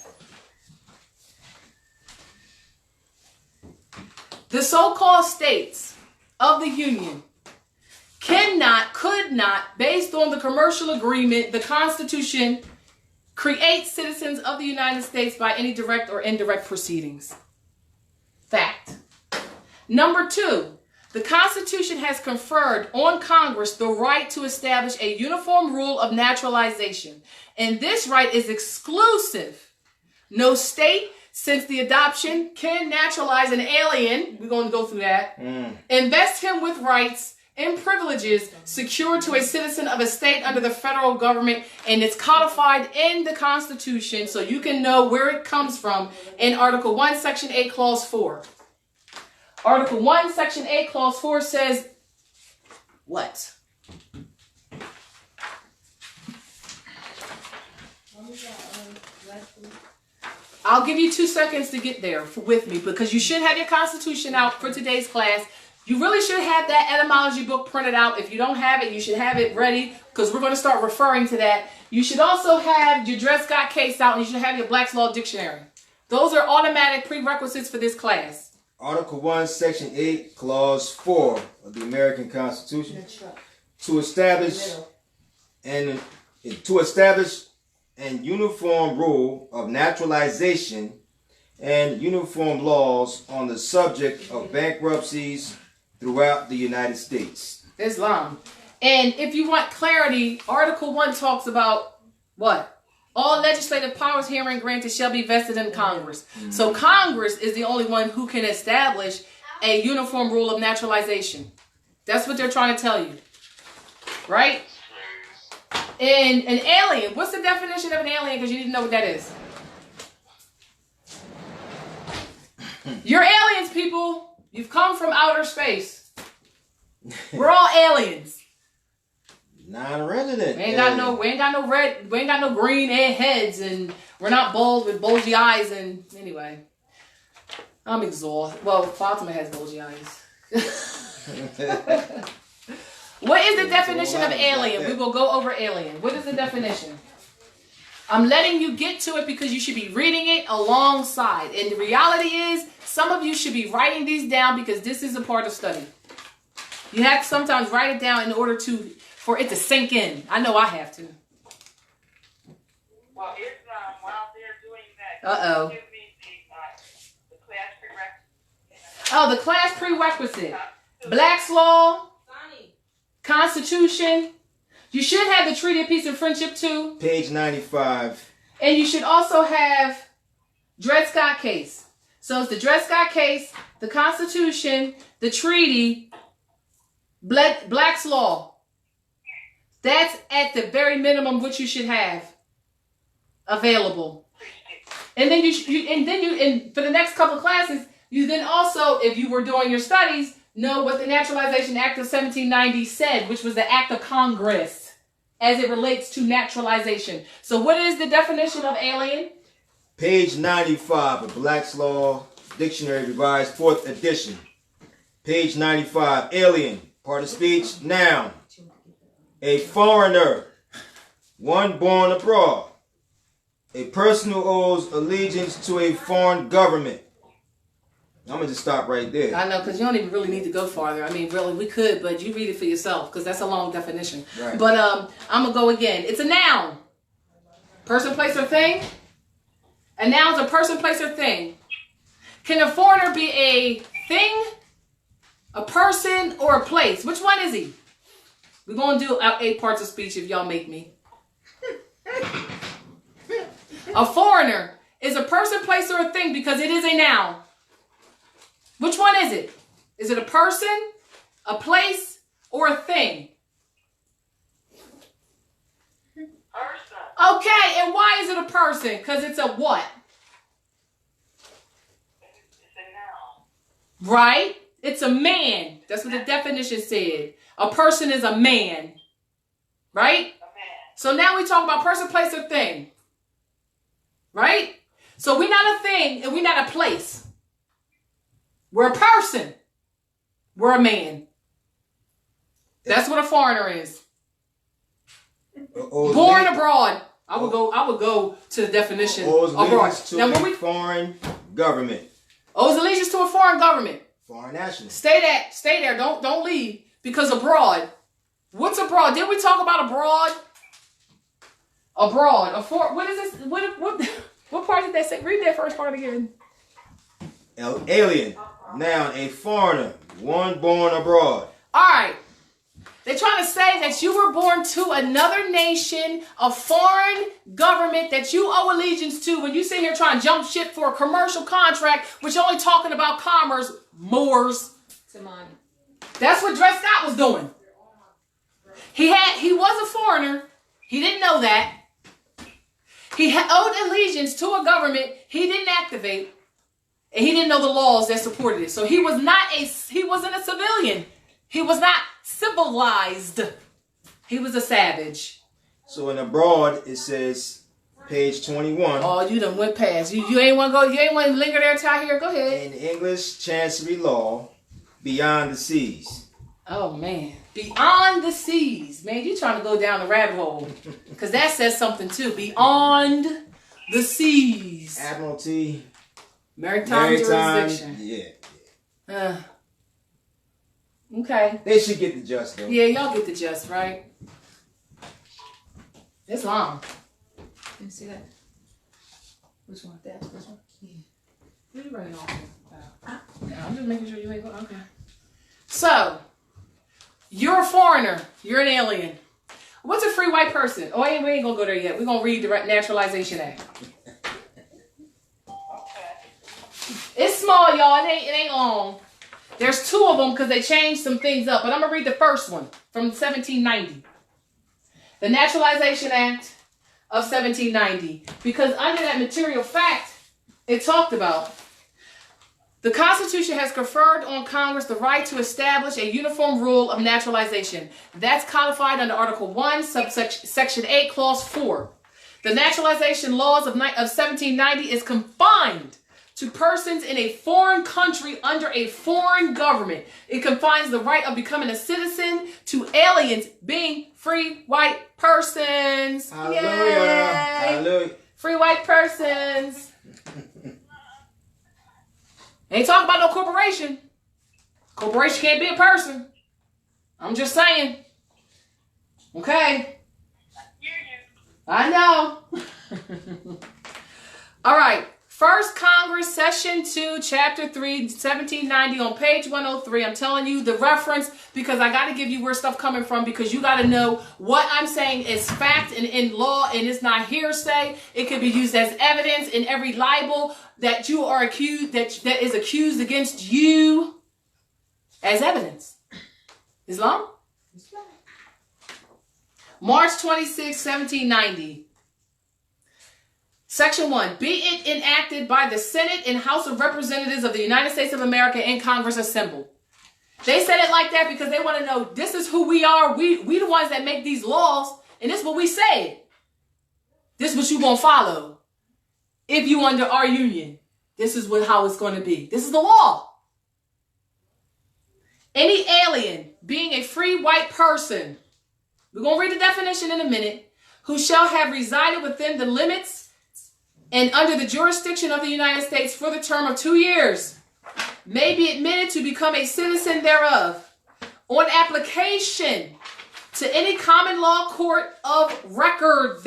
Speaker 2: The so-called states of the Union cannot, could not, based on the commercial agreement, the Constitution, create citizens of the United States by any direct or indirect proceedings. Fact. Number 2, the Constitution has conferred on Congress the right to establish a uniform rule of naturalization, and this right is exclusive. No state, since the adoption, can naturalize an alien, we're going to go through that, invest him with rights and privileges secured to a citizen of a state under the federal government, and it's codified in the Constitution so you can know where it comes from in Article 1, Section 8, Clause 4. Article 1, Section 8, Clause 4 says what? I'll give you 2 seconds to get there with me because you should have your Constitution out for today's class. You really should have that etymology book printed out. If you don't have it, you should have it ready because we're going to start referring to that. You should also have your Dred Scott case out and you should have your Black's Law Dictionary. Those are automatic prerequisites for this class.
Speaker 1: Article 1, Section 8, Clause 4 of the American Constitution. To establish an uniform rule of naturalization and uniform laws on the subject of bankruptcies throughout the United States.
Speaker 2: Islam. And if you want clarity, Article 1 talks about what? All legislative powers herein granted shall be vested in Congress. So Congress is the only one who can establish a uniform rule of naturalization. That's what they're trying to tell you. Right? And an alien, what's the definition of an alien? Because you need to know what that is. You're aliens, people. You've come from outer space. We're all aliens.
Speaker 1: Non-resident.
Speaker 2: We ain't got no red, we ain't got no green heads, and we're not bald with bulgy eyes. And anyway, I'm exhausted. Well, Fatima has bulgy eyes. What is the definition of alien? We will go over alien. What is the definition? I'm letting you get to it because you should be reading it alongside. And the reality is, some of you should be writing these down because this is a part of study. You have to sometimes write it down in order for it to sink in. I know I have to.
Speaker 6: Well, it's while they're doing that,
Speaker 2: Uh-oh.
Speaker 6: give me the class prerequisite.
Speaker 2: Oh, the class prerequisite. Black's Law, Constitution. You should have the Treaty of Peace and Friendship too.
Speaker 1: Page 95.
Speaker 2: And you should also have Dred Scott case. So it's the Dred Scott case, the Constitution, the Treaty, Black's Law. That's at the very minimum what you should have available. And then and for the next couple of classes, you then also, if you were doing your studies, know what the Naturalization Act of 1790 said, which was the act of Congress as it relates to naturalization. So what is the definition of alien?
Speaker 1: Page 95 of Black's Law Dictionary, revised 4th edition. Page 95, alien, part of speech, noun. A foreigner, one born abroad. A person who owes allegiance to a foreign government. I'm going to just stop right there.
Speaker 2: I know, because you don't even really need to go farther. I mean, really, we could, but you read it for yourself, because that's a long definition.
Speaker 1: Right.
Speaker 2: But I'm going to go again. It's a noun. Person, place, or thing. A noun is a person, place, or thing. Can a foreigner be a thing, a person, or a place? Which one is he? We're going to do 8 parts of speech if y'all make me. A foreigner is a person, place, or a thing because it is a noun. Which one is it? Is it a person, a place, or a thing?
Speaker 6: Person.
Speaker 2: Okay, and why is it a person? Because it's a what?
Speaker 6: It's a noun.
Speaker 2: Right? It's a man. That's what the definition said. A person is a man. Right?
Speaker 6: A man.
Speaker 2: So now we talk about person, place, or thing. Right? So we're not a thing and we're not a place. We're a person. We're a man. That's what a foreigner is. Born abroad. I would go to the definition
Speaker 1: Owes
Speaker 2: abroad.
Speaker 1: allegiance to
Speaker 2: Now
Speaker 1: a
Speaker 2: when we
Speaker 1: foreign government.
Speaker 2: owes allegiance to a foreign government.
Speaker 1: Foreign national.
Speaker 2: Stay there. Don't leave. Because abroad. What's abroad? Did we talk about abroad? Abroad. What is this? What part did that say? Read that first part again.
Speaker 1: Alien. Noun, a foreigner, one born abroad.
Speaker 2: All right. They're trying to say that you were born to another nation, a foreign government that you owe allegiance to when you sit here trying to jump ship for a commercial contract, which you're only talking about commerce, Moors. That's what Dred Scott was doing. He was a foreigner. He didn't know that. He owed allegiance to a government he didn't activate. And he didn't know the laws that supported it. So he wasn't a civilian. He was not civilized. He was a savage.
Speaker 1: So in abroad, it says, page 21.
Speaker 2: Oh, you done went past. You ain't want to go, you ain't want to linger there till I hear. Go ahead.
Speaker 1: In English Chancery Law, beyond the seas.
Speaker 2: Oh, man. Beyond the seas. Man, you trying to go down the rabbit hole. Because that says something too. Beyond the seas.
Speaker 1: Admiralty.
Speaker 2: Maritime jurisdiction.
Speaker 1: Yeah.
Speaker 2: Okay.
Speaker 1: They should get the just, though.
Speaker 2: Yeah, y'all get the gist, right? It's long. Let me see that. Which one? That? This one? Yeah. What are you writing off? Yeah, I'm just making sure you ain't going. Okay. So, you're a foreigner. You're an alien. What's a free white person? Oh, we ain't going to go there yet. We're going to read the Naturalization Act. It's small, y'all. It ain't long. There's 2 of them because they changed some things up. But I'm going to read the first one from 1790. The Naturalization Act of 1790. Because under that material fact, it talked about the Constitution has conferred on Congress the right to establish a uniform rule of naturalization. That's codified under Article 1, Section 8, Clause 4. The naturalization laws of 1790 is confined to persons in a foreign country under a foreign government. It confines the right of becoming a citizen to aliens being free white persons.
Speaker 1: Hallelujah.
Speaker 2: Yay.
Speaker 1: Hallelujah.
Speaker 2: Free white persons. Ain't talking about no corporation. Corporation can't be a person. I'm just saying. Okay. I know. All right. First Congress, Session 2, Chapter 3, 1790 on page 103. I'm telling you the reference because I got to give you where stuff coming from because you got to know what I'm saying is fact and in law and it's not hearsay. It can be used as evidence in every libel that you are accused, that is accused against you as evidence. Islam? March 26, 1790. Section 1, be it enacted by the Senate and House of Representatives of the United States of America and Congress assembled. They said it like that because they want to know this is who we are. We the ones that make these laws, and this is what we say. This is what you're going to follow. If you under our union, this is how it's going to be. This is the law. Any alien being a free white person we're going to read the definition in a minute, who shall have resided within the limits and under the jurisdiction of the United States for the term of 2 years, may be admitted to become a citizen thereof on application to any common law court of record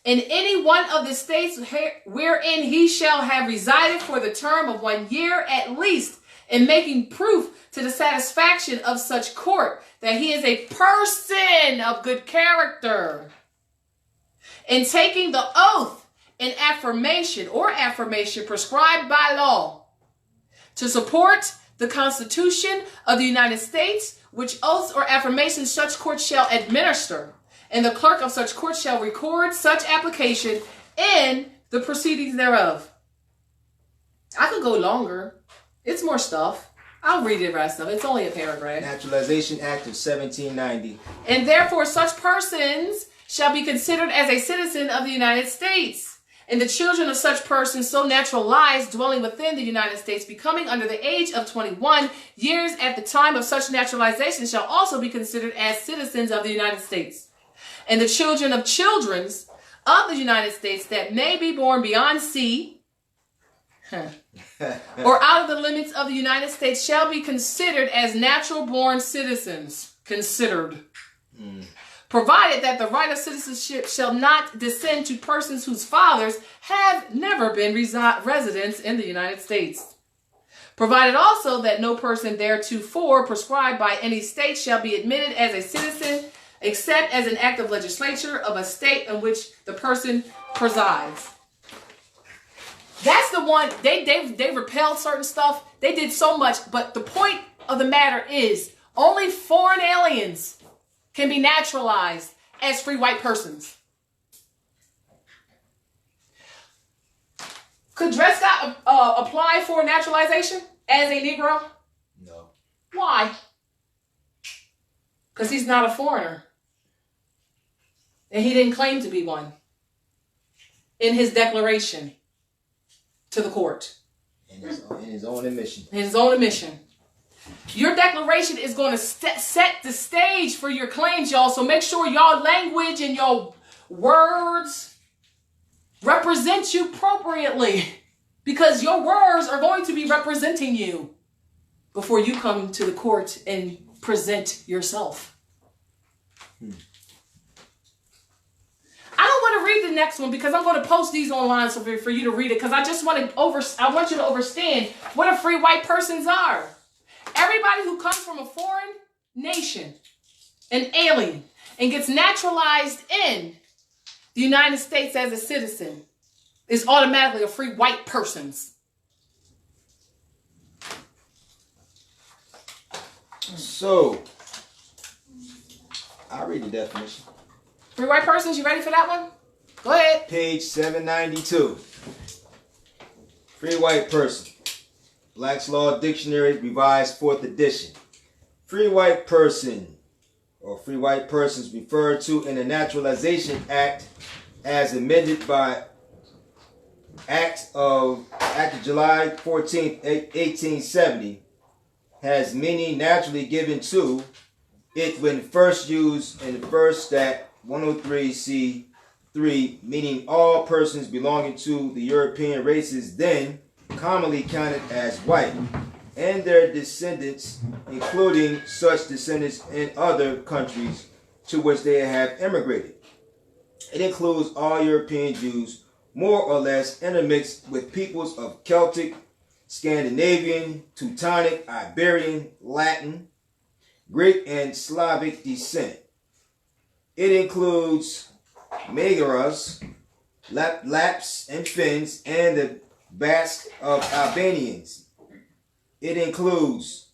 Speaker 2: in any one of the states wherein he shall have resided for the term of 1 year at least, in making proof to the satisfaction of such court that he is a person of good character, in taking the oath in affirmation prescribed by law to support the Constitution of the United States, which oaths or affirmations such court shall administer, and the clerk of such court shall record such application in the proceedings thereof. I could go longer. It's more stuff. I'll read the rest of it. It's only a paragraph.
Speaker 1: Naturalization Act of 1790.
Speaker 2: And therefore such persons shall be considered as a citizen of the United States, and the children of such persons so naturalized dwelling within the United States, becoming under the age of 21 years at the time of such naturalization, shall also be considered as citizens of the United States. And the children of children's of the United States that may be born beyond sea, or out of the limits of the United States shall be considered as natural born citizens. Provided that the right of citizenship shall not descend to persons whose fathers have never been residents in the United States. Provided also that no person theretofore prescribed by any state shall be admitted as a citizen except as an act of legislature of a state in which the person presides. That's the one, they repelled certain stuff. They did so much, but the point of the matter is only foreign aliens can be naturalized as free white persons. Could Dred Scott apply for naturalization as a Negro?
Speaker 1: No.
Speaker 2: Why? Because he's not a foreigner. And he didn't claim to be one in his declaration to the court.
Speaker 1: In his own admission.
Speaker 2: In his own admission. Your declaration is going to set the stage for your claims, y'all. So make sure y'all language and your words represent you appropriately, because your words are going to be representing you before you come to the court and present yourself. I don't want to read the next one because I'm going to post these online so for you to read it, because I just want I want you to understand what a free white persons are. Everybody who comes from a foreign nation, an alien, and gets naturalized in the United States as a citizen is automatically a free white persons.
Speaker 1: So, I'll read the definition.
Speaker 2: Free white persons, you ready for that one? Go ahead.
Speaker 1: Page 792. Free white person. Black's Law Dictionary, Revised 4th edition. Free white person or free white persons referred to in the Naturalization Act as amended by Act of July 14th, 1870, has meaning naturally given to it when first used in the first Stat 103c3, meaning all persons belonging to the European races then commonly counted as white, and their descendants, including such descendants in other countries to which they have immigrated. It includes all European Jews, more or less intermixed with peoples of Celtic, Scandinavian, Teutonic, Iberian, Latin, Greek, and Slavic descent. It includes Magyars, Lapps and Finns, and the Basque of Albanians. It includes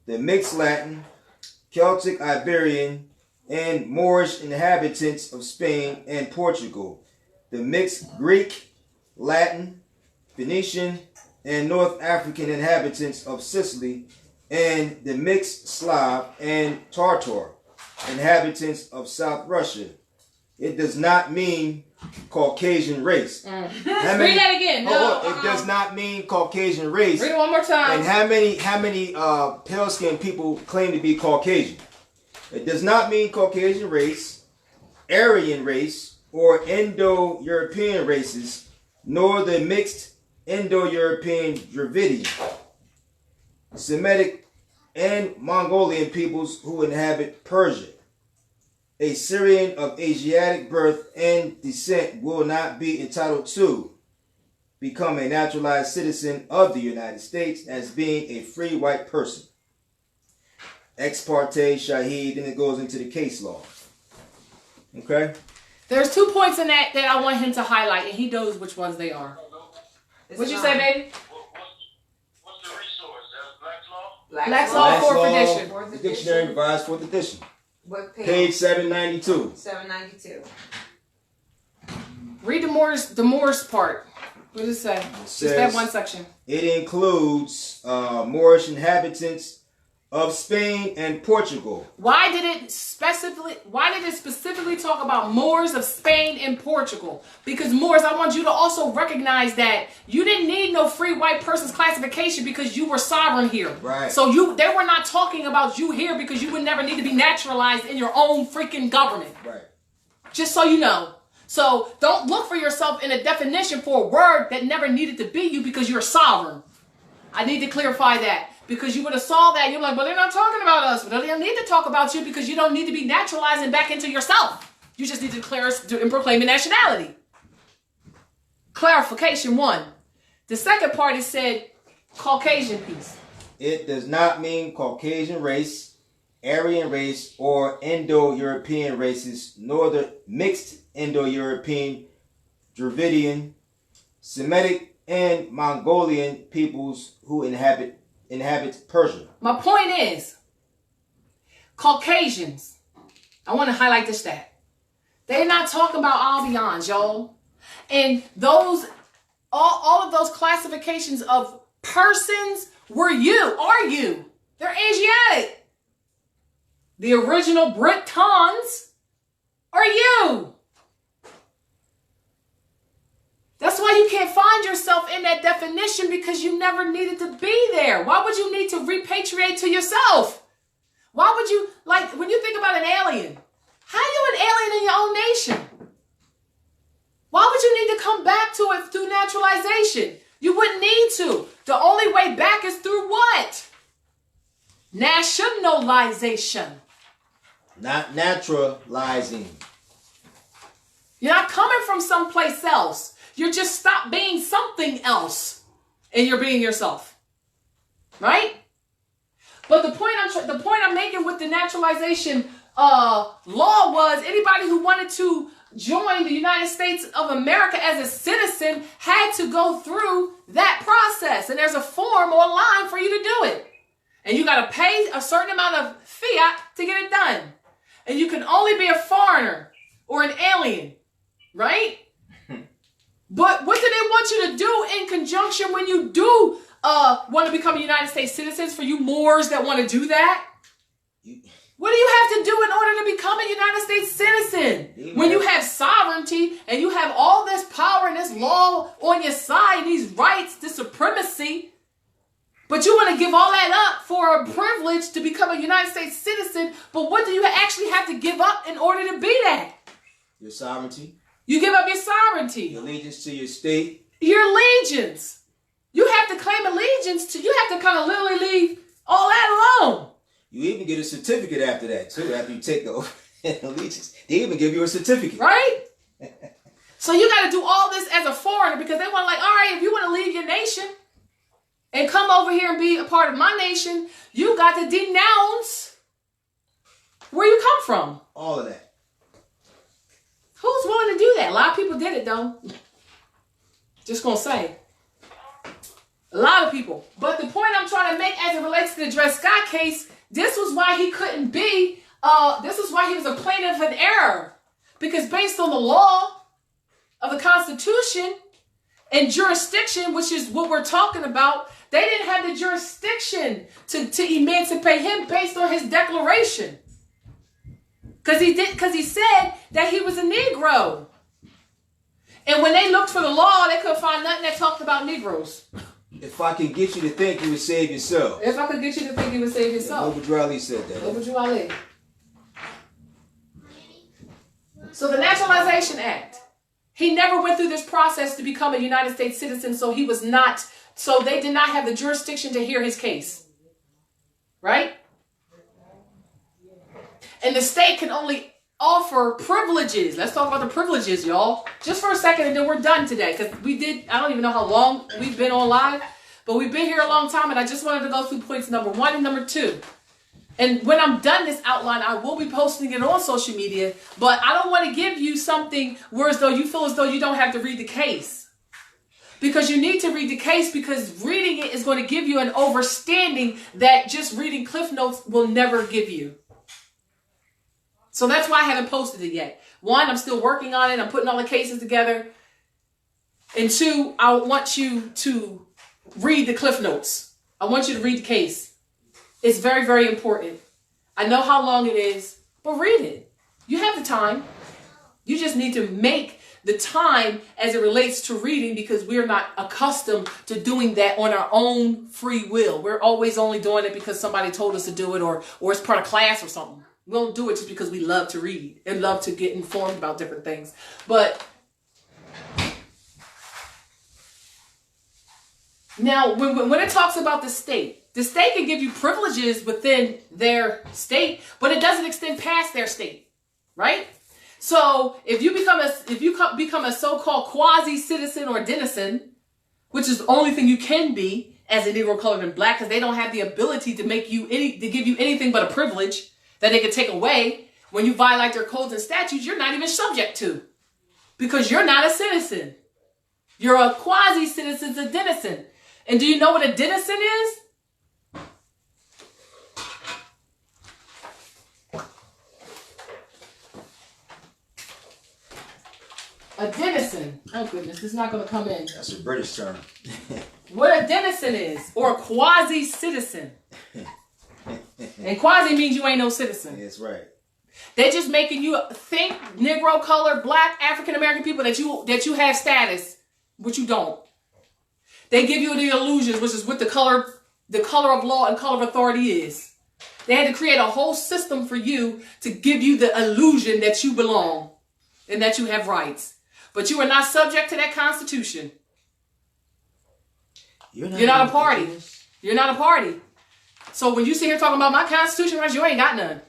Speaker 1: the mixed Latin, Celtic, Iberian, and Moorish inhabitants of Spain and Portugal, the mixed Greek, Latin, Phoenician, and North African inhabitants of Sicily, and the mixed Slav and Tartar inhabitants of South Russia. It does not mean Caucasian race.
Speaker 2: Read that again.
Speaker 1: It does not mean Caucasian race.
Speaker 2: Read it one more time.
Speaker 1: And how many pale-skinned people claim to be Caucasian? It does not mean Caucasian race, Aryan race, or Indo-European races, nor the mixed Indo-European Dravidian, Semitic, and Mongolian peoples who inhabit Persia. A Syrian of Asiatic birth and descent will not be entitled to become a naturalized citizen of the United States as being a free white person. Ex parte, Shahid, and it goes into the case law. Okay?
Speaker 2: There's 2 points in that I want him to highlight, and he knows which ones they are. What'd you say, baby?
Speaker 5: What's the resource? That's Black's Law?
Speaker 2: Black's Law, fourth edition.
Speaker 3: Fourth
Speaker 1: The dictionary
Speaker 3: edition.
Speaker 1: revised 4th edition.
Speaker 3: What page?
Speaker 1: Page 792.
Speaker 3: 792.
Speaker 2: Read the Moors part. What does it say? Just that one section.
Speaker 1: It includes Moorish inhabitants of Spain and Portugal.
Speaker 2: Why did it specifically talk about Moors of Spain and Portugal? Because Moors, I want you to also recognize that you didn't need no free white person's classification because you were sovereign here.
Speaker 1: Right.
Speaker 2: So they were not talking about you here because you would never need to be naturalized in your own freaking government.
Speaker 1: Right.
Speaker 2: Just so you know. So don't look for yourself in a definition for a word that never needed to be you because you're sovereign. I need to clarify that. Because you would have saw that, you're like, well, they're not talking about us. But they don't need to talk about you because you don't need to be naturalizing back into yourself. You just need to declare and proclaim your nationality. Clarification 1. The second part is said Caucasian piece.
Speaker 1: It does not mean Caucasian race, Aryan race, or Indo-European races, nor the mixed Indo-European, Dravidian, Semitic, and Mongolian peoples who inhabit Persia.
Speaker 2: My point is, Caucasians, I want to highlight this stat. They're not talking about Albions, y'all. And all of those classifications of persons are you. They're Asiatic. The original Britons are you. That's why you can't find yourself in that definition because you never needed to be there. Why would you need to repatriate to yourself? Why would you, like, when you think about an alien, how are you an alien in your own nation? Why would you need to come back to it through naturalization? You wouldn't need to. The only way back is through what? Nationalization.
Speaker 1: Not naturalizing.
Speaker 2: You're not coming from someplace else. You're just stop being something else, and you're being yourself, right? But the point I'm making with the naturalization law was anybody who wanted to join the United States of America as a citizen had to go through that process, and there's a form online for you to do it, and you got to pay a certain amount of fiat to get it done, and you can only be a foreigner or an alien, right? But what do they want you to do in conjunction when you do want to become a United States citizen, for you Moors that want to do that? What do you have to do in order to become a United States citizen? When you have sovereignty and you have all this power and this law on your side, these rights, this supremacy, but you want to give all that up for a privilege to become a United States citizen, but what do you actually have to give up in order to be that?
Speaker 1: Your sovereignty.
Speaker 2: You give up your sovereignty.
Speaker 1: Your allegiance to your state.
Speaker 2: Your allegiance. You have to claim allegiance to, you have to kind of literally leave all that alone.
Speaker 1: You even get a certificate after that, too, after you take the allegiance. They even give you a certificate.
Speaker 2: Right? So you got to do all this as a foreigner because they want, like, all right, if you want to leave your nation and come over here and be a part of my nation, you got to denounce where you come from.
Speaker 1: All of that.
Speaker 2: Who's willing to do that? A lot of people did it, though. Just going to say. A lot of people. But the point I'm trying to make as it relates to the Dred Scott case, this was why he couldn't be, this is why he was a plaintiff in error. Because based on the law of the Constitution and jurisdiction, which is what we're talking about, they didn't have the jurisdiction to emancipate him based on his declaration. Because he said that he was a Negro. And when they looked for the law, they couldn't find nothing that talked about Negroes.
Speaker 1: If I can get you to think, you would save yourself.
Speaker 2: If I could get you to think you would save yourself.
Speaker 1: Noble Ali said that.
Speaker 2: Noble Ali. So the Naturalization Act, he never went through this process to become a United States citizen, so they did not have the jurisdiction to hear his case. Right? And the state can only offer privileges. Let's talk about the privileges, y'all. Just for a second, and then we're done today. Because I don't even know how long we've been on live, but we've been here a long time, and I just wanted to go through points number 1 and number 2. And when I'm done this outline, I will be posting it on social media, but I don't want to give you something where as though you feel as though you don't have to read the case. Because you need to read the case, because reading it is going to give you an understanding that just reading Cliff Notes will never give you. So that's why I haven't posted it yet. 1, I'm still working on it. I'm putting all the cases together. And 2, I want you to read the Cliff Notes. I want you to read the case. It's very, very important. I know how long it is, but read it. You have the time. You just need to make the time as it relates to reading, because we're not accustomed to doing that on our own free will. We're always only doing it because somebody told us to do it, or it's part of class or something. We don't do it just because we love to read and love to get informed about different things. But now, when it talks about the state can give you privileges within their state, but it doesn't extend past their state, right? So if you become a so-called quasi-citizen or denizen, which is the only thing you can be as a Negro, colored, and black, because they don't have the ability to give you anything but a privilege that they can take away. When you violate their codes and statutes, you're not even subject to, because you're not a citizen. You're a quasi-citizen, a denizen. And do you know what a denizen is? A denizen. Oh goodness, it's not going to come in.
Speaker 1: That's a British term.
Speaker 2: What a denizen is, or a quasi-citizen. And quasi means you ain't no citizen.
Speaker 1: That's right.
Speaker 2: They're just making you think Negro, colored, black, African American people that you have status, but you don't. They give you the illusions, which is what the color of law and color of authority is. They had to create a whole system for you to give you the illusion that you belong and that you have rights. But you are not subject to that Constitution. You're not a party. You're not a party. So when you sit here talking about my Constitution rights, you ain't got none.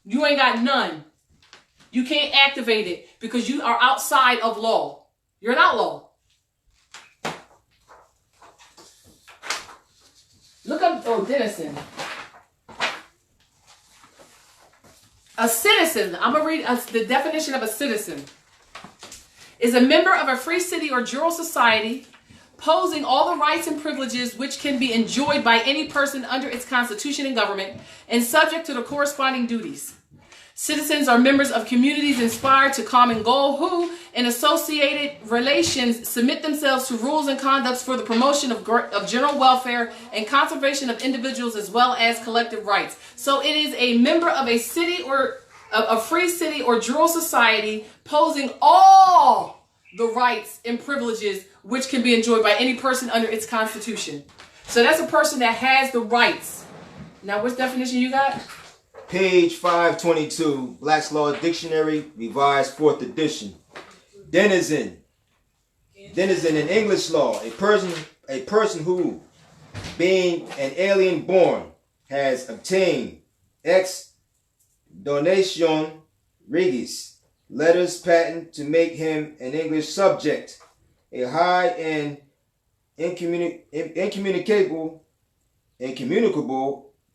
Speaker 2: You ain't got none. You can't activate it because you are outside of law. You're an outlaw. Look up, denizen. A citizen, I'm going to read the definition of a citizen, is a member of a free city or juror society posing all the rights and privileges which can be enjoyed by any person under its constitution and government, and subject to the corresponding duties. Citizens are members of communities inspired to common goal who, in associated relations, submit themselves to rules and conducts for the promotion of general welfare and conservation of individuals as well as collective rights. So it is a member of a city or a free city or juror society posing all the rights and privileges which can be enjoyed by any person under its constitution. So that's a person that has the rights. Now, which definition you got?
Speaker 1: Page 522, Black's Law Dictionary, revised 4th edition. Denizen. Denizen in English law, a person who, being an alien born, has obtained ex donation regis, letters patent to make him an English subject, a high and incommunicable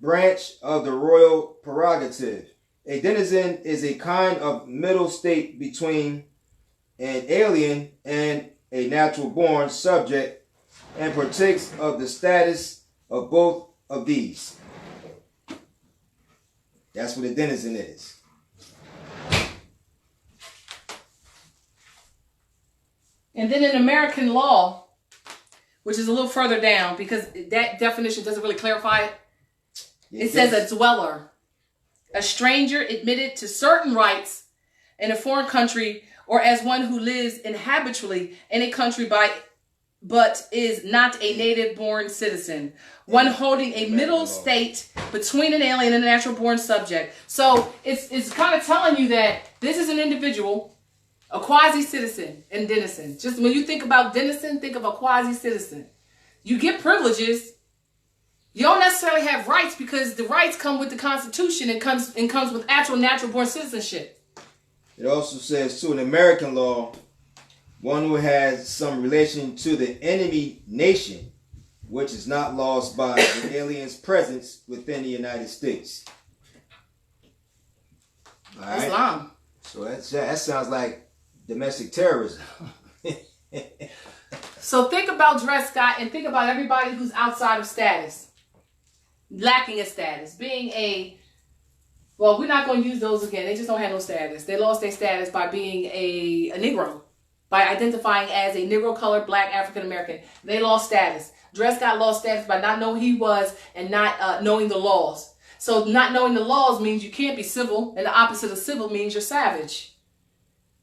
Speaker 1: branch of the royal prerogative. A denizen is a kind of middle state between an alien and a natural born subject, and partakes of the status of both of these. That's what a denizen is.
Speaker 2: And then in American law, which is a little further down, because that definition doesn't really clarify it. It says a dweller, a stranger admitted to certain rights in a foreign country, or as one who lives inhabitually in a country by but is not a native-born citizen. One holding a middle state between an alien and a natural-born subject. So it's kind of telling you that this is an individual, a quasi-citizen and denizen. Just when you think about denizen, think of a quasi-citizen. You get privileges. You don't necessarily have rights because the rights come with the Constitution and comes with actual natural-born citizenship.
Speaker 1: It also says, too, in American law, one who has some relation to the enemy nation, which is not lost by the alien's presence within the United States. All right?
Speaker 2: Islam.
Speaker 1: So that sounds like domestic terrorism.
Speaker 2: So think about Dred Scott and think about everybody who's outside of status, lacking a status, being well, we're not going to use those again. They just don't have no status. They lost their status by being a Negro, by identifying as a Negro, colored, black, African American. They lost status. Dred Scott lost status by not knowing who he was and not knowing the laws. So not knowing the laws means you can't be civil, and the opposite of civil means you're savage.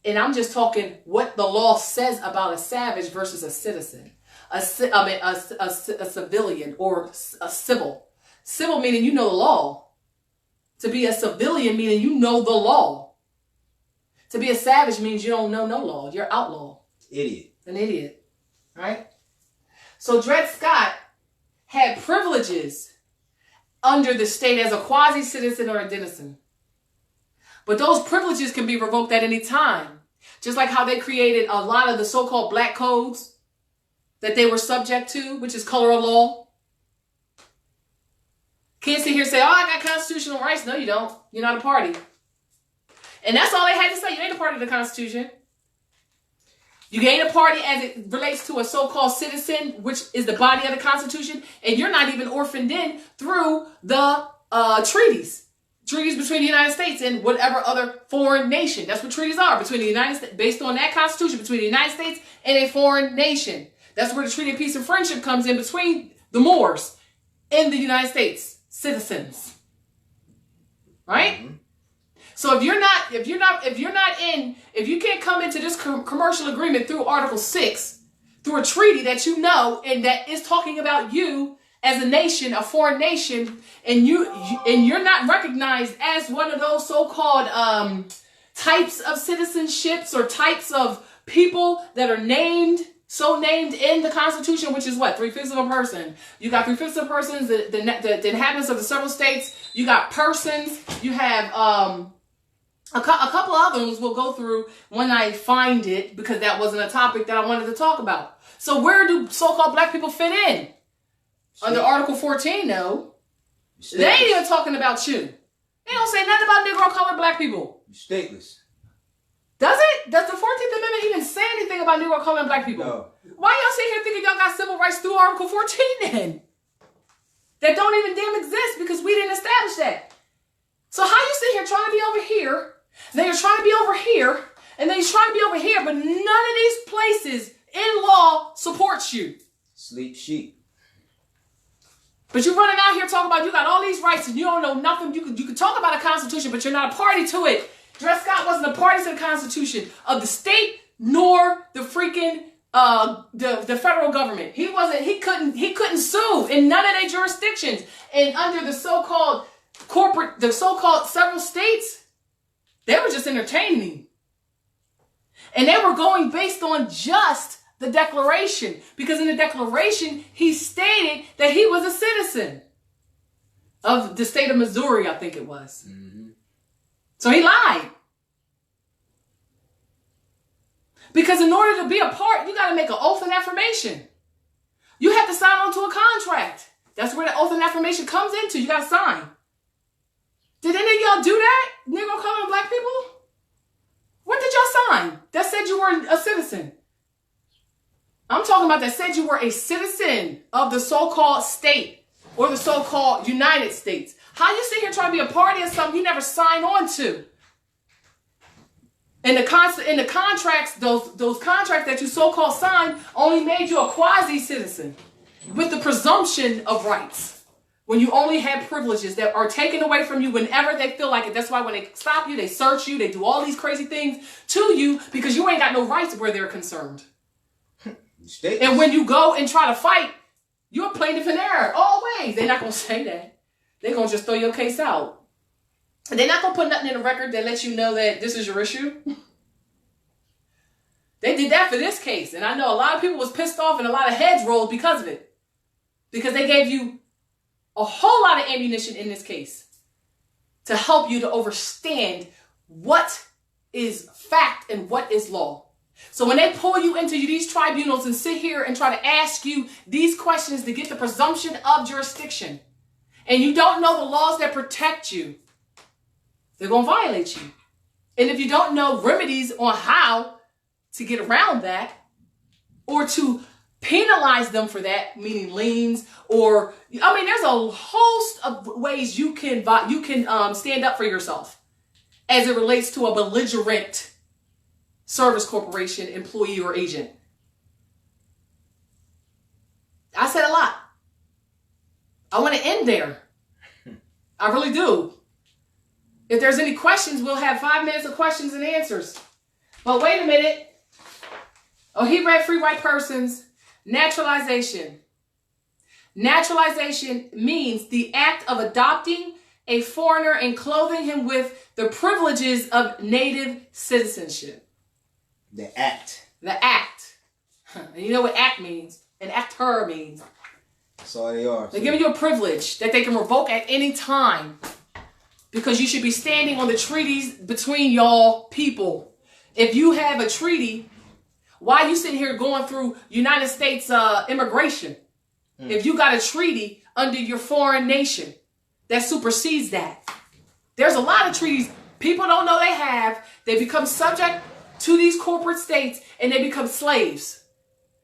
Speaker 2: And I'm just talking what the law says about a savage versus a citizen, a civilian or a civil. Civil meaning you know the law. To be a civilian meaning you know the law. To be a savage means you don't know no law. You're outlaw.
Speaker 1: Idiot.
Speaker 2: An idiot. Right? So Dred Scott had privileges under the state as a quasi-citizen or a denizen. But those privileges can be revoked at any time. Just like how they created a lot of the so-called black codes that they were subject to, which is color of law. Can't sit here and say, oh, I got constitutional rights. No, you don't. You're not a party. And that's all they had to say. You ain't a part of the Constitution. You ain't a party as it relates to a so-called citizen, which is the body of the Constitution. And you're not even orphaned in through the treaties. Treaties between the United States and whatever other foreign nation. That's what treaties are. Between the United States, based on that Constitution, between the United States and a foreign nation. That's where the Treaty of Peace and Friendship comes in between the Moors and the United States citizens. Right? Mm-hmm. So if you can't come into this commercial agreement through Article 6, through a treaty that you know and that is talking about you as a nation, a foreign nation, and you're not recognized as one of those so-called types of citizenships or types of people that are named in the Constitution, which is what? 3/5 of a person. You got 3/5 of persons, the inhabitants of the several states. You got persons. You have a couple of others we'll go through when I find it, because that wasn't a topic that I wanted to talk about. So where do so-called black people fit in? Under Article 14, no. They ain't even talking about you. They don't say nothing about Negro colored black people.
Speaker 1: You're stateless.
Speaker 2: Does it? Does the 14th Amendment even say anything about Negro colored black people?
Speaker 1: No.
Speaker 2: Why y'all sit here thinking y'all got civil rights through Article 14 then? That don't even damn exist because we didn't establish that. So how you sit here trying to be over here, then you're trying to be over here, and then you're trying to be over here, but none of these places in law supports you.
Speaker 1: Sleep sheep.
Speaker 2: But you're running out here talking about you got all these rights and you don't know nothing. You can talk about a constitution, but you're not a party to it. Dred Scott wasn't a party to the Constitution of the state nor the freaking the federal government. He couldn't sue in none of their jurisdictions. And under the so-called several states, they were just entertaining him. And they were going based on just the Declaration, because in the Declaration, he stated that he was a citizen of the state of Missouri, I think it was. Mm-hmm. So he lied. Because in order to be a part, you got to make an oath and affirmation. You have to sign on to a contract. That's where the oath and affirmation comes into. You got to sign. Did any of y'all do that? Negro, color, and black people? What did y'all sign that said you were a citizen? I'm talking about that said you were a citizen of the so-called state or the so-called United States. How you sit here trying to be a party of something you never signed on to? In the contracts, those contracts that you so-called signed only made you a quasi-citizen with the presumption of rights. When you only had privileges that are taken away from you whenever they feel like it. That's why when they stop you, they search you, they do all these crazy things to you because you ain't got no rights where they're concerned.
Speaker 1: States.
Speaker 2: And when you go and try to fight, you're a plaintiff in error. Always. They're not going to say that. They're going to just throw your case out. And they're not going to put nothing in the record that lets you know that this is your issue. They did that for this case. And I know a lot of people was pissed off and a lot of heads rolled because of it. Because they gave you a whole lot of ammunition in this case to help you to understand what is fact and what is law. So when they pull you into these tribunals and sit here and try to ask you these questions to get the presumption of jurisdiction, and you don't know the laws that protect you, they're going to violate you. And if you don't know remedies on how to get around that or to penalize them for that, meaning liens, or, I mean, there's a host of ways you can stand up for yourself as it relates to a belligerent service corporation, employee, or agent. I said a lot. I want to end there. I really do. If there's any questions, we'll have 5 minutes of questions and answers. But wait a minute. Oh, he read Free White Persons. Naturalization. Naturalization means the act of adopting a foreigner and clothing him with the privileges of native citizenship.
Speaker 1: The act.
Speaker 2: The act. And you know what act means? An actor means.
Speaker 1: That's all they are.
Speaker 2: They're giving you a privilege that they can revoke at any time. Because you should be standing on the treaties between y'all people. If you have a treaty, why are you sitting here going through United States immigration? If you got a treaty under your foreign nation that supersedes that. There's a lot of treaties people don't know they have. They become subject to these corporate states and they become slaves.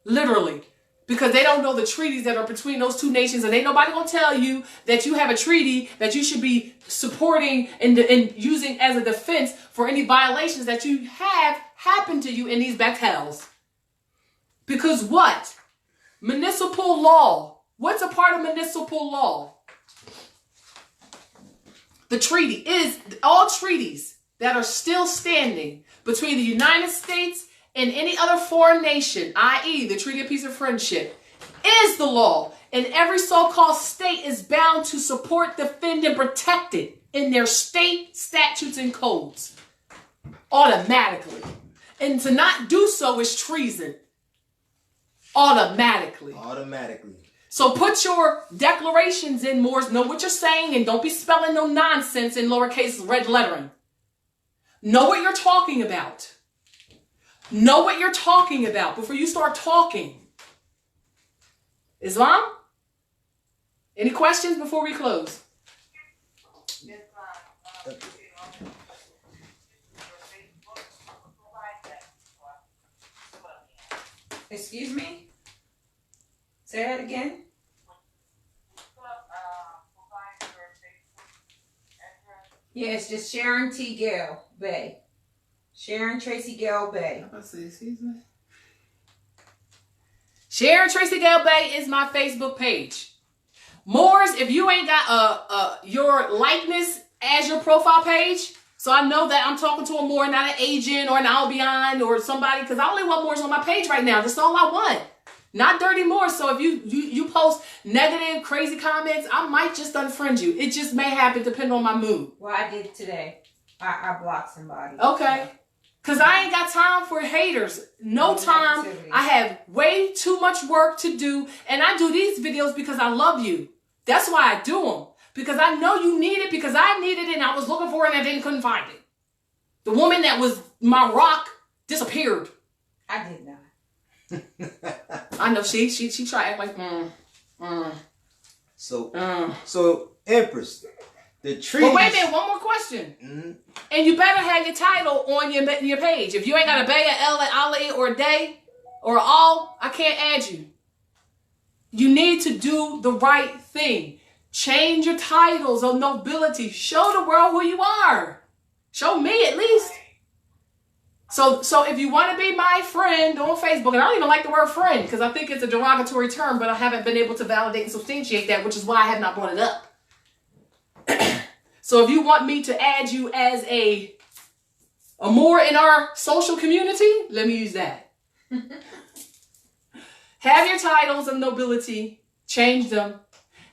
Speaker 2: Literally. Because they don't know the treaties that are between those two nations, and ain't nobody gonna tell you that you have a treaty that you should be supporting and using as a defense for any violations that you have happened to you in these battles. Because what? Municipal law. What's a part of municipal law? The treaty is all treaties that are still standing between the United States and any other foreign nation, i.e. the Treaty of Peace and Friendship, is the law. And every so-called state is bound to support, defend, and protect it in their state statutes and codes. Automatically. And to not do so is treason. Automatically. So put your declarations in more, know what you're saying, and don't be spelling no nonsense in lowercase red lettering. Know what you're talking about. Know what you're talking about before you start talking. Islam? Any questions before we close?
Speaker 3: Excuse me? Say that again? Yeah, it's just Sharon T. Gale Bay. Sharon Tracy Gale Bay.
Speaker 2: Excuse me. Sharon Tracy Gale Bay is my Facebook page. Moors, if you ain't got your likeness as your profile page, so I know that I'm talking to a Moor, not an agent or an Albion or somebody, because I only want Moors on my page right now. That's all I want. Not dirty Moors. So if you post negative, crazy comments, I might just unfriend you. It just may happen depending on my mood.
Speaker 3: Well, I did today. I blocked somebody.
Speaker 2: Okay. Because I ain't got time for haters. No time. I have way too much work to do. And I do these videos because I love you. That's why I do them. Because I know you need it. Because I needed it and I was looking for it and I couldn't find it. The woman that was my rock disappeared.
Speaker 3: I did not.
Speaker 2: I know she tried to act like,
Speaker 1: So Empress, the treaty.
Speaker 2: But wait a minute, one more question. Mm-hmm. And you better have your title on your page. If you ain't got a Bay, a L, an Ali, or a Day, or all, I can't add you. You need to do the right thing. Change your titles of nobility. Show the world who you are. Show me at least. So if you want to be my friend on Facebook, and I don't even like the word friend because I think it's a derogatory term, but I haven't been able to validate and substantiate that, which is why I have not brought it up. So if you want me to add you as a Moor in our social community, let me use that. have your titles of nobility, change them,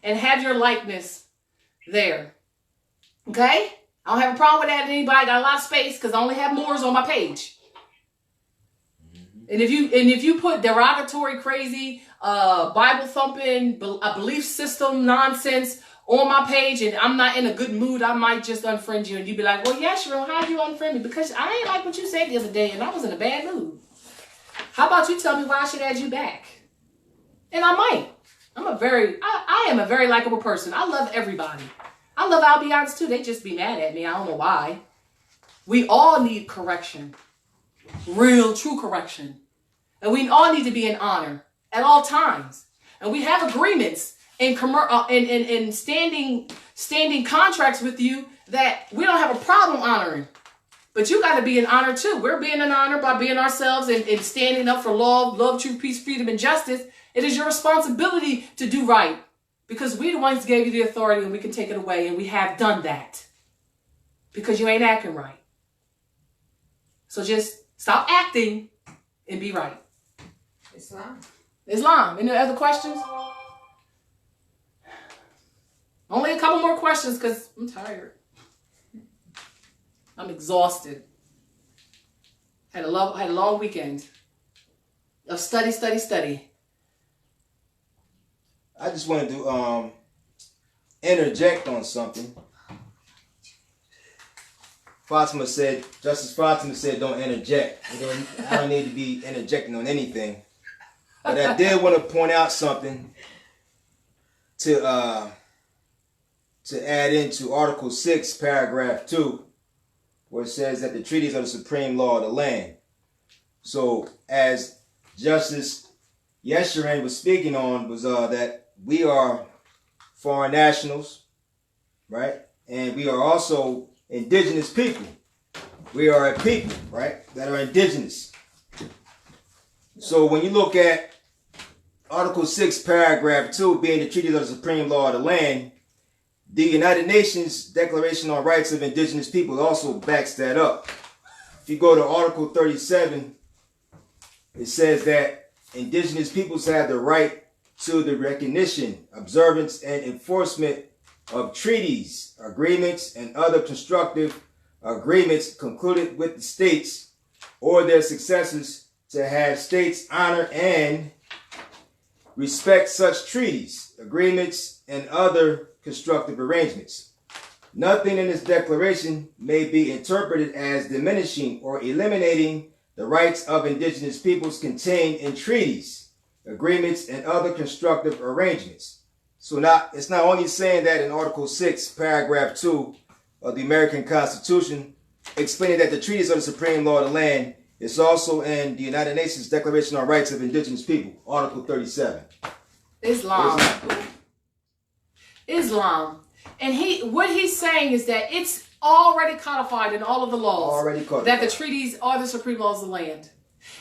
Speaker 2: and have your likeness there. Okay? I don't have a problem with that. Anybody got a lot of space because I only have Moors on my page. And if you put derogatory, crazy, Bible thumping, a belief system nonsense on my page, and I'm not in a good mood, I might just unfriend you, and you'd be like, "Well, yeah, Cheryl, how'd you unfriend me? Because I ain't like what you said the other day, and I was in a bad mood. How about you tell me why I should add you back?" And I might. I am a very likable person. I love everybody. I love Albions too. They just be mad at me. I don't know why. We all need correction. Real, true correction. And we all need to be in honor at all times. And we have agreements and standing contracts with you that we don't have a problem honoring. But you got to be in honor too. We're being in honor by being ourselves and standing up for love, truth, peace, freedom, and justice. It is your responsibility to do right. Because we the ones gave you the authority and we can take it away. And we have done that. Because you ain't acting right. So just stop acting and be right. Islam. Any other questions? Only a couple more questions because I'm tired. I'm exhausted. Had a long weekend of study.
Speaker 1: I just wanted to interject on something. Justice Fatima said, don't interject. I don't need to be interjecting on anything. But I did want to point out something to add into Article 6, Paragraph 2, where it says that the treaties are the supreme law of the land. So, as Justice Yesharan was speaking on, was that we are foreign nationals, right? And we are also indigenous people. We are a people, right, that are indigenous. So when you look at Article 6, Paragraph 2, being the treaties of the supreme law of the land, the United Nations Declaration on Rights of Indigenous People also backs that up. If you go to Article 37, it says that indigenous peoples have the right to the recognition, observance, and enforcement of treaties, agreements, and other constructive agreements concluded with the states or their successors, to have states honor and respect such treaties, agreements, and other constructive arrangements. Nothing in this declaration may be interpreted as diminishing or eliminating the rights of indigenous peoples contained in treaties, agreements, and other constructive arrangements. So it's not only saying that in Article 6, Paragraph 2 of the American Constitution, explaining that the treaties are the supreme law of the land, it's also in the United Nations Declaration on Rights of Indigenous People, Article 37.
Speaker 2: Islam. And what he's saying is that it's already codified in all of the laws that the treaties are the supreme laws of the land.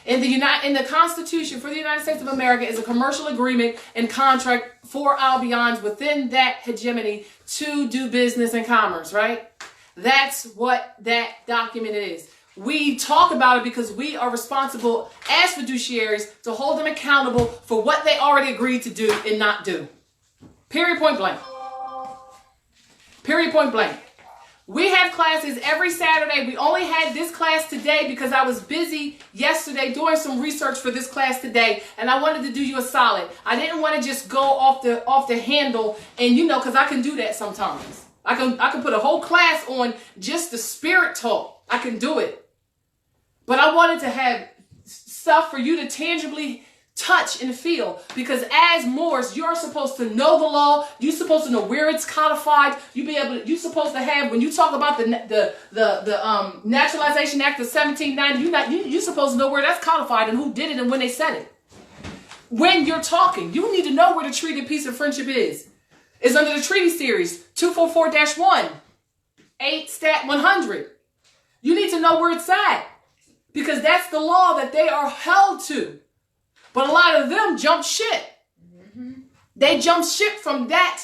Speaker 2: In the Constitution for the United States of America is a commercial agreement and contract for Albions within that hegemony to do business and commerce, right? That's what that document is. We talk about it because we are responsible as fiduciaries to hold them accountable for what they already agreed to do and not do. Period, point blank. Period, point blank. We have classes every Saturday. We only had this class today because I was busy yesterday doing some research for this class today, and I wanted to do you a solid. I didn't want to just go off the handle, and because I can do that sometimes. I can put a whole class on just the spirit talk. I can do it. But I wanted to have stuff for you to tangibly touch and feel, because as Moors, you're supposed to know the law. You're supposed to know where it's codified. You're supposed to have, when you talk about the Naturalization Act of 1790, you're supposed to know where that's codified and who did it and when they said it. When you're talking, you need to know where the Treaty of Peace and Friendship is. It's under the Treaty Series 244-1, 8 Stat 100. You need to know where it's at, because that's the law that they are held to. But a lot of them jump ship. Mm-hmm. They jumped ship from that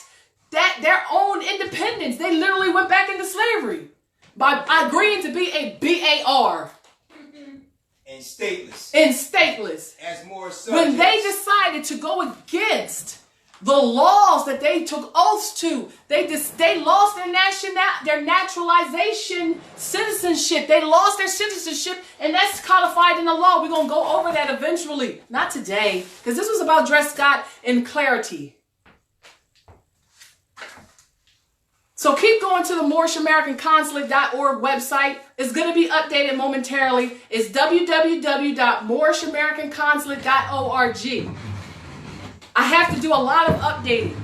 Speaker 2: their own independence. They literally went back into slavery by agreeing to be a BAR. Mm-hmm.
Speaker 1: And stateless.
Speaker 2: And stateless.
Speaker 1: As more subjects.
Speaker 2: When they decided to go against the laws that they took oaths to, they lost their naturalization citizenship. They lost their citizenship, and that's codified in the law. We're going to go over that eventually. Not today, because this was about Dred Scott and clarity. So keep going to the MoorishamericanConsulate.org website. It's going to be updated momentarily. It's www.MoorishamericanConsulate.org. I have to do a lot of updating.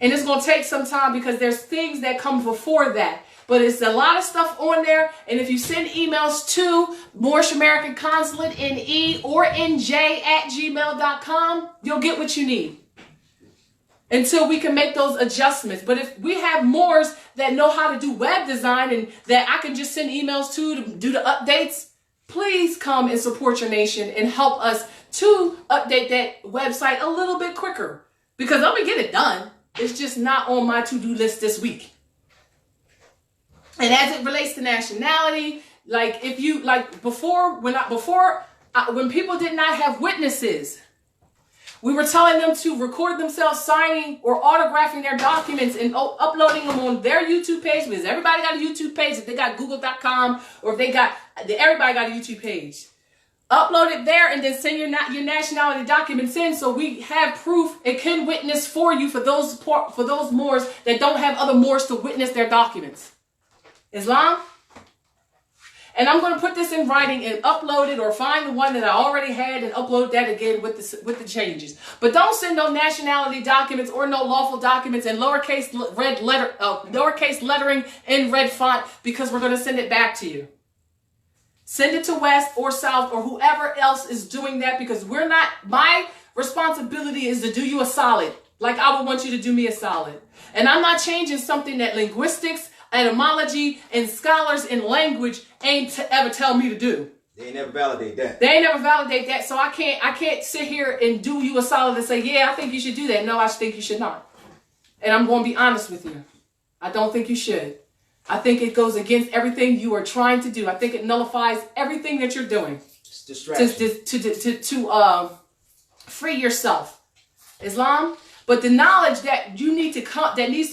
Speaker 2: And it's going to take some time because there's things that come before that. But it's a lot of stuff on there. And if you send emails to Moorish American Consulate, NE or NJ@gmail.com, you'll get what you need. Until we can make those adjustments. But if we have Moors that know how to do web design and that I can just send emails to do the updates, please come and support your nation and help us to update that website a little bit quicker. Because I'm going to get it done. It's just not on my to-do list this week. And as it relates to nationality, like if you, like before, when people did not have witnesses, we were telling them to record themselves signing or autographing their documents and uploading them on their YouTube page, because everybody got a YouTube page. If they got google.com or if everybody got a YouTube page. Upload it there and then send your nationality documents in so we have proof and can witness for you for those Moors that don't have other Moors to witness their documents. Islam? And I'm going to put this in writing and upload it or find the one that I already had and upload that again with the changes. But don't send no nationality documents or no lawful documents in lowercase lettering in red font, because we're going to send it back to you. Send it to West or South or whoever else is doing that, because my responsibility is to do you a solid, like I would want you to do me a solid. And I'm not changing something that linguistics, etymology, and scholars in language ain't ever tell me to do.
Speaker 1: They never validate that.
Speaker 2: So I can't sit here and do you a solid and say, yeah, I think you should do that. No, I think you should not. And I'm going to be honest with you. I don't think you should. I think it goes against everything you are trying to do. I think it nullifies everything that you're doing.
Speaker 1: It's distraction.
Speaker 2: To free yourself. Islam? But the knowledge that needs to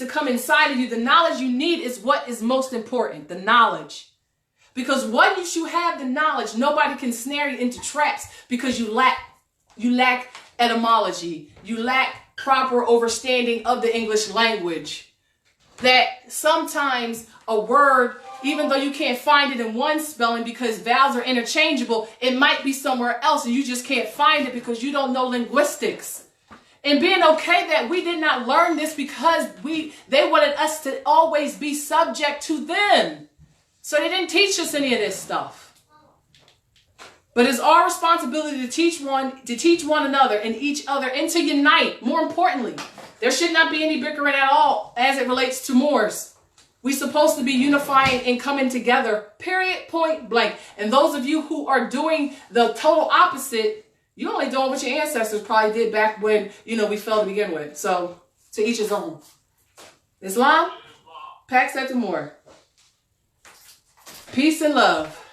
Speaker 2: come inside of you, the knowledge you need is what is most important. The knowledge. Because once you have the knowledge, nobody can snare you into traps, because you lack etymology. You lack proper understanding of the English language. That sometimes a word, even though you can't find it in one spelling because vowels are interchangeable, it might be somewhere else and you just can't find it because you don't know linguistics. And being okay that we did not learn this because they wanted us to always be subject to them. So they didn't teach us any of this stuff. But it's our responsibility to teach one another and each other, and to unite. More importantly, there should not be any bickering at all as it relates to Moors. We're supposed to be unifying and coming together, period, point blank. And those of you who are doing the total opposite, you're only doing what your ancestors probably did back when, we fell to begin with. So, to each his own. Islam? Pax et Amor. Peace and love.